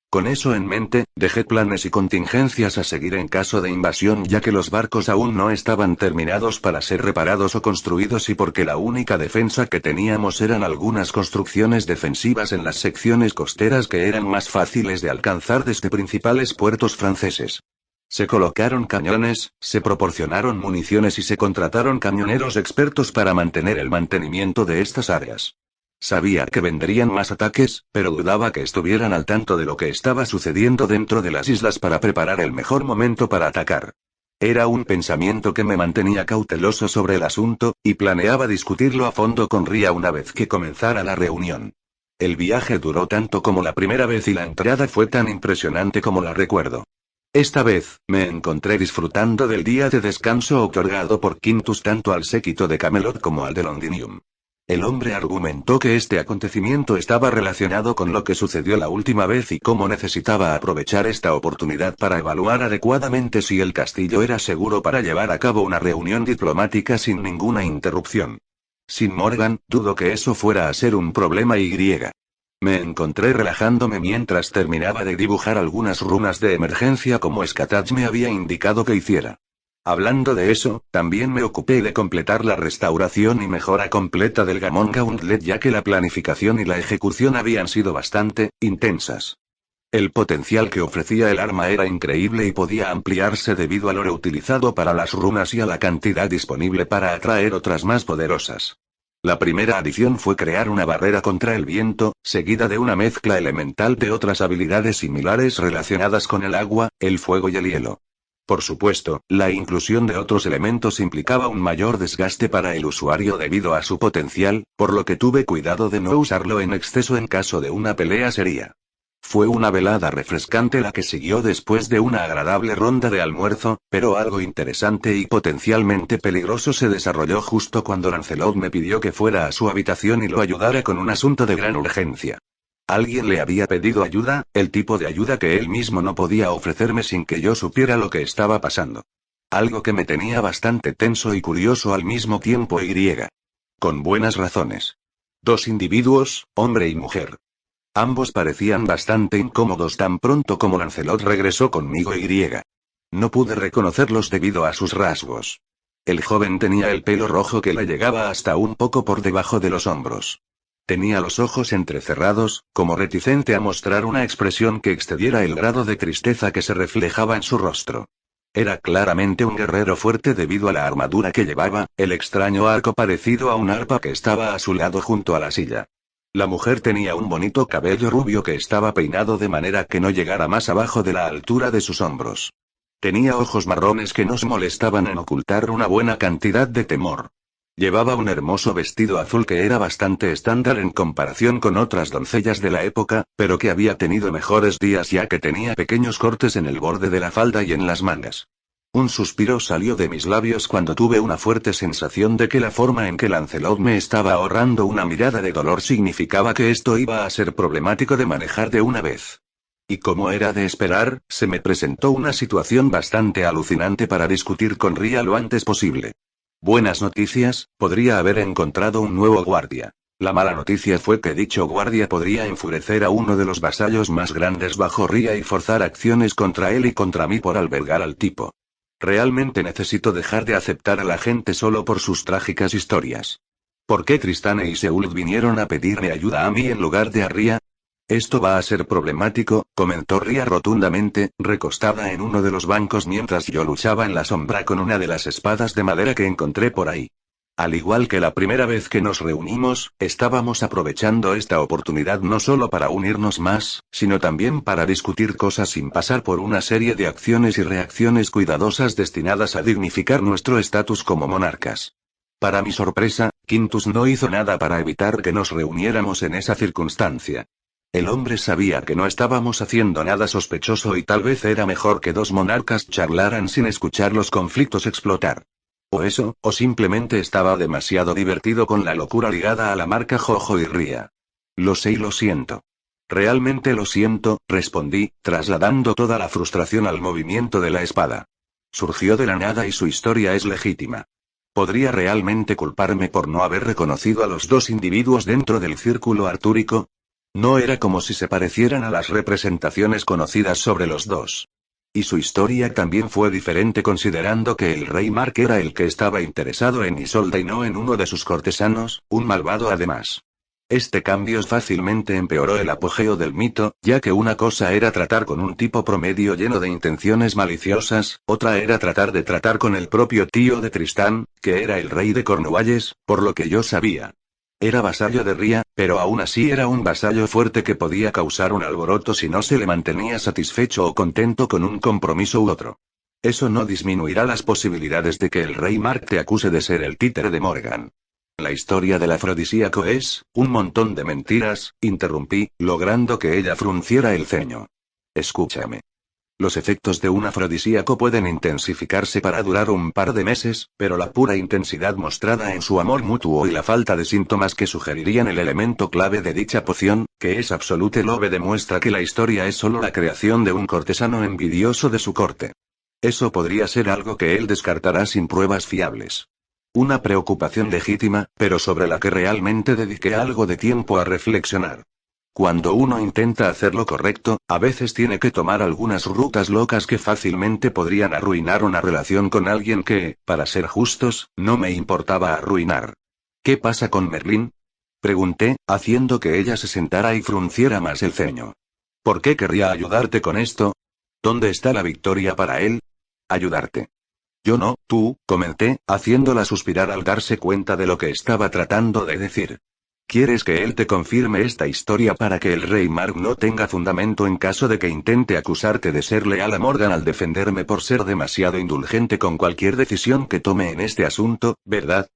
Con eso en mente, dejé planes y contingencias a seguir en caso de invasión ya que los barcos aún no estaban terminados para ser reparados o construidos y porque la única defensa que teníamos eran algunas construcciones defensivas en las secciones costeras que eran más fáciles de alcanzar desde principales puertos franceses. Se colocaron cañones, se proporcionaron municiones y se contrataron camioneros expertos para mantener el mantenimiento de estas áreas. Sabía que vendrían más ataques, pero dudaba que estuvieran al tanto de lo que estaba sucediendo dentro de las islas para preparar el mejor momento para atacar. Era un pensamiento que me mantenía cauteloso sobre el asunto, y planeaba discutirlo a fondo con Ria una vez que comenzara la reunión. El viaje duró tanto como la primera vez y la entrada fue tan impresionante como la recuerdo. Esta vez, me encontré disfrutando del día de descanso otorgado por Quintus tanto al séquito de Camelot como al de Londinium. El hombre argumentó que este acontecimiento estaba relacionado con lo que sucedió la última vez y cómo necesitaba aprovechar esta oportunidad para evaluar adecuadamente si el castillo era seguro para llevar a cabo una reunión diplomática sin ninguna interrupción. Sin Morgan, dudo que eso fuera a ser un problema y. Me encontré relajándome mientras terminaba de dibujar algunas runas de emergencia como Skatach me había indicado que hiciera. Hablando de eso, también me ocupé de completar la restauración y mejora completa del Gamon Gauntlet ya que la planificación y la ejecución habían sido bastante intensas. El potencial que ofrecía el arma era increíble y podía ampliarse debido al oro utilizado para las runas y a la cantidad disponible para atraer otras más poderosas. La primera adición fue crear una barrera contra el viento, seguida de una mezcla elemental de otras habilidades similares relacionadas con el agua, el fuego y el hielo. Por supuesto, la inclusión de otros elementos implicaba un mayor desgaste para el usuario debido a su potencial, por lo que tuve cuidado de no usarlo en exceso en caso de una pelea seria. Fue una velada refrescante la que siguió después de una agradable ronda de almuerzo, pero algo interesante y potencialmente peligroso se desarrolló justo cuando Lancelot me pidió que fuera a su habitación y lo ayudara con un asunto de gran urgencia. Alguien le había pedido ayuda, el tipo de ayuda que él mismo no podía ofrecerme sin que yo supiera lo que estaba pasando. Algo que me tenía bastante tenso y curioso al mismo tiempo y. Con buenas razones. Dos individuos, hombre y mujer. Ambos parecían bastante incómodos tan pronto como Lancelot regresó conmigo y. No pude reconocerlos debido a sus rasgos. El joven tenía el pelo rojo que le llegaba hasta un poco por debajo de los hombros. Tenía los ojos entrecerrados, como reticente a mostrar una expresión que excediera el grado de tristeza que se reflejaba en su rostro. Era claramente un guerrero fuerte debido a la armadura que llevaba, el extraño arco parecido a un arpa que estaba a su lado junto a la silla. La mujer tenía un bonito cabello rubio que estaba peinado de manera que no llegara más abajo de la altura de sus hombros. Tenía ojos marrones que no se molestaban en ocultar una buena cantidad de temor. Llevaba un hermoso vestido azul que era bastante estándar en comparación con otras doncellas de la época, pero que había tenido mejores días ya que tenía pequeños cortes en el borde de la falda y en las mangas. Un suspiro salió de mis labios cuando tuve una fuerte sensación de que la forma en que Lancelot me estaba ahorrando una mirada de dolor significaba que esto iba a ser problemático de manejar de una vez. Y como era de esperar, se me presentó una situación bastante alucinante para discutir con Ria lo antes posible. Buenas noticias, podría haber encontrado un nuevo guardia. La mala noticia fue que dicho guardia podría enfurecer a uno de los vasallos más grandes bajo Ria y forzar acciones contra él y contra mí por albergar al tipo. Realmente necesito dejar de aceptar a la gente solo por sus trágicas historias. ¿Por qué Tristane y Seult vinieron a pedirme ayuda a mí en lugar de a Ria? Esto va a ser problemático, comentó Ria rotundamente, recostada en uno de los bancos mientras yo luchaba en la sombra con una de las espadas de madera que encontré por ahí. Al igual que la primera vez que nos reunimos, estábamos aprovechando esta oportunidad no solo para unirnos más, sino también para discutir cosas sin pasar por una serie de acciones y reacciones cuidadosas destinadas a dignificar nuestro estatus como monarcas. Para mi sorpresa, Quintus no hizo nada para evitar que nos reuniéramos en esa circunstancia. El hombre sabía que no estábamos haciendo nada sospechoso y tal vez era mejor que dos monarcas charlaran sin escuchar los conflictos explotar. O eso, o simplemente estaba demasiado divertido con la locura ligada a la marca Jojo y Ria. Lo sé y lo siento. Realmente lo siento, respondí, trasladando toda la frustración al movimiento de la espada. Surgió de la nada y su historia es legítima. ¿Podría realmente culparme por no haber reconocido a los dos individuos dentro del círculo artúrico? No era como si se parecieran a las representaciones conocidas sobre los dos. Y su historia también fue diferente considerando que el rey Mark era el que estaba interesado en Isolda y no en uno de sus cortesanos, un malvado además. Este cambio fácilmente empeoró el apogeo del mito, ya que una cosa era tratar con un tipo promedio lleno de intenciones maliciosas, otra era tratar con el propio tío de Tristán, que era el rey de Cornualles, por lo que yo sabía. Era vasallo de Ria, pero aún así era un vasallo fuerte que podía causar un alboroto si no se le mantenía satisfecho o contento con un compromiso u otro. Eso no disminuirá las posibilidades de que el rey Mark te acuse de ser el títere de Morgan. La historia del afrodisíaco es, un montón de mentiras, interrumpí, logrando que ella frunciera el ceño. Escúchame. Los efectos de un afrodisíaco pueden intensificarse para durar un par de meses, pero la pura intensidad mostrada en su amor mutuo y la falta de síntomas que sugerirían el elemento clave de dicha poción, que es Absolute Love, demuestra que la historia es solo la creación de un cortesano envidioso de su corte. Eso podría ser algo que él descartará sin pruebas fiables. Una preocupación legítima, pero sobre la que realmente dediqué algo de tiempo a reflexionar. Cuando uno intenta hacer lo correcto, a veces tiene que tomar algunas rutas locas que fácilmente podrían arruinar una relación con alguien que, para ser justos, no me importaba arruinar. ¿Qué pasa con Merlín? Pregunté, haciendo que ella se sentara y frunciera más el ceño. ¿Por qué querría ayudarte con esto? ¿Dónde está la victoria para él? Ayudarte. Yo no, tú, comenté, haciéndola suspirar al darse cuenta de lo que estaba tratando de decir. ¿Quieres que él te confirme esta historia para que el rey Mark no tenga fundamento en caso de que intente acusarte de ser leal a Morgan al defenderme por ser demasiado indulgente con cualquier decisión que tome en este asunto, verdad?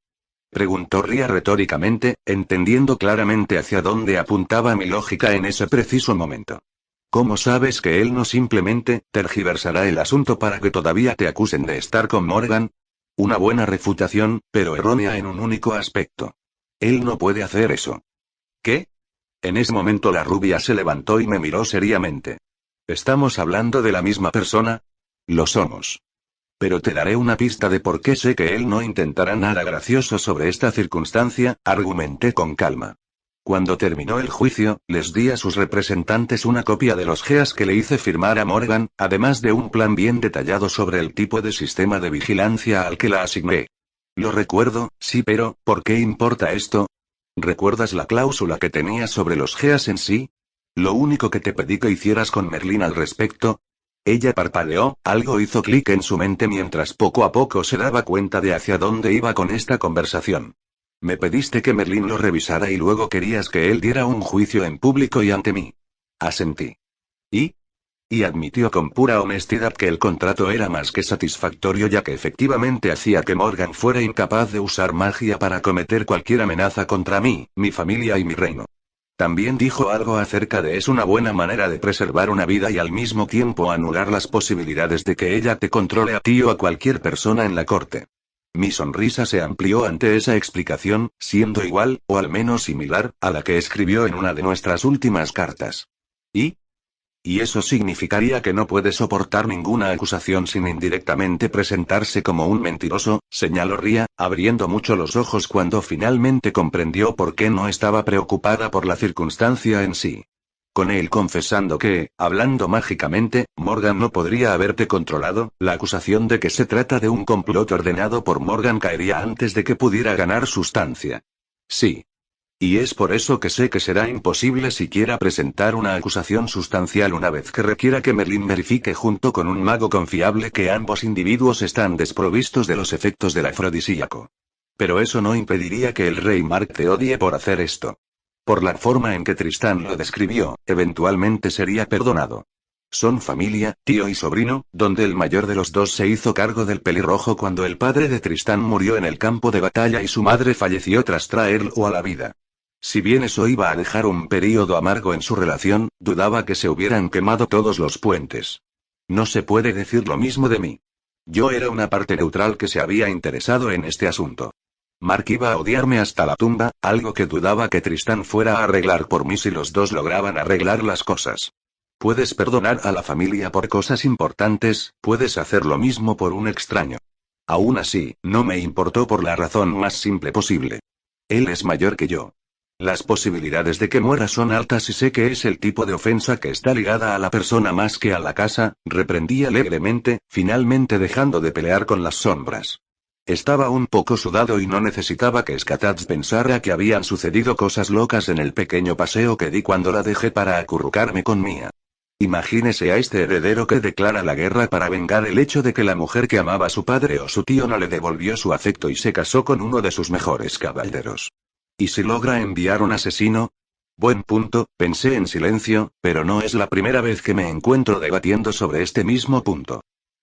Preguntó Ria retóricamente, entendiendo claramente hacia dónde apuntaba mi lógica en ese preciso momento. ¿Cómo sabes que él no simplemente tergiversará el asunto para que todavía te acusen de estar con Morgan? Una buena refutación, pero errónea en un único aspecto. Él no puede hacer eso. ¿Qué? En ese momento la rubia se levantó y me miró seriamente. ¿Estamos hablando de la misma persona? Lo somos. Pero te daré una pista de por qué sé que él no intentará nada gracioso sobre esta circunstancia, argumenté con calma. Cuando terminó el juicio, les di a sus representantes una copia de los GEAS que le hice firmar a Morgan, además de un plan bien detallado sobre el tipo de sistema de vigilancia al que la asigné. Lo recuerdo, sí, pero, ¿por qué importa esto? ¿Recuerdas la cláusula que tenía sobre los GEAS en sí? Lo único que te pedí que hicieras con Merlín al respecto. Ella parpadeó, algo hizo clic en su mente mientras poco a poco se daba cuenta de hacia dónde iba con esta conversación. Me pediste que Merlín lo revisara y luego querías que él diera un juicio en público y ante mí. Asentí. ¿Y? Y admitió con pura honestidad que el contrato era más que satisfactorio ya que efectivamente hacía que Morgan fuera incapaz de usar magia para cometer cualquier amenaza contra mí, mi familia y mi reino. También dijo algo acerca de es una buena manera de preservar una vida y al mismo tiempo anular las posibilidades de que ella te controle a ti o a cualquier persona en la corte. Mi sonrisa se amplió ante esa explicación, siendo igual, o al menos similar, a la que escribió en una de nuestras últimas cartas. ¿Y? Y eso significaría que no puede soportar ninguna acusación sin indirectamente presentarse como un mentiroso, señaló Ria, abriendo mucho los ojos cuando finalmente comprendió por qué no estaba preocupada por la circunstancia en sí. Con él confesando que, hablando mágicamente, Morgan no podría haberte controlado, la acusación de que se trata de un complot ordenado por Morgan caería antes de que pudiera ganar sustancia. Sí. Y es por eso que sé que será imposible siquiera presentar una acusación sustancial una vez que requiera que Merlín verifique junto con un mago confiable que ambos individuos están desprovistos de los efectos del afrodisíaco. Pero eso no impediría que el rey Mark te odie por hacer esto. Por la forma en que Tristán lo describió, eventualmente sería perdonado. Son familia, tío y sobrino, donde el mayor de los dos se hizo cargo del pelirrojo cuando el padre de Tristán murió en el campo de batalla y su madre falleció tras traerlo a la vida. Si bien eso iba a dejar un período amargo en su relación, dudaba que se hubieran quemado todos los puentes. No se puede decir lo mismo de mí. Yo era una parte neutral que se había interesado en este asunto. Mark iba a odiarme hasta la tumba, algo que dudaba que Tristán fuera a arreglar por mí si los dos lograban arreglar las cosas. Puedes perdonar a la familia por cosas importantes, puedes hacer lo mismo por un extraño. Aún así, no me importó por la razón más simple posible. Él es mayor que yo. Las posibilidades de que muera son altas y sé que es el tipo de ofensa que está ligada a la persona más que a la casa, reprendí alegremente, finalmente dejando de pelear con las sombras. Estaba un poco sudado y no necesitaba que Skatats pensara que habían sucedido cosas locas en el pequeño paseo que di cuando la dejé para acurrucarme con Mia. Imagínese a este heredero que declara la guerra para vengar el hecho de que la mujer que amaba a su padre o su tío no le devolvió su afecto y se casó con uno de sus mejores caballeros. ¿Y si logra enviar un asesino? Buen punto, pensé en silencio, pero no es la primera vez que me encuentro debatiendo sobre este mismo punto.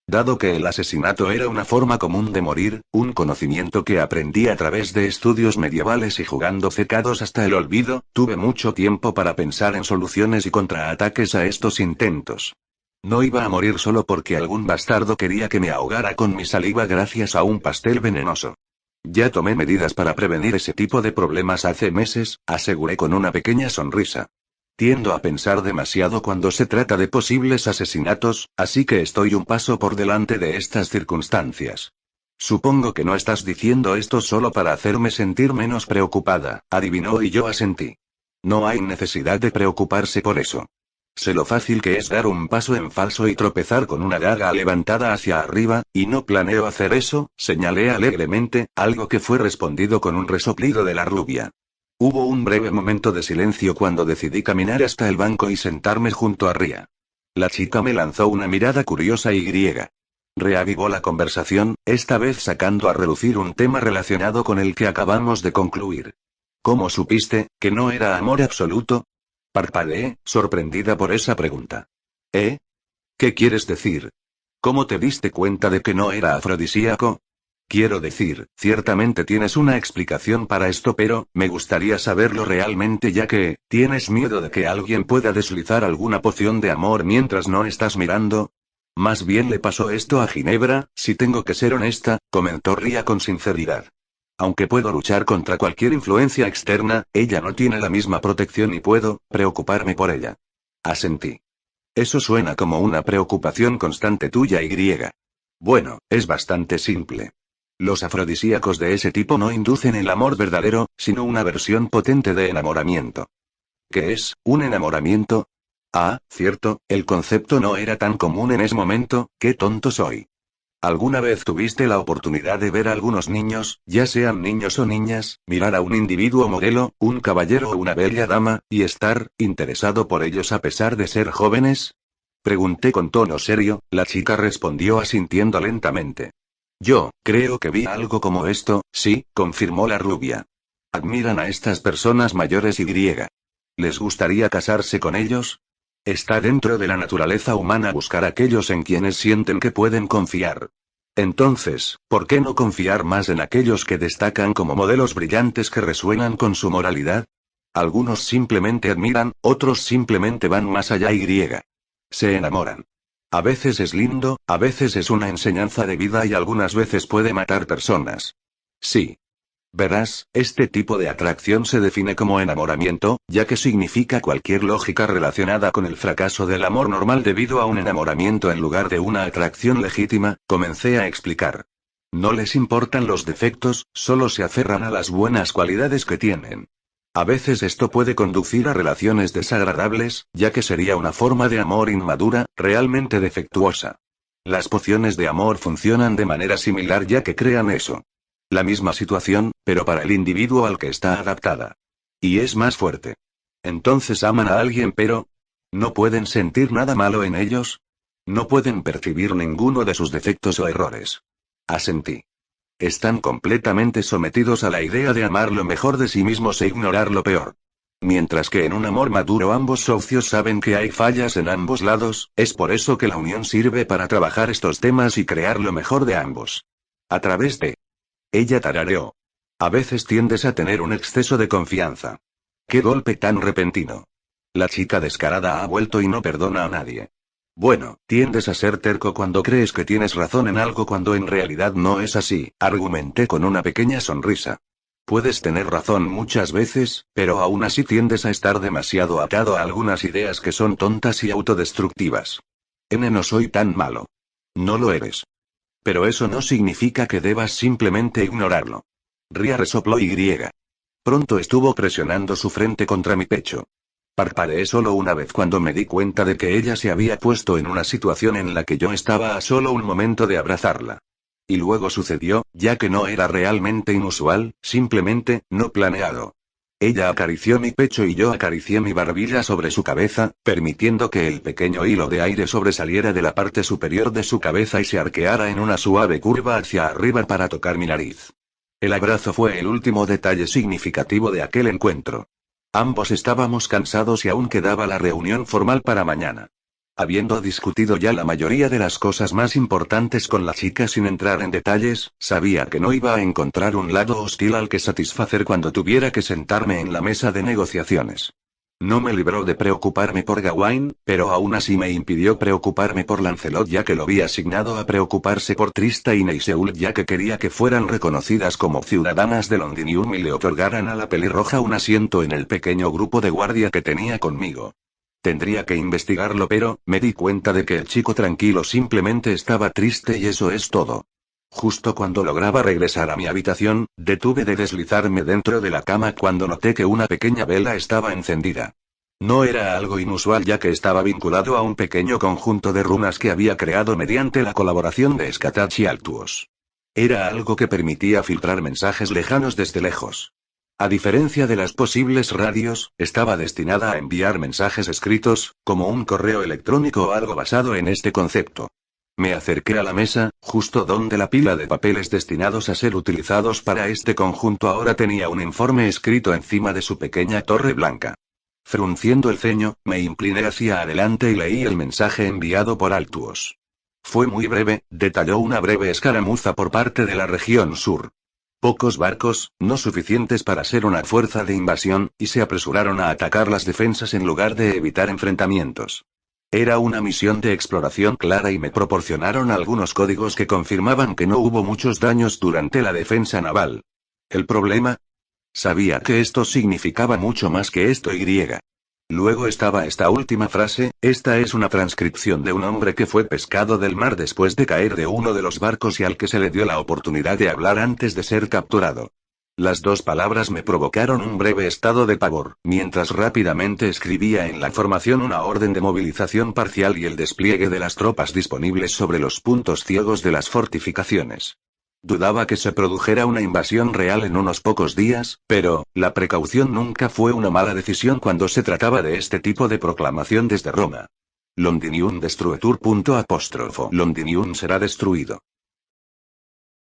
Dado que el asesinato era una forma común de morir, un conocimiento que aprendí a través de estudios medievales y jugando cecados hasta el olvido, tuve mucho tiempo para pensar en soluciones y contraataques a estos intentos. No iba a morir solo porque algún bastardo quería que me ahogara con mi saliva gracias a un pastel venenoso. Ya tomé medidas para prevenir ese tipo de problemas hace meses, aseguré con una pequeña sonrisa. Tiendo a pensar demasiado cuando se trata de posibles asesinatos, así que estoy un paso por delante de estas circunstancias. Supongo que no estás diciendo esto solo para hacerme sentir menos preocupada, adivinó y yo asentí. No hay necesidad de preocuparse por eso. Sé lo fácil que es dar un paso en falso y tropezar con una daga levantada hacia arriba, y no planeo hacer eso, señalé alegremente, algo que fue respondido con un resoplido de la rubia. Hubo un breve momento de silencio cuando decidí caminar hasta el banco y sentarme junto a Ria. La chica me lanzó una mirada curiosa y griega. Reavivó la conversación, esta vez sacando a relucir un tema relacionado con el que acabamos de concluir. ¿Cómo supiste que no era amor absoluto? Parpadeé, sorprendida por esa pregunta. ¿Eh? ¿Qué quieres decir? ¿Cómo te diste cuenta de que no era afrodisíaco? Quiero decir, ciertamente tienes una explicación para esto, pero me gustaría saberlo realmente, ya que, ¿tienes miedo de que alguien pueda deslizar alguna poción de amor mientras no estás mirando? Más bien le pasó esto a Ginebra, si tengo que ser honesta, comentó Ria con sinceridad. Aunque puedo luchar contra cualquier influencia externa, ella no tiene la misma protección y puedo preocuparme por ella. Asentí. Eso suena como una preocupación constante tuya y griega. Bueno, es bastante simple. Los afrodisíacos de ese tipo no inducen el amor verdadero, sino una versión potente de enamoramiento. ¿Qué es un enamoramiento? Ah, cierto, el concepto no era tan común en ese momento, qué tonto soy. ¿Alguna vez tuviste la oportunidad de ver a algunos niños, ya sean niños o niñas, mirar a un individuo modelo, un caballero o una bella dama, y estar interesado por ellos a pesar de ser jóvenes? Pregunté con tono serio, la chica respondió asintiendo lentamente. Yo creo que vi algo como esto, sí, confirmó la rubia. Admiran a estas personas mayores y griega. ¿Les gustaría casarse con ellos? Está dentro de la naturaleza humana buscar a aquellos en quienes sienten que pueden confiar. Entonces, ¿por qué no confiar más en aquellos que destacan como modelos brillantes que resuenan con su moralidad? Algunos simplemente admiran, otros simplemente van más allá y griega. Se enamoran. A veces es lindo, a veces es una enseñanza de vida y algunas veces puede matar personas. Sí. Verás, este tipo de atracción se define como enamoramiento, ya que significa cualquier lógica relacionada con el fracaso del amor normal debido a un enamoramiento en lugar de una atracción legítima, comencé a explicar. No les importan los defectos, solo se aferran a las buenas cualidades que tienen. A veces esto puede conducir a relaciones desagradables, ya que sería una forma de amor inmadura, realmente defectuosa. Las pociones de amor funcionan de manera similar ya que crean eso. La misma situación, pero para el individuo al que está adaptada. Y es más fuerte. Entonces aman a alguien pero ¿no pueden sentir nada malo en ellos? No pueden percibir ninguno de sus defectos o errores. Asentí. Están completamente sometidos a la idea de amar lo mejor de sí mismos e ignorar lo peor. Mientras que en un amor maduro ambos socios saben que hay fallas en ambos lados, es por eso que la unión sirve para trabajar estos temas y crear lo mejor de ambos. A través de... Ella tarareó. A veces tiendes a tener un exceso de confianza. ¡Qué golpe tan repentino! La chica descarada ha vuelto y no perdona a nadie. Bueno, tiendes a ser terco cuando crees que tienes razón en algo cuando en realidad no es así, argumenté con una pequeña sonrisa. Puedes tener razón muchas veces, pero aún así tiendes a estar demasiado atado a algunas ideas que son tontas y autodestructivas. No soy tan malo. No lo eres. Pero eso no significa que debas simplemente ignorarlo. Ria resopló y griega. Pronto estuvo presionando su frente contra mi pecho. Parpadeé solo una vez cuando me di cuenta de que ella se había puesto en una situación en la que yo estaba a solo un momento de abrazarla. Y luego sucedió, ya que no era realmente inusual, simplemente, no planeado. Ella acarició mi pecho y yo acaricié mi barbilla sobre su cabeza, permitiendo que el pequeño hilo de aire sobresaliera de la parte superior de su cabeza y se arqueara en una suave curva hacia arriba para tocar mi nariz. El abrazo fue el último detalle significativo de aquel encuentro. Ambos estábamos cansados y aún quedaba la reunión formal para mañana. Habiendo discutido ya la mayoría de las cosas más importantes con la chica sin entrar en detalles, sabía que no iba a encontrar un lado hostil al que satisfacer cuando tuviera que sentarme en la mesa de negociaciones. No me libró de preocuparme por Gawain, pero aún así me impidió preocuparme por Lancelot, ya que lo vi asignado a preocuparse por Tristane y Seul, ya que quería que fueran reconocidas como ciudadanas de Londinium y le otorgaran a la pelirroja un asiento en el pequeño grupo de guardia que tenía conmigo. Tendría que investigarlo, pero me di cuenta de que el chico tranquilo simplemente estaba triste y eso es todo. Justo cuando lograba regresar a mi habitación, detuve de deslizarme dentro de la cama cuando noté que una pequeña vela estaba encendida. No era algo inusual, ya que estaba vinculado a un pequeño conjunto de runas que había creado mediante la colaboración de Skatach y Altuos. Era algo que permitía filtrar mensajes lejanos desde lejos. A diferencia de las posibles radios, estaba destinada a enviar mensajes escritos, como un correo electrónico o algo basado en este concepto. Me acerqué a la mesa, justo donde la pila de papeles destinados a ser utilizados para este conjunto ahora tenía un informe escrito encima de su pequeña torre blanca. Frunciendo el ceño, me incliné hacia adelante y leí el mensaje enviado por Altuos. Fue muy breve, detalló una breve escaramuza por parte de la región sur. Pocos barcos, no suficientes para ser una fuerza de invasión, y se apresuraron a atacar las defensas en lugar de evitar enfrentamientos. Era una misión de exploración clara y me proporcionaron algunos códigos que confirmaban que no hubo muchos daños durante la defensa naval. ¿El problema? Sabía que esto significaba mucho más que esto y. Luego estaba esta última frase: esta es una transcripción de un hombre que fue pescado del mar después de caer de uno de los barcos y al que se le dio la oportunidad de hablar antes de ser capturado. Las dos palabras me provocaron un breve estado de pavor, mientras rápidamente escribía en la formación una orden de movilización parcial y el despliegue de las tropas disponibles sobre los puntos ciegos de las fortificaciones. Dudaba que se produjera una invasión real en unos pocos días, pero la precaución nunca fue una mala decisión cuando se trataba de este tipo de proclamación desde Roma. Londinium destruetur. Londinium será destruido.